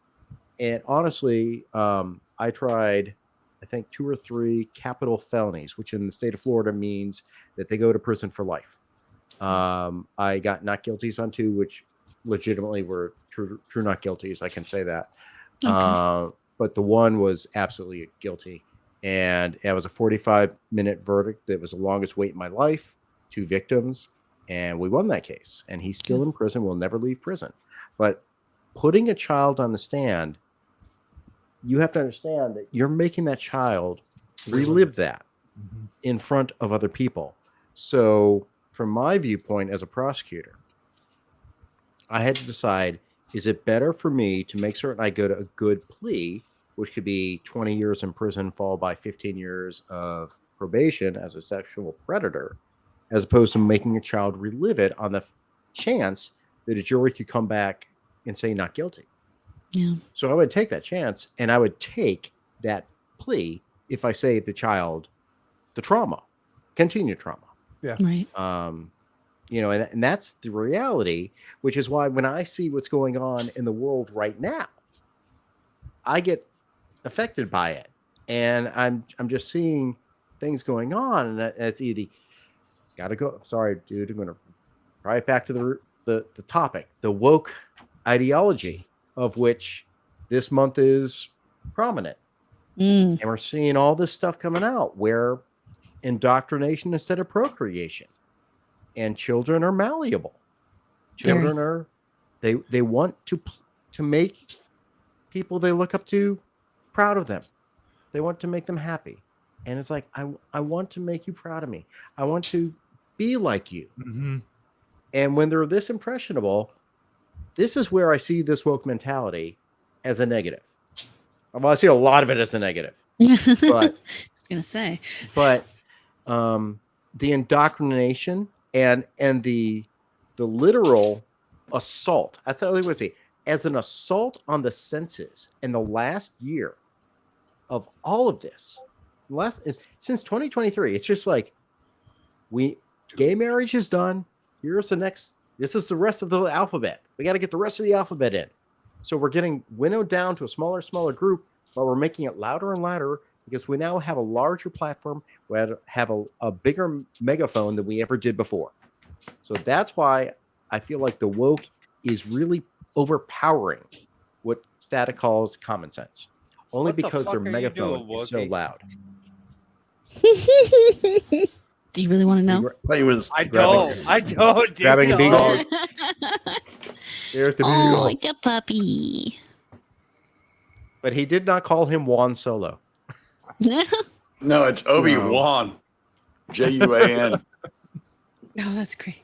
And honestly, I tried, I think, 2 or 3 capital felonies, which in the state of Florida means that they go to prison for life. I got not guilties on 2, which legitimately were true not guilties. I can say that. Okay. But the one was absolutely guilty. And it was a 45-minute verdict that was the longest wait in my life, 2 victims, and we won that case. And he's still in prison, will never leave prison. But putting a child on the stand, you have to understand that you're making that child relive that in front of other people. So from my viewpoint as a prosecutor, I had to decide, is it better for me to make certain I go to a good plea, which could be 20 years in prison followed by 15 years of probation as a sexual predator, as opposed to making a child relive it on the chance that a jury could come back and say not guilty. Yeah. So I would take that chance, and I would take that plea if I saved the child the trauma, continued trauma. Yeah. Right. And that's the reality, which is why when I see what's going on in the world right now, I get affected by it, and I'm just seeing things going on, and it's either gotta go. Sorry, dude, I'm gonna right back to the topic, the woke ideology, of which this month is prominent, and we're seeing all this stuff coming out where indoctrination instead of procreation, and children are malleable. Children are they want to make people they look up to proud of them. They want to make them happy. And it's like, I want to make you proud of me. I want to be like you. Mm-hmm. And when they're this impressionable, this is where I see this woke mentality as a negative. Well, I see a lot of it as a negative. But I was gonna say, but the indoctrination and the literal assault, that's the only way to say, as an assault on the senses in the last year of all of this, since 2023, it's just like, gay marriage is done. Here's the next. This is the rest of the alphabet. We got to get the rest of the alphabet in. So we're getting winnowed down to a smaller group, but we're making it louder and louder because we now have a larger platform. We have a bigger megaphone than we ever did before. So that's why I feel like the woke is really overpowering what Static calls common sense. Only because their megaphone is so loud. Do you really want to know? Playing with I don't. Dude. Grabbing a beagle. There's the beagle. Oh, like a puppy. But he did not call him Juan Solo. No, it's Obi-Wan. J-U-A-N. Oh, that's great.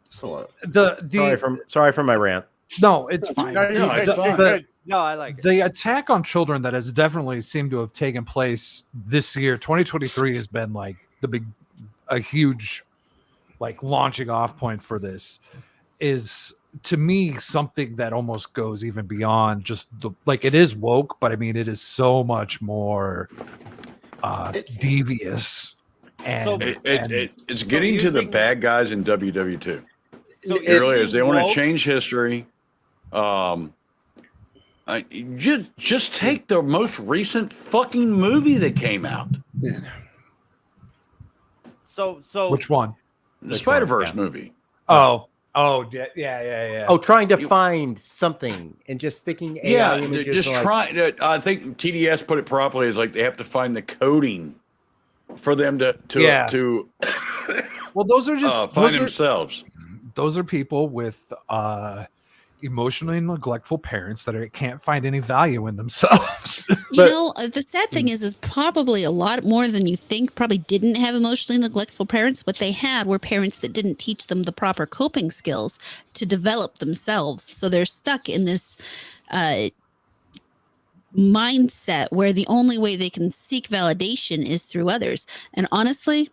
Sorry for my rant. No, it's fine. No, it's fine. No, I like it. The attack on children that has definitely seemed to have taken place this year, 2023, has been like a huge like launching off point for this. Is to me something that almost goes even beyond just it is woke, but I mean it is so much more devious. And, it's getting to the bad guys in WW2. So it really is. They want to change history. Just take the most recent fucking movie that came out. Yeah. So which one? The Spider-Verse movie. Oh, yeah. Oh, trying to find something and just sticking AI images. Just trying. I think TDS put it properly. Is like they have to find the coding for them to well, those are just find themselves. Those are people with emotionally neglectful parents that can't find any value in themselves. The sad thing is probably a lot more than you think probably didn't have emotionally neglectful parents. What they had were parents that didn't teach them the proper coping skills to develop themselves. So they're stuck in this mindset where the only way they can seek validation is through others. And honestly,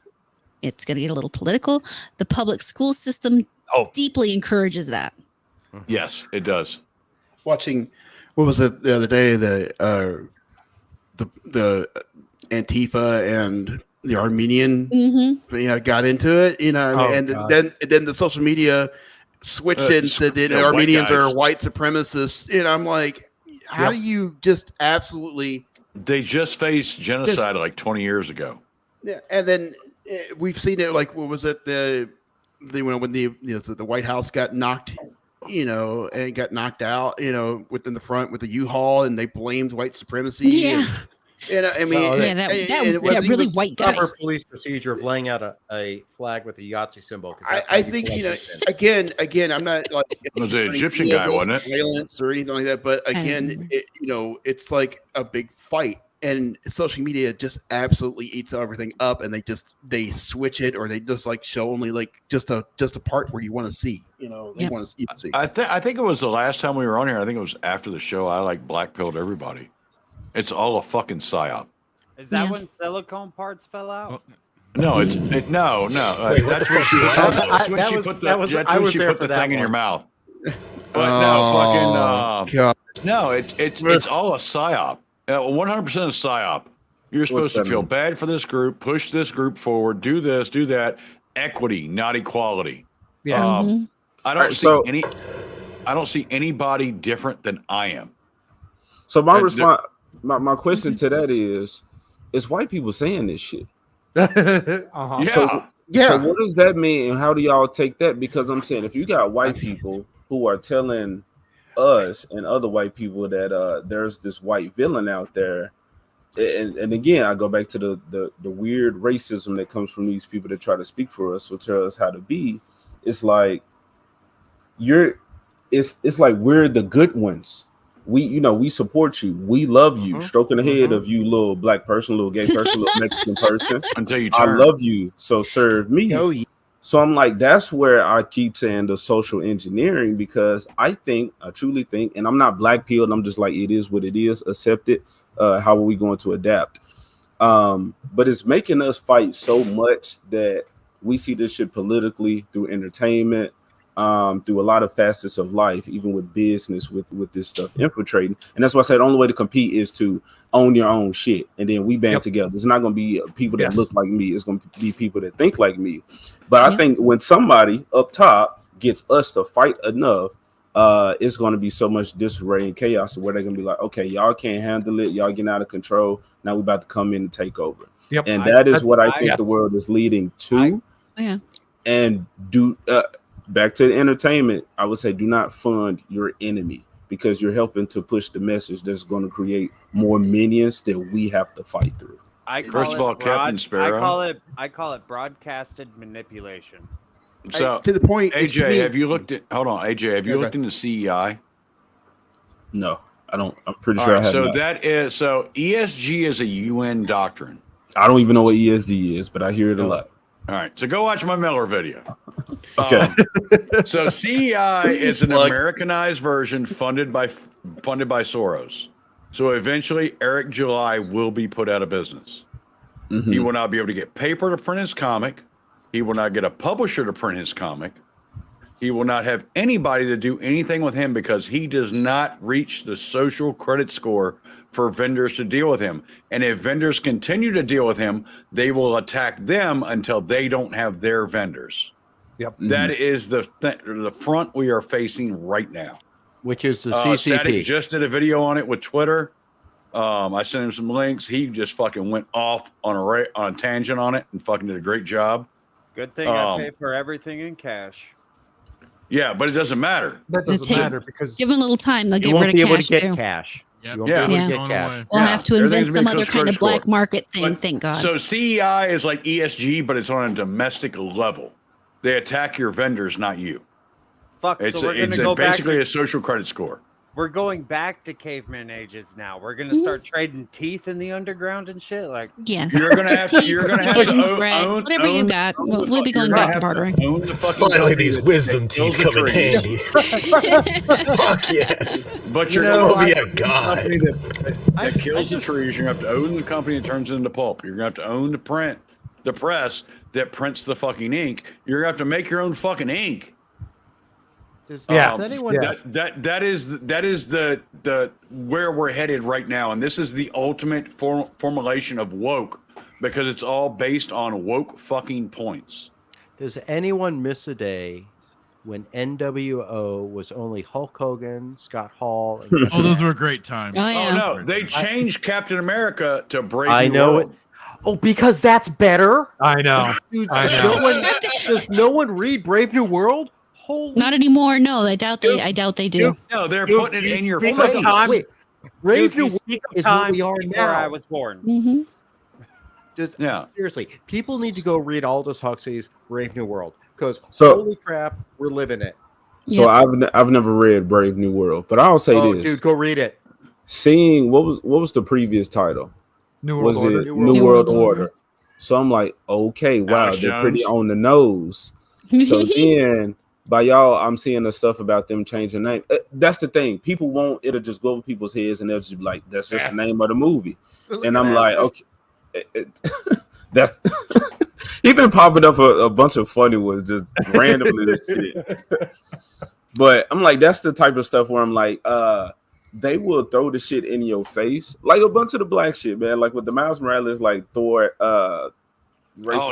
it's going to get a little political. The public school system deeply encourages that. Yes, it does. Watching, what was it the other day? The Antifa and the Armenian, got into it. Then the social media switched it and said that Armenians are white supremacists. And I'm like, how do you just absolutely? They just faced genocide like 20 years ago. Yeah, and then we've seen it. Like, what was it? When the White House got knocked. And got knocked out, within the front with the U-Haul, and they blamed white supremacy. Yeah. That really white guys. Proper police procedure of laying out a flag with a Yahtzee symbol. I think again, I'm not like it was an Egyptian guy, wasn't it? Violence or anything like that, but again, it's like a big fight, and social media just absolutely eats everything up, and they switch it, or they just like show only like just a part where you want to see. They want to see. I think it was the last time we were on here. I think it was after the show. I like blackpilled everybody. It's all a fucking psyop. Is that when silicone parts fell out? No, no. Wait, what That's when she put the thing in your mouth. But it's all a psyop. 100% a psyop. You're supposed to feel bad for this group, push this group forward, do this, do that. Equity, not equality. Yeah. I don't see anybody different than I am. So my response, my question to that is white people saying this shit? Uh-huh. Yeah. So what does that mean, and how do y'all take that? Because I'm saying, if you got white people who are telling us and other white people that there's this white villain out there, and again, I go back to the weird racism that comes from these people that try to speak for us or tell us how to be. It's like it's like we're the good ones. We support you. We love you. Stroking the head of you, little black person, little gay person, little Mexican person. Until you turn. I love you, so serve me. So I'm like, that's where I keep saying the social engineering, because I truly think, and I'm not black pilled. I'm just like, it is what it is. Accept it. How are we going to adapt? But it's making us fight so much that we see this shit politically, through entertainment, through a lot of facets of life, even with business, with this stuff infiltrating. And that's why I said the only way to compete is to own your own shit, and then we band together. It's not going to be people that look like me. It's going to be people that think like me. But I think when somebody up top gets us to fight enough, it's going to be so much disarray and chaos where they're going to be like, okay, y'all can't handle it. Y'all getting out of control. Now we're about to come in and take over. And that is what I think the world is leading to. And back to the entertainment, I would say, do not fund your enemy, because you're helping to push the message that's going to create more minions that we have to fight through. First of all, Captain Sparrow. I call it broadcasted manipulation. So to the point, AJ, have you looked at? Hold on, AJ, have you looked into CEI? No, I don't. I'm pretty sure I have. So ESG is a UN doctrine. I don't even know what ESG is, but I hear it a lot. All right, so go watch my Miller video. Okay. So CEI is an Americanized version funded by Soros. So eventually, Eric July will be put out of business. He will not be able to get paper to print his comic. He will not get a publisher to print his comic. He will not have anybody to do anything with him because he does not reach the social credit score for vendors to deal with him. And if vendors continue to deal with him, they will attack them until they don't have their vendors. Yep. That is the front we are facing right now. Which is the CCP. Static just did a video on it with Twitter. I sent him some links. He just fucking went off on a tangent on it and fucking did a great job. Good thing I pay for everything in cash. Yeah, but it doesn't matter. That doesn't matter because give them a little time. They'll You get won't rid be of able cash to get too. cash. Yep. You won't Yeah. be able to Yeah. get cash. We'll have to Everything's invent some been other kind of social black score. market thing. But- Thank God. So CEI is like ESG, but it's on a domestic level. They attack your vendors, not you. Fuck. It's So we're gonna go basically back. a social credit score. We're going back to caveman ages now. We're gonna start trading teeth in the underground and shit. Like, yes. You're gonna have to. You're gonna have to Kittens, own, bread, own, whatever you own- got. own We'll the be fuck- going you're back gonna to have bartering. own the fucking Finally, company these that wisdom kills teeth the come in trees. handy. Fuck yes. But You you're know, gonna be have a the god. company that kills the trees. You're gonna have to own the company that turns it into pulp. You're gonna have to own the press that prints the fucking ink. You're gonna have to make your own fucking ink. Does Yeah. anyone That is the where we're headed right now, and this is the ultimate formulation of woke because it's all based on woke fucking points. Does anyone miss a day when NWO was only Hulk Hogan, Scott Hall, and Oh, those were great times. Oh yeah. Oh no, they changed Captain America to Brave I New know World. it. Oh, because that's better. I know. Dude, I know. Does no one read Brave New World? Holy Not anymore. No, I doubt they do. No, they're Dude, putting it you in your speak face. of time- Wait, Brave Dude, New you World speak of is what times we are before now. I was born. Hmm. Seriously, people need to go read Aldous Huxley's Brave New World because So- holy crap, we're living it. So Yep. I've never read Brave New World, but I'll say Oh, this: dude, go read it. seeing what was the previous title? New World Was Order. it New New World World Order? So I'm like, okay, wow, Alex they're pretty Jones. on the nose. So then by y'all, I'm seeing the stuff about them changing name. That's the thing. People won't. It'll just go over people's heads, and they'll just be like, "That's just the name of the movie." And I'm like, okay, that's. He been popping up a bunch of funny ones just randomly. This shit. But I'm like, that's the type of stuff where I'm like, they will throw the shit in your face, like a bunch of the black shit, man. Like with the Miles Morales, like Thor. Oh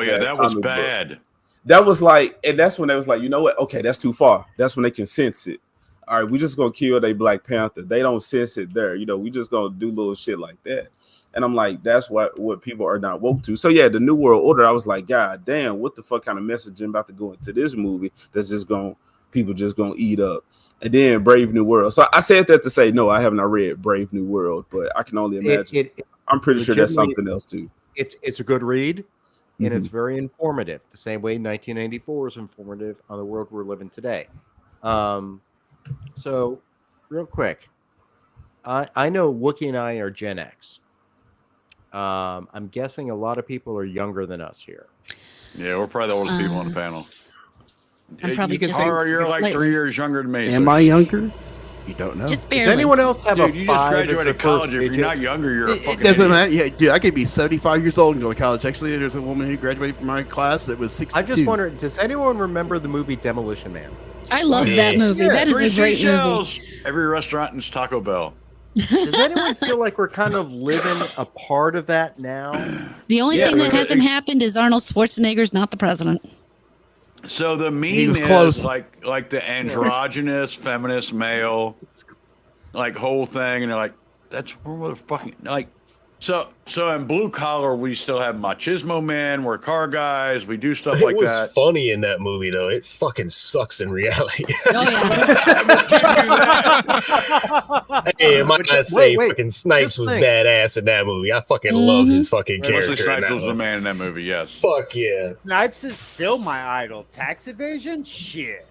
yeah, that was comic book. bad. That was like, and that's when they was like, you know what? Okay, that's too far. That's when they can sense it. All right, we just gonna kill they Black Panther. They don't sense it there. You know, we just gonna do little shit like that. And I'm like, that's what people are not woke to. So yeah, the New World Order. I was like, God damn, what the fuck kind of messaging about to go into this movie that's just gonna people just gonna eat up. And then Brave New World. So I said that to say no, I have not read Brave New World, but I can only imagine. I'm pretty sure that's something else too. It's a good read, and Mhm. it's very informative. The same way 1994 is informative on the world we're living today. So, real quick, I know Wookie and I are Gen X. I'm guessing a lot of people are younger than us here. Yeah, we're probably the oldest people on the panel. I'm probably you just you're like slightly. 3 years younger than me. Am so I younger? You don't know. Just Does barely. anyone else have Dude, a you just 5 as graduated their college. first If you're digit? not younger, you're a It fucking doesn't idiot. matter. Yeah, dude, I could be 75 years old and go to college. Actually, there's a woman who graduated from my class that was 62. I just wonder, does anyone remember the movie Demolition Man? I love Yeah. that movie. That is Three a great movie. seashells. Every restaurant is Taco Bell. Does anyone feel like we're kind of living a part of that now? The only Yeah, thing that but hasn't happened is Arnold Schwarzenegger's not the president. So the He meme was is close. like the androgynous feminist male, like whole thing, and they're like, that's what we're fucking like. So in blue collar, we still have machismo men. We're car guys. We do stuff It like was that. funny in that movie though. It fucking sucks in reality. Oh yeah. Hey, I might not say wait, fucking Snipes just was think. badass in that movie. I fucking love his fucking Wesley character. in Snipes that was the one. man in that movie. Yes. Fuck yeah. Snipes is still my idol. Tax evasion? Shit.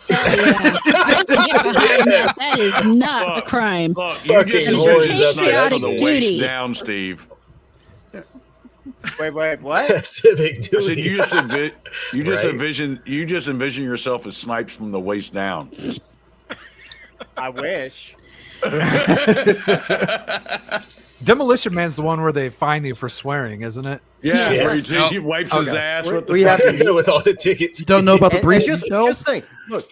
Hell yeah. I can get behind that. That is not the crime. Look, you Fucking just horns envision up Snipes there. from the Patriotic waist duty. down, Steve. Wait, what? Civic I said duty. you just Right. envision yourself as Snipes from the waist down. I wish. Demolition Man's the one where they fine you for swearing, isn't it? Yeah, Yeah. where he wipes his ass with the We have fucking- with all the tickets. You don't know about the And three just shells? think, look,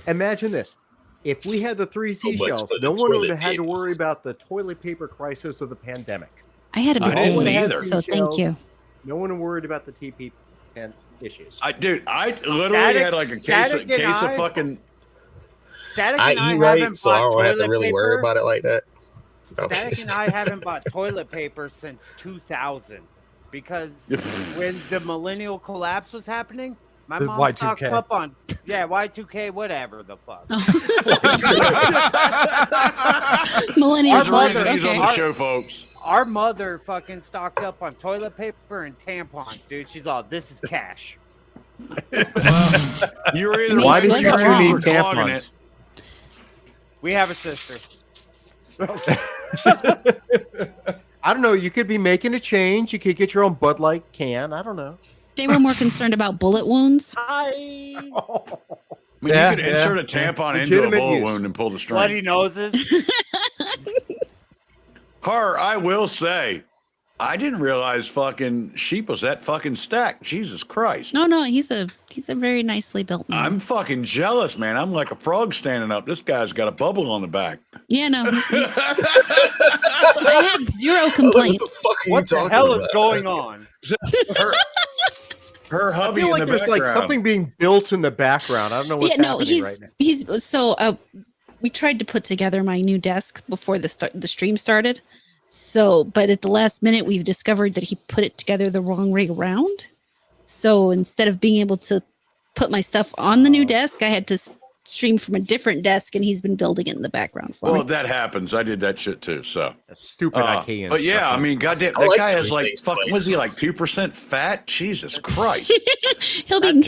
imagine this. If we had the 3 So much seashells, for the no one would toilet have had to paper. worry about the toilet paper crisis of the pandemic. I had a I big didn't day, either. so thank you. No one worried about the TP issues. I literally Static- had like a Static and case of I- fucking. Static I and I eat haven't right, so I bought don't have to toilet really worry paper. about it like that. Static and I haven't bought toilet paper since 2000 because when the millennial collapse was happening, my The mom stocked Y2K. up on Y2K, whatever the fuck. Millennial There's a mother- reason he's on okay. the show, folks. Our mother fucking stocked up on toilet paper and tampons, dude. She's all, this is cash. You were either Why Why did did she you wasn't two wrong. need or clogging tampons? it. We have a sister. I don't know. You could be making a change. You could get your own Bud Light can. I don't know. They were more concerned about bullet wounds. I mean, Yeah, you could yeah. insert a tampon into a Legitimate bullet use. wound and pull the string. Bloody noses. Car, I will say, I didn't realize fucking Sheep was that fucking stacked. Jesus Christ. No, he's a very nicely built man. I'm fucking jealous, man. I'm like a frog standing up. This guy's got a bubble on the back. Yeah, no, I have zero complaints. What the hell is going on? Her I hubby feel in like the there's like background. something being built in the background. I don't know what's happening right now. he's so we tried to put together my new desk before the stream started. So, but at the last minute, we've discovered that he put it together the wrong way around. So instead of being able to put my stuff on the new desk, I had to stream from a different desk, and he's been building it in the background for Well, me. that happens. I did that shit too. So Stupid IKEA. But yeah, I mean, goddamn, I that like guy has doing like things fucking. twice. Was he like 2% fat? Jesus Christ! he'll be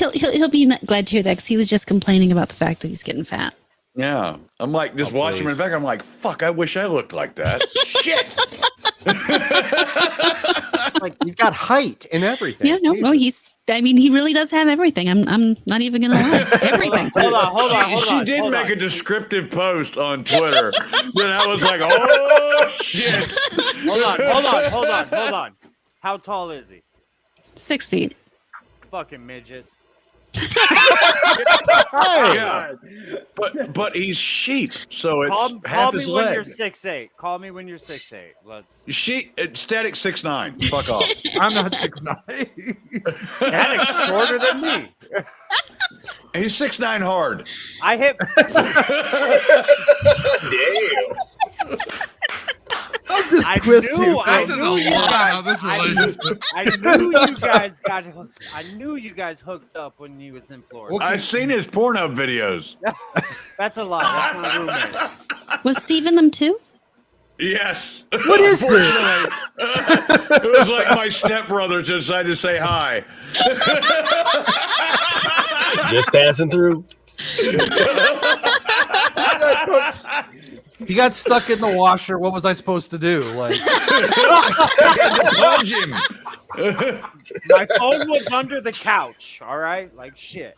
glad to hear that because he was just complaining about the fact that he's getting fat. Yeah, I'm like just watching him in the back. I'm like, fuck. I wish I looked like that. Shit. Like he's got height and everything. Yeah, no, he really does have everything. I'm not even gonna lie, everything. Hold on. She did make a descriptive post on Twitter that I was like, oh shit. Hold on. How tall is he? 6 feet. Fucking midget. Yeah, but he's sheep, so it's Call half me his when leg. you're 6'8". Call me when you're 6'8". Let's. Static 6'9". Fuck off. I'm not 6'9". That's shorter than me. He's 6'9" hard. I hit. Damn. I This is a lot about this relationship. I knew you guys hooked up when he was in Florida. I've seen his Pornhub videos. That's a lie. That's my roommate. Was Steve in them too? Yes. What is this? It was like my stepbrother just decided to say hi. Just passing through. He got stuck in the washer. What was I supposed to do? Like, Punch him. My phone was under the couch. All right, like shit.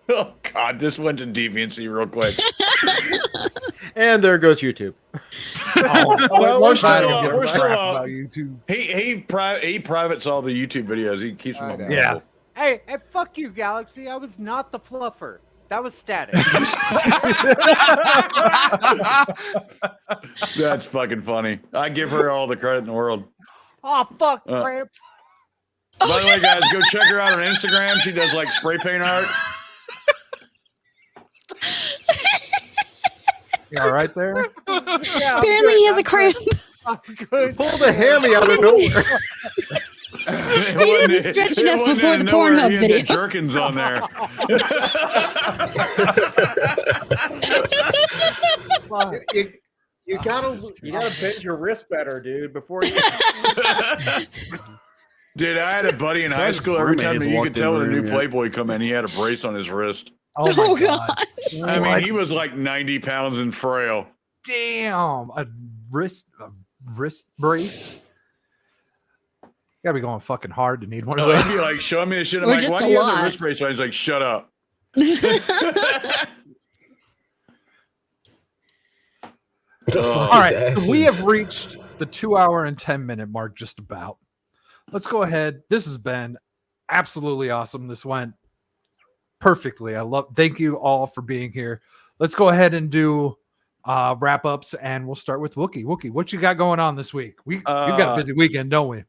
Oh God, this went to deviancy real quick. And there goes YouTube. Well, we're still I don't up. give a We're still crap up. about YouTube. He privates all the YouTube videos. He keeps them on. Yeah. Hey, fuck you, Galaxy. I was not the fluffer. That was Static. That's fucking funny. I give her all the credit in the world. Oh fuck, Cramp. By the way, guys, go check her out on Instagram. She does like spray paint art. You all right there? Yeah, I'm Apparently, good, he has I'm a cramp. good, I'm good. Pull the hammy out of nowhere. He didn't stretch enough before the Pornhub video. Jerkins on there. You gotta bend your wrist better, dude, before you. Dude, I had a buddy in high His school. Every time roommates that you walked could tell in when a the new room, yeah. Playboy come in, he had a brace on his wrist. Oh my god! I mean, he was like 90 pounds and frail. Damn, a wrist brace. You gotta be going fucking hard to need one of I'd those. be like, show me the shit. I'm Or like, just why a do you have lot. a wrist brace? I was like, shut up. the fuck All is right, asses? so we have reached the 2 hour and 10-minute mark just about. Let's go ahead. This has been absolutely awesome. This went perfectly. Thank you all for being here. Let's go ahead and do wrap ups, and we'll start with Wookie. Wookie, what you got going on this week? We've got a busy weekend, don't we?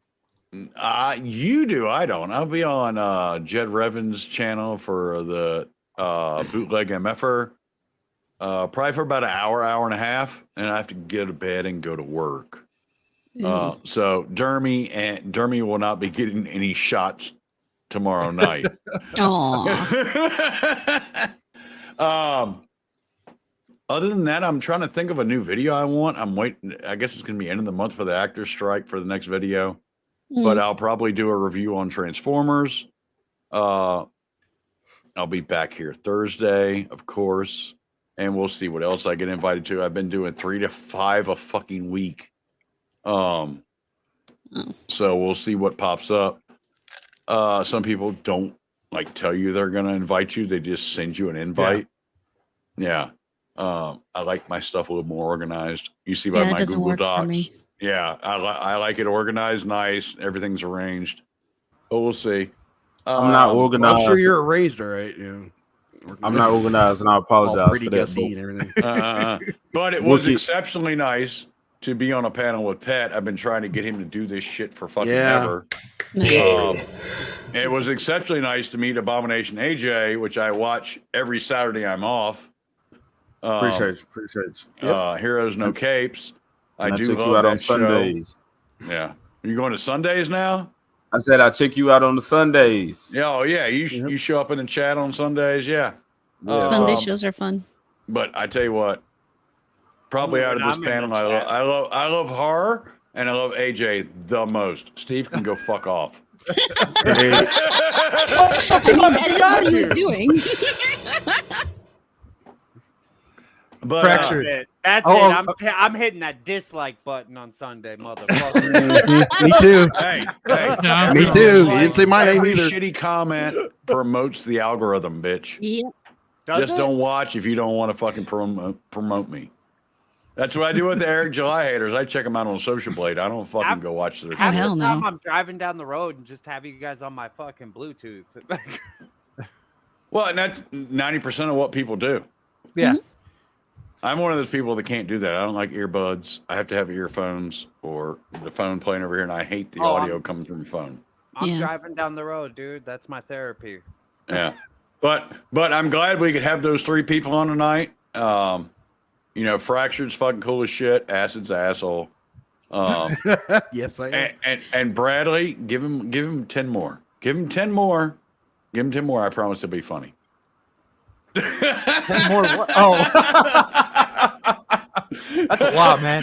You do. I don't. I'll be on Jed Revan's channel for the bootleg MFR. Probably for about an hour and a half, and I have to get to bed and go to work. So Dermy will not be getting any shots tomorrow night. Other than that, I'm trying to think of a new video I want. I'm waiting. I guess it's going to be end of the month for the actors strike for the next video, but I'll probably do a review on Transformers. I'll be back here Thursday, of course, and we'll see what else I get invited to. I've been doing 3 to 5 a fucking week. So we'll see what pops up. Some people don't like tell you they're going to invite you. They just send you an invite. Yeah. I like my stuff a little more organized. You see by my Google Docs. Yeah. I like it organized, nice. Everything's arranged. But we'll see. I'm not organized. I'm sure you're arranged, all right. Yeah. I'm not organized, and I apologize pretty for that. gussy and everything. But it was exceptionally nice to be on a panel with Pat. I've been trying to get him to do this shit for fucking ever. It was exceptionally nice to meet Abomination AJ, which I watch every Saturday I'm off. Appreciate you. Heroes No Capes. I do took love you out that on Sundays. Show. Yeah. Are you going to Sundays now? I said I check you out on the Sundays. Yeah, oh yeah. You show up in the chat on Sundays, yeah. Sunday shows are fun. But I tell you what, probably out of this panel, I love horror and I love AJ the most. Steve can go fuck off. I mean, that is what he was doing. But Fractured. That's it. I'm hitting that dislike button on Sunday, motherfucker. Me too. Hey, me too. You didn't say my name every either. shitty comment promotes the algorithm, bitch. Yep. Just don't watch if you don't want to fucking promote me. That's what I do with the Eric July haters. I check them out on Social Blade. I don't fucking go watch their shit. Half the time I'm driving down the road and just have you guys on my fucking Bluetooth. Well, and that's 90% of what people do. Yeah. I'm one of those people that can't do that. I don't like earbuds. I have to have earphones or the phone playing over here, and I hate the audio coming from the phone. I'm driving down the road, dude. That's my therapy. Yeah. But I'm glad we could have those 3 people on tonight. Fractured's fucking cool as shit. Acid's asshole. Yes, I am. And Bradley, give him 10 more. Give him 10 more. Give him 10 more. I promise it'll be funny. 10 more what? Oh. That's a lot, man.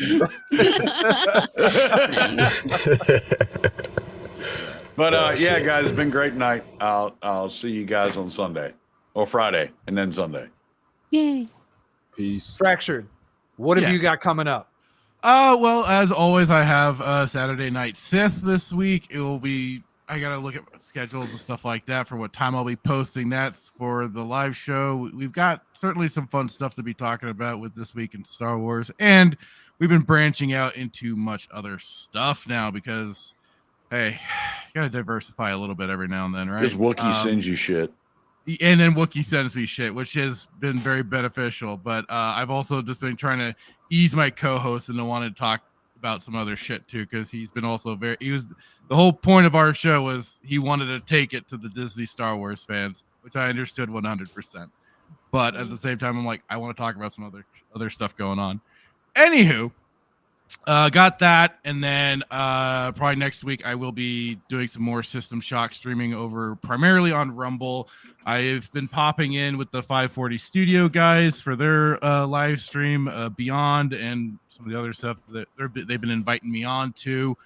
But yeah, guys, it's been a great night. I'll see you guys on Sunday or Friday and then Sunday. Yay. Peace. Fractured. What have you got coming up? Well, as always, I have Saturday Night Sith this week. It will be, I got to look at schedules and stuff like that for what time I'll be posting. That's for the live show. We've got certainly some fun stuff to be talking about with this week in Star Wars. And we've been branching out into much other stuff now because, hey, you got to diversify a little bit every now and then, right? Because Wookiee sends you shit. And then Wookiee sends me shit, which has been very beneficial. But I've also just been trying to ease my co-host and to want to talk about some other shit too, because he's been also the whole point of our show was he wanted to take it to the Disney Star Wars fans, which I understood 100%. But at the same time, I'm like, I want to talk about some other stuff going on. Anywho, got that, and then probably next week I will be doing some more System Shock streaming over primarily on Rumble. I've been popping in with the 540 Studio guys for their live stream Beyond and some of the other stuff that they've been inviting me on to.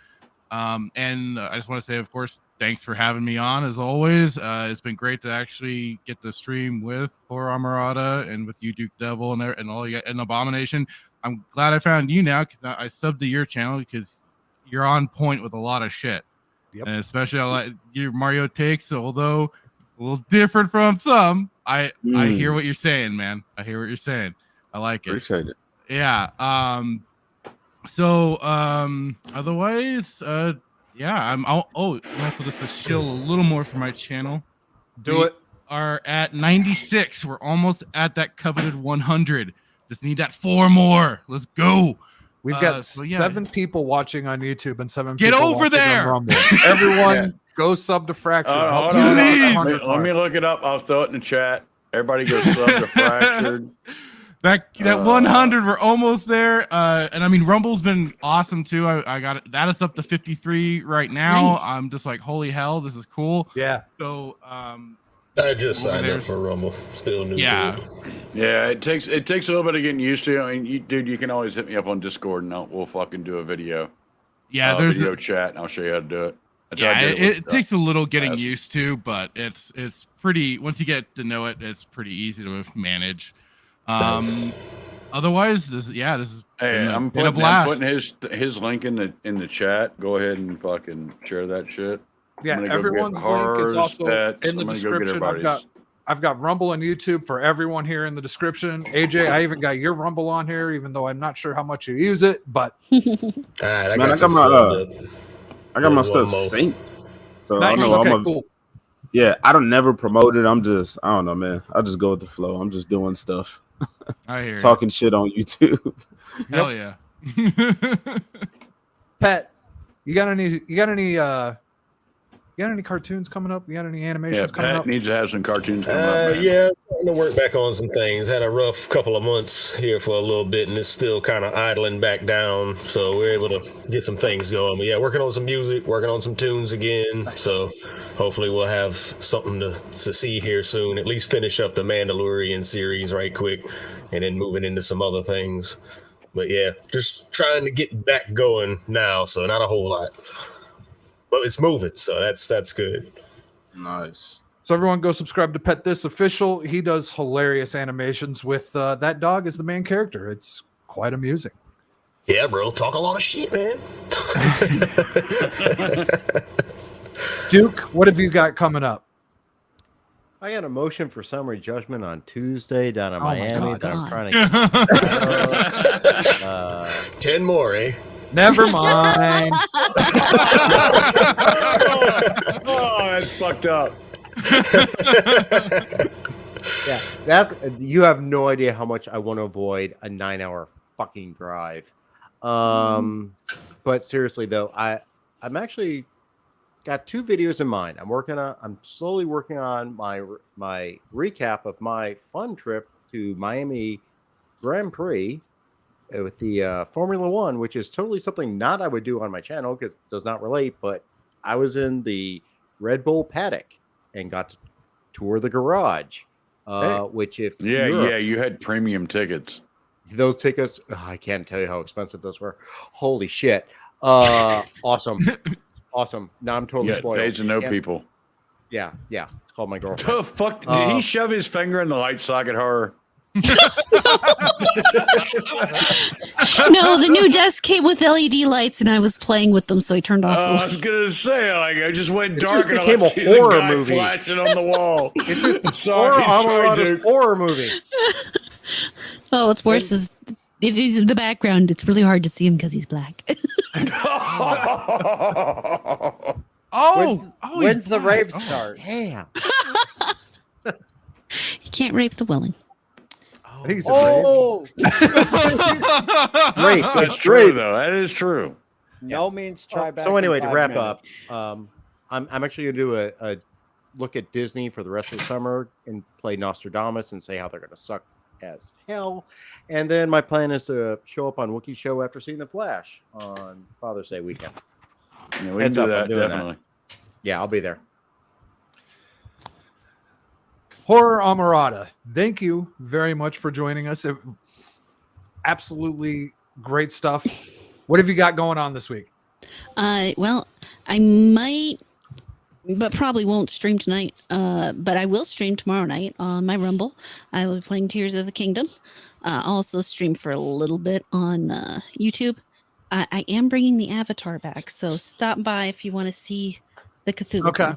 And I just want to say, of course, thanks for having me on as always. It's been great to actually get to stream with Horror Amarada and with you, Duke Devil, and all you and Abomination. I'm glad I found you now because I subbed to your channel because you're on point with a lot of shit. Yep. And especially I like your Mario takes, although a little different from some. I hear what you're saying, man. I hear what you're saying. I like it. Appreciate it. Yeah. So otherwise, yeah, and also just to shill a little more for my channel. Do it. Are at 96. We're almost at that coveted 100. Just need that 4 more. Let's go. We've got So, yeah. 7 people watching on YouTube and 7 Get people over watching there. on Rumble. Everyone go sub to Fracture. Hold on. Let me look it up. I'll throw it in the chat. Everybody go sub to Fractured. That 100, we're almost there. And I mean, Rumble's been awesome too. I got it. That is up to 53 right now. Nice. I'm just like, holy hell, this is cool. Yeah. So I just signed up for Rumble. Still new to it. Yeah, it takes a little bit of getting used to. I mean, dude, you can always hit me up on Discord and we'll fucking do a video. Yeah, there's video chat and I'll show you how to do it. That's how yeah, I did it takes a little getting used to, but it's pretty. Once you get to know it, it's pretty easy to manage. Otherwise, this is Hey, I'm been a blast. putting his link in the chat. Go ahead and fucking share that shit. Yeah, everyone's link is also in the description. I've got Rumble and YouTube for everyone here in the description. AJ, I even got your Rumble on here, even though I'm not sure how much you use it. But I got my stuff synced, so nice. I know Okay, cool. Yeah, I don't never promote it. I don't know, man. I just go with the flow. I'm just doing stuff. I hear talking shit on YouTube. Hell yeah. Pat, you got any cartoons coming up? You got any animations coming Pat up? needs to have some cartoons coming up, man. Yeah, I'm going to work back on some things. Had a rough couple of months here for a little bit, and it's still kind of idling back down. So we're able to get some things going. But yeah, working on some music, working on some tunes again. So hopefully we'll have something to see here soon. At least finish up the Mandalorian series right quick, and then moving into some other things. But yeah, just trying to get back going now. So not a whole lot. But it's moving, so that's good. Nice. So everyone go subscribe to Pet This Official. He does hilarious animations with that dog as the main character. It's quite amusing. Yeah, bro. Talk a lot of shit, man. Duke, what have you got coming up? I got a motion for summary judgment on Tuesday down in Miami. God. I'm trying to 10 more, eh? Never mind. Oh, that's fucked up. Yeah, you have no idea how much I want to avoid a 9-hour fucking drive. But seriously though, I'm actually got 2 videos in mind. I'm slowly working on my recap of my fun trip to Miami Grand Prix with the Formula One, which is totally something not I would do on my channel because it does not relate. But I was in the Red Bull paddock and got to tour the garage. Which if you had premium tickets. Those tickets, I can't tell you how expensive those were. Holy shit! Awesome. Now I'm totally spoiled. Paid to know people. Yeah. It's called my girlfriend. The fuck? Did he shove his finger in the light socket? Her. No, the new desk came with LED lights, and I was playing with them, so I turned off. I was gonna say, like, I just went It dark just and became I a see horror the guy movie. flashing on the wall. It's just sorry, Amarado's dude. horror movie. Oh, what's worse is if he's in the background, it's really hard to see him because he's black. When's the rape start? Yeah. You can't rape the willing. I think he's Great. That's true, though. That is true. No means try back. So anyway, in to 5 wrap minutes. up, I'm actually going to do a look at Disney for the rest of the summer and play Nostradamus and say how they're going to suck as hell. And then my plan is to show up on Wookiee Show after seeing The Flash on Father's Day weekend. Yeah, we can Heads do up, that, I'm doing definitely. Yeah, I'll be there. Horror Amarada, thank you very much for joining us. Absolutely great stuff. What have you got going on this week? Well, I might, but probably won't stream tonight. But I will stream tomorrow night on my Rumble. I will be playing Tears of the Kingdom. Also stream for a little bit on YouTube. I am bringing the Avatar back, so stop by if you want to see the Cthulhu. Okay.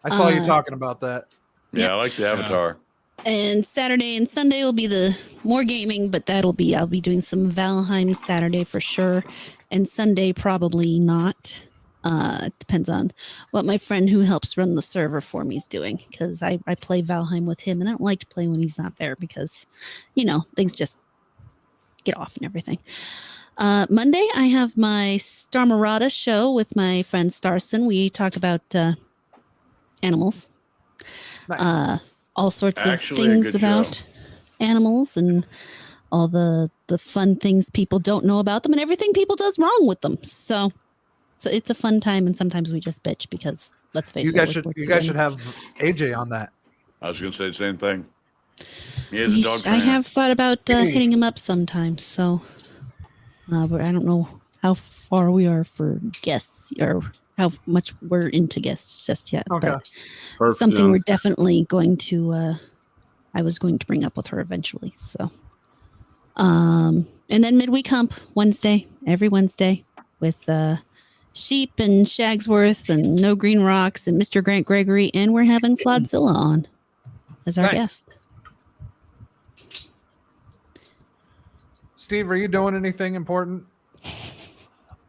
I saw you talking about that. Yeah, I like the Avatar. And Saturday and Sunday will be the more gaming, but I'll be doing some Valheim Saturday for sure. And Sunday, probably not. It depends on what my friend who helps run the server for me is doing. Because I play Valheim with him and I don't like to play when he's not there because, things just get off and everything. Monday, I have my Star Marauda show with my friend Starson. We talk about animals. Nice. All sorts Actually, of a things good about show. animals and all the fun things people don't know about them and everything people does wrong with them. So it's a fun time, and sometimes we just bitch because let's face You it. guys should have AJ on that. I was going to say the same thing. He is a dog I trainer. have thought about hitting him up sometimes. So, but I don't know how far we are for guests or how much we're into guests just yet. Okay. But Perfect. something we're definitely going to. I was going to bring up with her eventually. So, and then midweek hump Wednesday, every Wednesday with Sheep and Shagsworth and No Green Rocks and Mr. Grant Gregory, and we're having Flodzilla on as our guest. Steve, are you doing anything important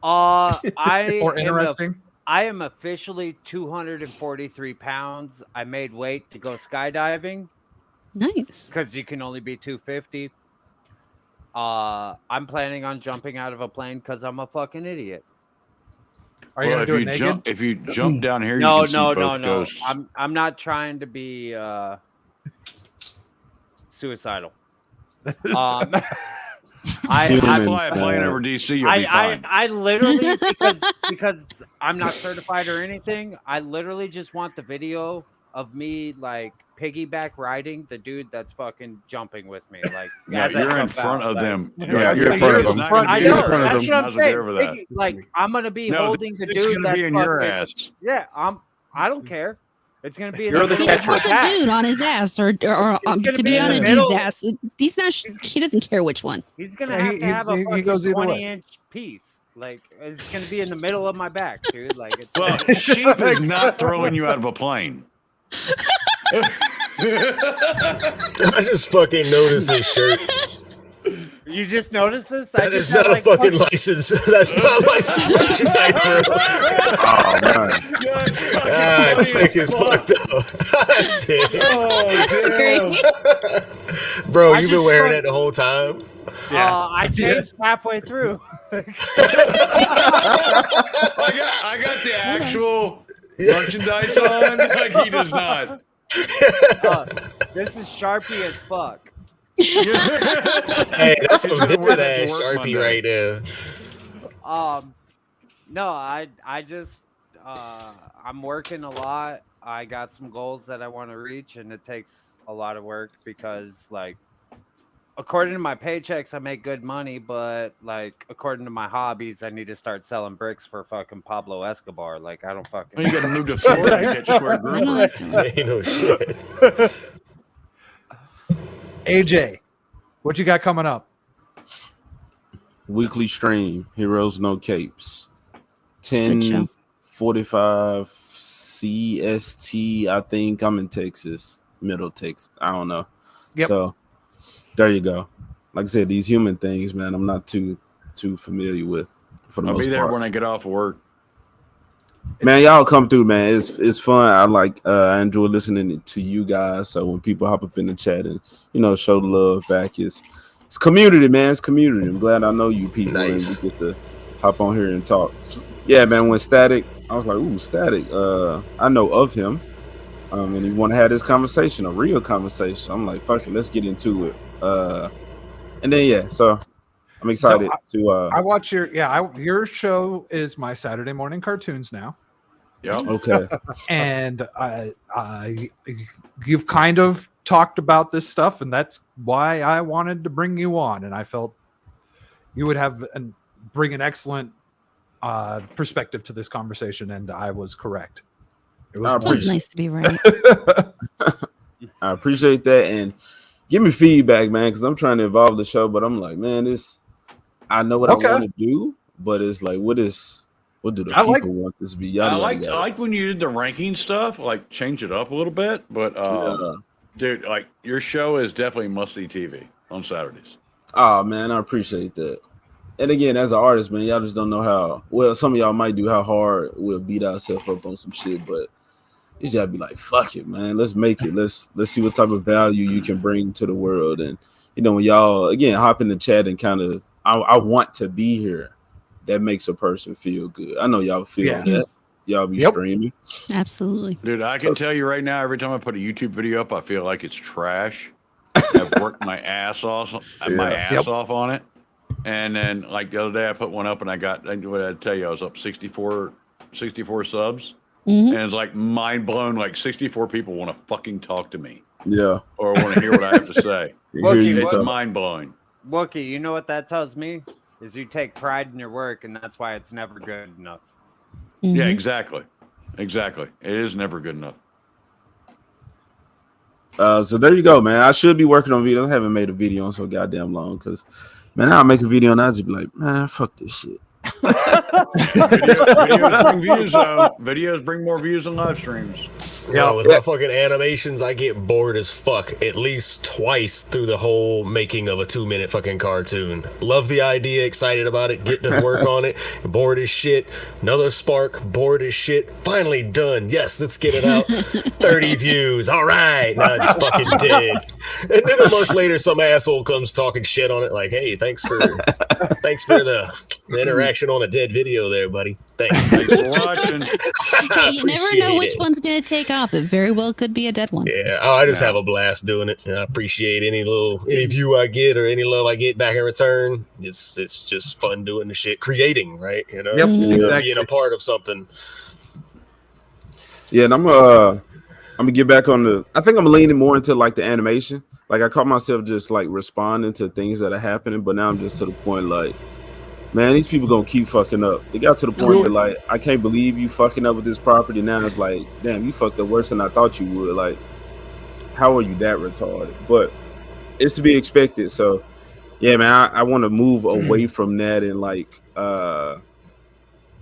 or interesting? I am officially 243 pounds. I made weight to go skydiving. Nice. Because you can only be 250. I'm planning on jumping out of a plane because I'm a fucking idiot. Are you gonna do it naked? If you jump down here, No, you can see both ghosts. I'm not trying to be suicidal. I fly a plane over DC, you'll be fine. I literally because I'm not certified or anything. I literally just want the video of me like piggyback riding the dude that's fucking jumping with me. Like, yeah, you're in front of them. Yeah, you're in front of them. I You're know. in front of That's them. what I'm saying. Like, I'm gonna be holding the dude gonna that's be in your ass. Yeah, I don't care. It's gonna be in He the middle of my puts a back. dude on his ass, or gonna to be be in on the a middle. dude's ass. He's not. He doesn't care which one. He's gonna have to have a he fucking goes either way. 20-inch piece. Like, it's gonna be in the middle of my back, dude. Like, it's Well, Sheep is not throwing you out of a plane. I just fucking noticed this shirt. You just noticed this? That is not a fucking license. That's not licensed merchandise, bro. Oh man. It's sick as fucked up. Damn. Bro, you've been wearing it the whole time? I changed halfway through. I got the actual merchandise on. Like, he does not. This is Sharpie as fuck. Hey, that's some vivid ass Sharpie right there. No, I just I'm working a lot. I got some goals that I want to reach, and it takes a lot of work because, like, according to my paychecks, I make good money, but like according to my hobbies, I need to start selling bricks for fucking Pablo Escobar. Like, I don't fucking. You got to move to Florida to get square group. Ain't no shit. AJ, what you got coming up? Weekly stream, Heroes No Capes. 10:45 CST. I think I'm in Texas, Middle Texas. I don't know. Yep. So there you go. Like I said, these human things, man, I'm not too familiar with. For the I'll most be there part. when I get off of work. Man, y'all come through, man. It's fun. I enjoy listening to you guys. So when people hop up in the chat and show the love back, it's community, man. It's community. I'm glad I know you people Nice. and we get to hop on here and talk. Yeah, man. When Static, I was like, ooh, Static. I know of him, and he want to have this conversation, a real conversation. I'm like, fuck it, let's get into it. And then yeah, so I'm excited to. I watch your show is my Saturday morning cartoons now. Yep. Okay. And you've kind of talked about this stuff, and that's why I wanted to bring you on. And I felt you would bring an excellent perspective to this conversation, and I was correct. It was nice to be right. I appreciate that, and give me feedback, man, because I'm trying to evolve the show. But I'm like, man, I know what I want to do, but it's like, what do the people want this to be? I like when you did the ranking stuff, like change it up a little bit. But Dude, like your show is definitely must-see TV on Saturdays. Oh man, I appreciate that. And again, as an artist, man, y'all just don't know how well some of y'all might do how hard we'll beat ourselves up on some shit, but you just gotta be like, fuck it, man. Let's make it. Let's see what type of value you can bring to the world. And you know, when y'all again hop in the chat and kind of I want to be here, that makes a person feel good. I know y'all feel that. Y'all be streaming. Absolutely. Dude, I can tell you right now, every time I put a YouTube video up, I feel like it's trash. I've worked my ass off on it. And then like the other day I put one up and I got what I tell you, I was up 64 subs. And it's like mind blown, like 64 people want to fucking talk to me. Yeah. Or want to hear what I have to say. It's mind blowing. Wookie, you know what that tells me? Is you take pride in your work and that's why it's never good enough. Yeah, exactly. Exactly. It is never good enough. So there you go, man. I should be working on videos. I haven't made a video in so goddamn long because, man, I'll make a video and I'll just be like, man, fuck this shit. Videos bring views, though. Videos bring more views than live streams. Yeah, with my fucking animations, I get bored as fuck at least twice through the whole making of a 2-minute fucking cartoon. Love the idea, excited about it, getting to work on it, bored as shit. Another spark, bored as shit. Finally done. Yes, let's get it out. 30 views. All right. Now it's fucking dead. And then a month later, some asshole comes talking shit on it like, hey, thanks for the interaction on a dead video there, buddy. Thanks for watching. Hey, you never know which one's going to take off. It very well could be a dead one. Yeah. Oh, I just have a blast doing it. And I appreciate any view I get or any love I get back in return. It's just fun doing the shit, creating, right? You know, being a part of something. Yeah, and I'm gonna get back on I think I'm leaning more into like the animation. Like I caught myself just like responding to things that are happening, but now I'm just to the point like, man, these people gonna keep fucking up. It got to the point that like I can't believe you fucking up with this property. Now it's like, damn, you fucked up worse than I thought you would. Like, how are you that retarded? But it's to be expected. So yeah, man, I want to move away from that and like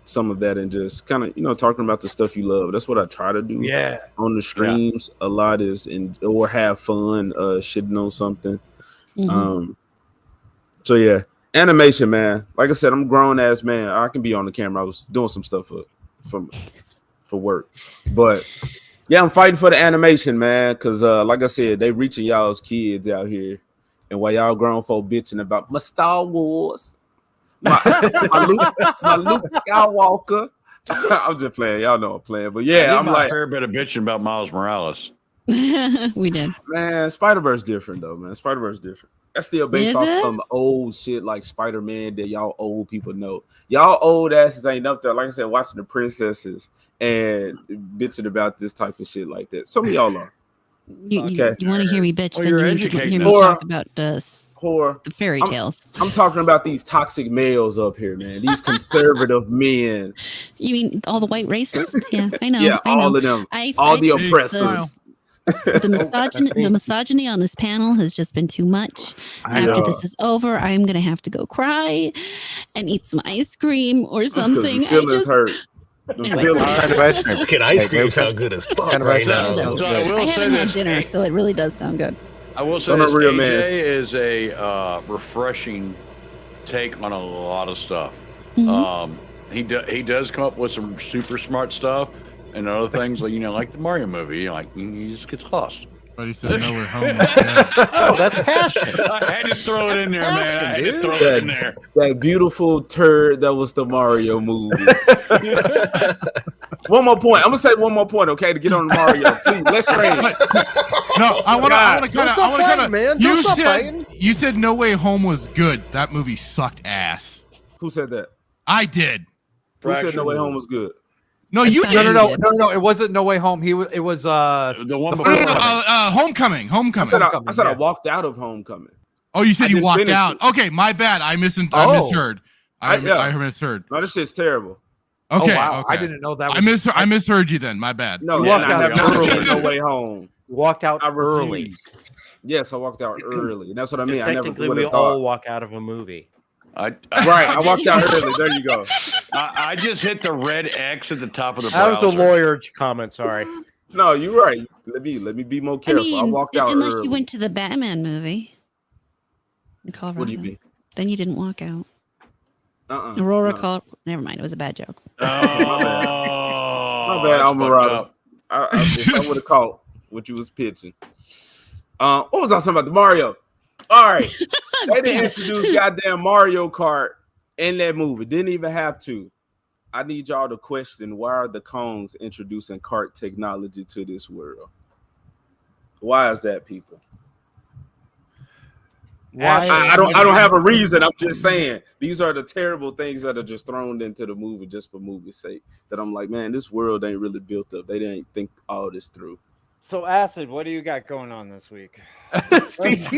some of that and just kind of, you know, talking about the stuff you love. That's what I try to do. Yeah. On the streams, a lot is or have fun, shitting on something. So yeah, animation, man. Like I said, I'm a grown ass man. I can be on the camera. I was doing some stuff for work, but yeah, I'm fighting for the animation, man. Cause like I said, they reaching y'all's kids out here, and while y'all grown folk bitching about my Star Wars. My Luke Skywalker. I'm just playing. Y'all know I'm playing. But yeah, I'm like a fair bit of bitching about Miles Morales. We did. Man, Spider-Verse different though, man. Spider-Verse different. That's still based off some old shit like Spider-Man that y'all old people know. Y'all old asses ain't up there, like I said, watching the princesses and bitching about this type of shit like that. Some of y'all are. You want to hear me bitch? Well, then you're you need to educating hear me talk about the fairy tales. I'm talking about these toxic males up here, man. These conservative men. You mean all the white racists? Yeah, I know. Yeah, I know. all of them. All the oppressors. The misogyny on this panel has just been too much. After this is over, I'm gonna have to go cry and eat some ice cream or something. Feelings hurt. Anyway. Fucking ice cream sound good as fuck right now. I haven't had dinner, so it really does sound good. I will say this, AJ is a refreshing take on a lot of stuff. He does come up with some super smart stuff and other things like, you know, like the Mario movie, like he just gets lost. But he said no, we're home. Oh, that's passion. I had to throw it in there, man. I had to throw it in there. That beautiful turd that was the Mario movie. One more point. I'm gonna say one more point, okay? To get on Mario, please. Let's trade. No, I want to kind of. You said No Way Home was good. That movie sucked ass. Who said that? I did. Who said No Way Home was good? No, you did. No. It wasn't No Way Home. It was the one before Homecoming. I said I walked out of Homecoming. Oh, you said you walked out. Okay, my bad. I misheard. I misheard. No, this shit's terrible. Okay. Oh, wow. Okay. I didn't know that. I misheard you then. My bad. No, I have not No Way Home. You walked out early. Yes, I walked out early. And that's what I mean. Technically, we all walk out of a movie. I walked out early. There you go. I just hit the red X at the top of the That browser. was the lawyer comment. Sorry. No, you're right. Let me be more careful. I walked out unless early. you went to the Batman movie in Colorado. What do you mean? Then you didn't walk out. No. Never mind. It was a bad joke. Oh, My bad, that's Alvarado. fucked up. If I would have caught what you was pitching. What was I talking about? The Mario. All right. They didn't introduce goddamn Mario Kart in that movie. Didn't even have to. I need y'all to question, why are the Kongs introducing kart technology to this world? Why is that, people? Why? I don't have a reason. I'm just saying these are the terrible things that are just thrown into the movie just for movie's sake. That I'm like, man, this world ain't really built up. They didn't think all this through. So, Acid, what do you got going on this week? Steve.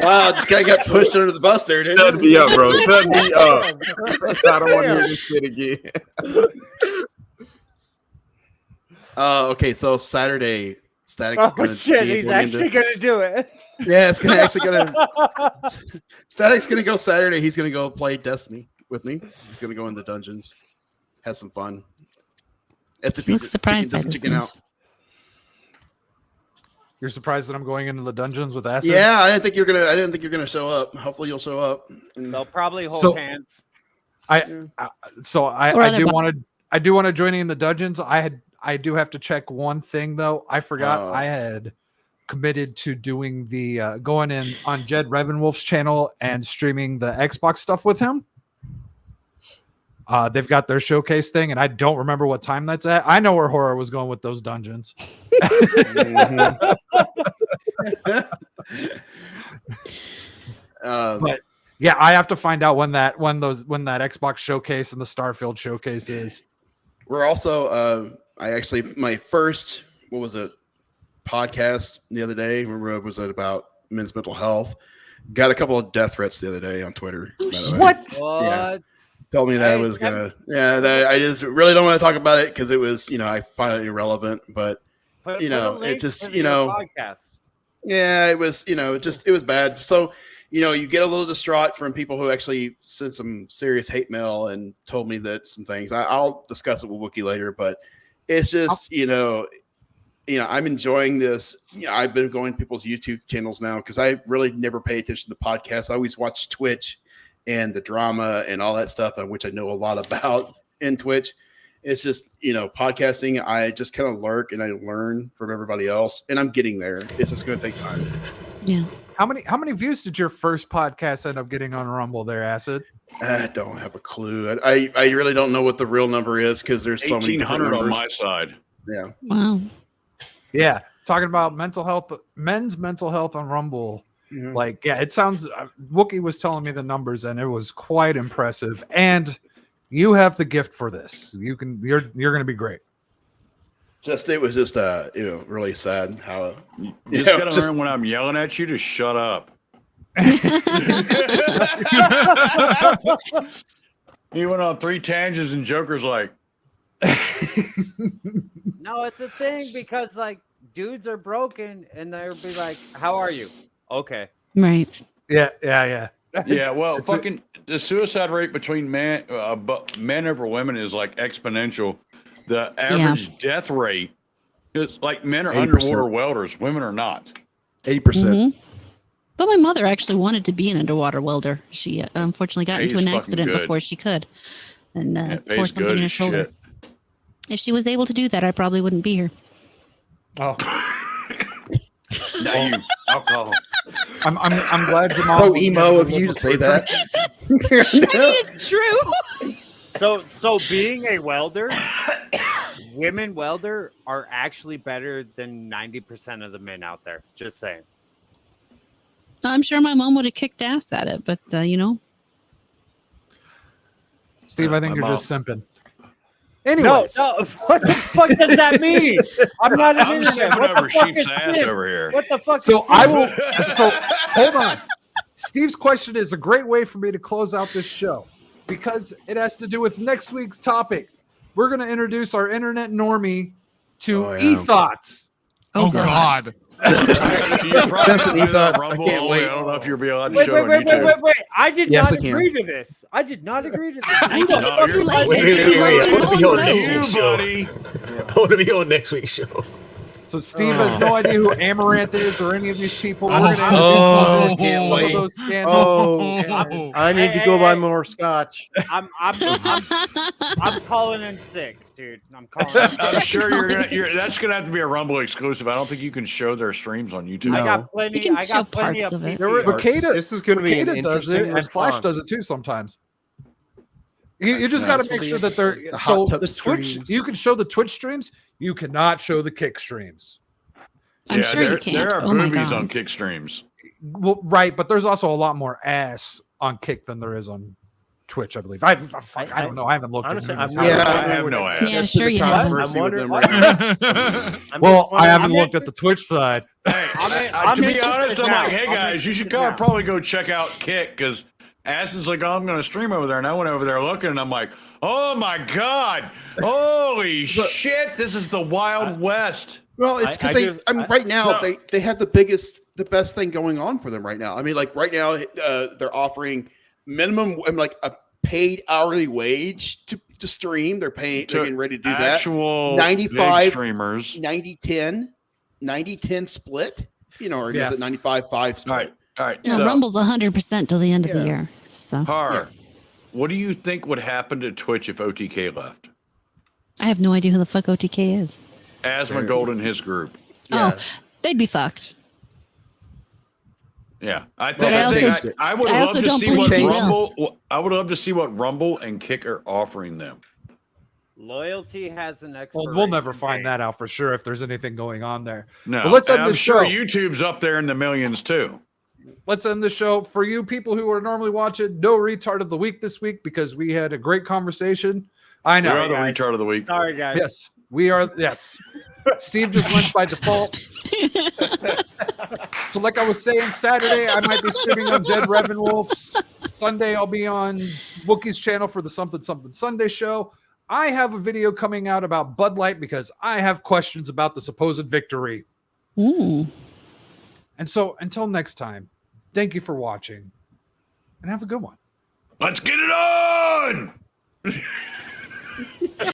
Wow, this guy got pushed under the bus there, didn't Shut he? me up, bro. Shut me up. I don't want to hear this shit again. Okay, so Saturday, Static's Oh gonna shit, be he's going actually into- gonna do it. Yeah, it's actually gonna. Static's gonna go Saturday. He's gonna go play Destiny with me. He's gonna go in the dungeons, have some fun. It's a Looks surprised by this news. You're surprised that I'm going into the dungeons with Acid? Yeah, I didn't think you're gonna show up. Hopefully, you'll show up. They'll probably hold So- hands. I Or do other want to join in the dungeons. I do have to check one thing though. I forgot Oh. I had committed to doing the going in on Jed Revenwolf's channel and streaming the Xbox stuff with him. They've got their showcase thing, and I don't remember what time that's at. I know where Horror was going with those dungeons. But yeah, I have to find out when that Xbox showcase and the Starfield showcase is. We're also my first podcast the other day. Was it about men's mental health? Got a couple of death threats the other day on Twitter. by the way. What? Yeah. Told me that I was gonna. Yeah, that I just really don't want to talk about it because it was, I find it irrelevant. But Put it a link just, to your podcast. yeah, it was, it was bad. So, you get a little distraught from people who actually sent some serious hate mail and told me that some things. I'll discuss it with Wookie later, but it's just, I'm enjoying this. I've been going to people's YouTube channels now because I really never pay attention to podcasts. I always watch Twitch and the drama and all that stuff, on which I know a lot about in Twitch. It's just, podcasting, I just kind of lurk and I learn from everybody else, and I'm getting there. It's just going to take time. Yeah. How many views did your first podcast end up getting on Rumble there, Acid? I don't have a clue. I really don't know what the real number is because there's so many different 1,800 on numbers. my side. Yeah. Wow. Yeah, talking about men's mental health on Rumble. Mhm. Like, yeah, it sounds. Wookie was telling me the numbers, and it was quite impressive. And you have the gift for this. You're going to be great. It was just really sad how You just gotta learn when I'm yelling at you to shut up. He went on 3 tangents and Joker's like, No, it's a thing because like dudes are broken and they'll be like, "How are you?" Okay. Right. Yeah. yeah, well, It's the suicide rate between men over women is like exponential. The average death rate is like men are 80%. underwater welders, women are not. 80%. Mhm. But my mother actually wanted to be an underwater welder. She unfortunately got into Pays an fucking accident good. before she could, and It tore pays something good in her as shoulder. shit. If she was able to do that, I probably wouldn't be here. Oh, Now you alcohol. I'm glad your mom. So was emo able of you to say live that. I mean, it's true. So being a welder, women welder are actually better than 90% of the men out there. Just saying. I'm sure my mom would have kicked ass at it, but Steve, I think My you're mom. just simping. Anyways, No, what the fuck does that mean? I'm not an I'm internet. sipping What over the fuck sheep's is ass simp? over here. What the fuck? so is I simp? will. So hold on. Steve's question is a great way for me to close out this show because it has to do with next week's topic. We're going to introduce our internet normie to Oh, yeah. e-thoughts. Oh God. You're probably Send some gonna do that thoughts. I Rumble can't only. wait. I don't know if you'll be allowed to Wait, show wait, on wait, YouTube. wait. I did Yes, not I can. agree to this. I did not agree to this. I Who the know, fuck it's too is late. my- Wait. I want to be on No. next You, week's show. buddy. I want to be on next week's show. So Steve has no idea who Amaranth is or any of these people. We're Oh, going to introduce can't some wait. of those scandals. Oh, I need to go buy more scotch. I'm calling in sick, dude. I'm calling. In I'm sure that's gonna have to be a Rumble exclusive. I don't think you can show their streams on YouTube. I No. got plenty. You can I show got plenty parts of of it. PTRs. Makeda, This is going to be an Makeda does it, interesting and Flash response. does it too sometimes. You just Yeah, got to this make will sure be that they're the so hot tub the Twitch. streams. You can show the Twitch streams. You cannot show the Kick streams. I'm sure you there, can't. There are Oh my boobies God. on kick streams. Well, right, but there's also a lot more ass on Kick than there is on Twitch, I believe. I don't know. I haven't looked. Honestly, at I'm movies. Yeah, I have no ass. Yeah, That's sure the you have. controversy I'm with them wondering- right now. I'm Well, just I haven't wondering- looked at the Twitch side. I'm To be interested honest, I'm now. like, hey I'm guys, you should interested now. probably go check out Kick because Aston's like, oh, I'm going to stream over there, and I went over there looking, and I'm like, oh my God, holy shit, this is the Wild West. Well, it's because right now they have the best thing going on for them right now. I mean, like right now they're offering minimum, like a paid hourly wage to stream. They're getting ready to do that. Actual 95 big streamers. 90-10 split. You know, or Yeah. is it 95-5 split? All right. Yeah, So, Rumble's 100% till the end of the Yeah. year. So Har, what do you think would happen to Twitch if OTK left? I have no idea who the fuck OTK is. Asmongold and his group. Yeah. Oh, they'd be fucked. Yeah, I But I think also- I would I love also to don't see what believe he will. Rumble. I would love to see what Rumble and Kick are offering them. Loyalty has an Well, expiration. we'll never find date. that out for sure if there's anything going on there. No, But let's and end I'm this sure show. YouTube's up there in the millions too. Let's end the show. For you people who are normally watching, no retard of the week this week because we had a great conversation. I know. You're the guys. retard of the week. Sorry, guys. Yes, we are. Yes, Steve just went by default. So, like I was saying, Saturday I might be streaming on Dead Revan Wolves. Sunday I'll be on Wookie's channel for the Something Something Sunday show. I have a video coming out about Bud Light because I have questions about the supposed victory. Ooh. And so, until next time, thank you for watching, and have a good one. Let's get it on.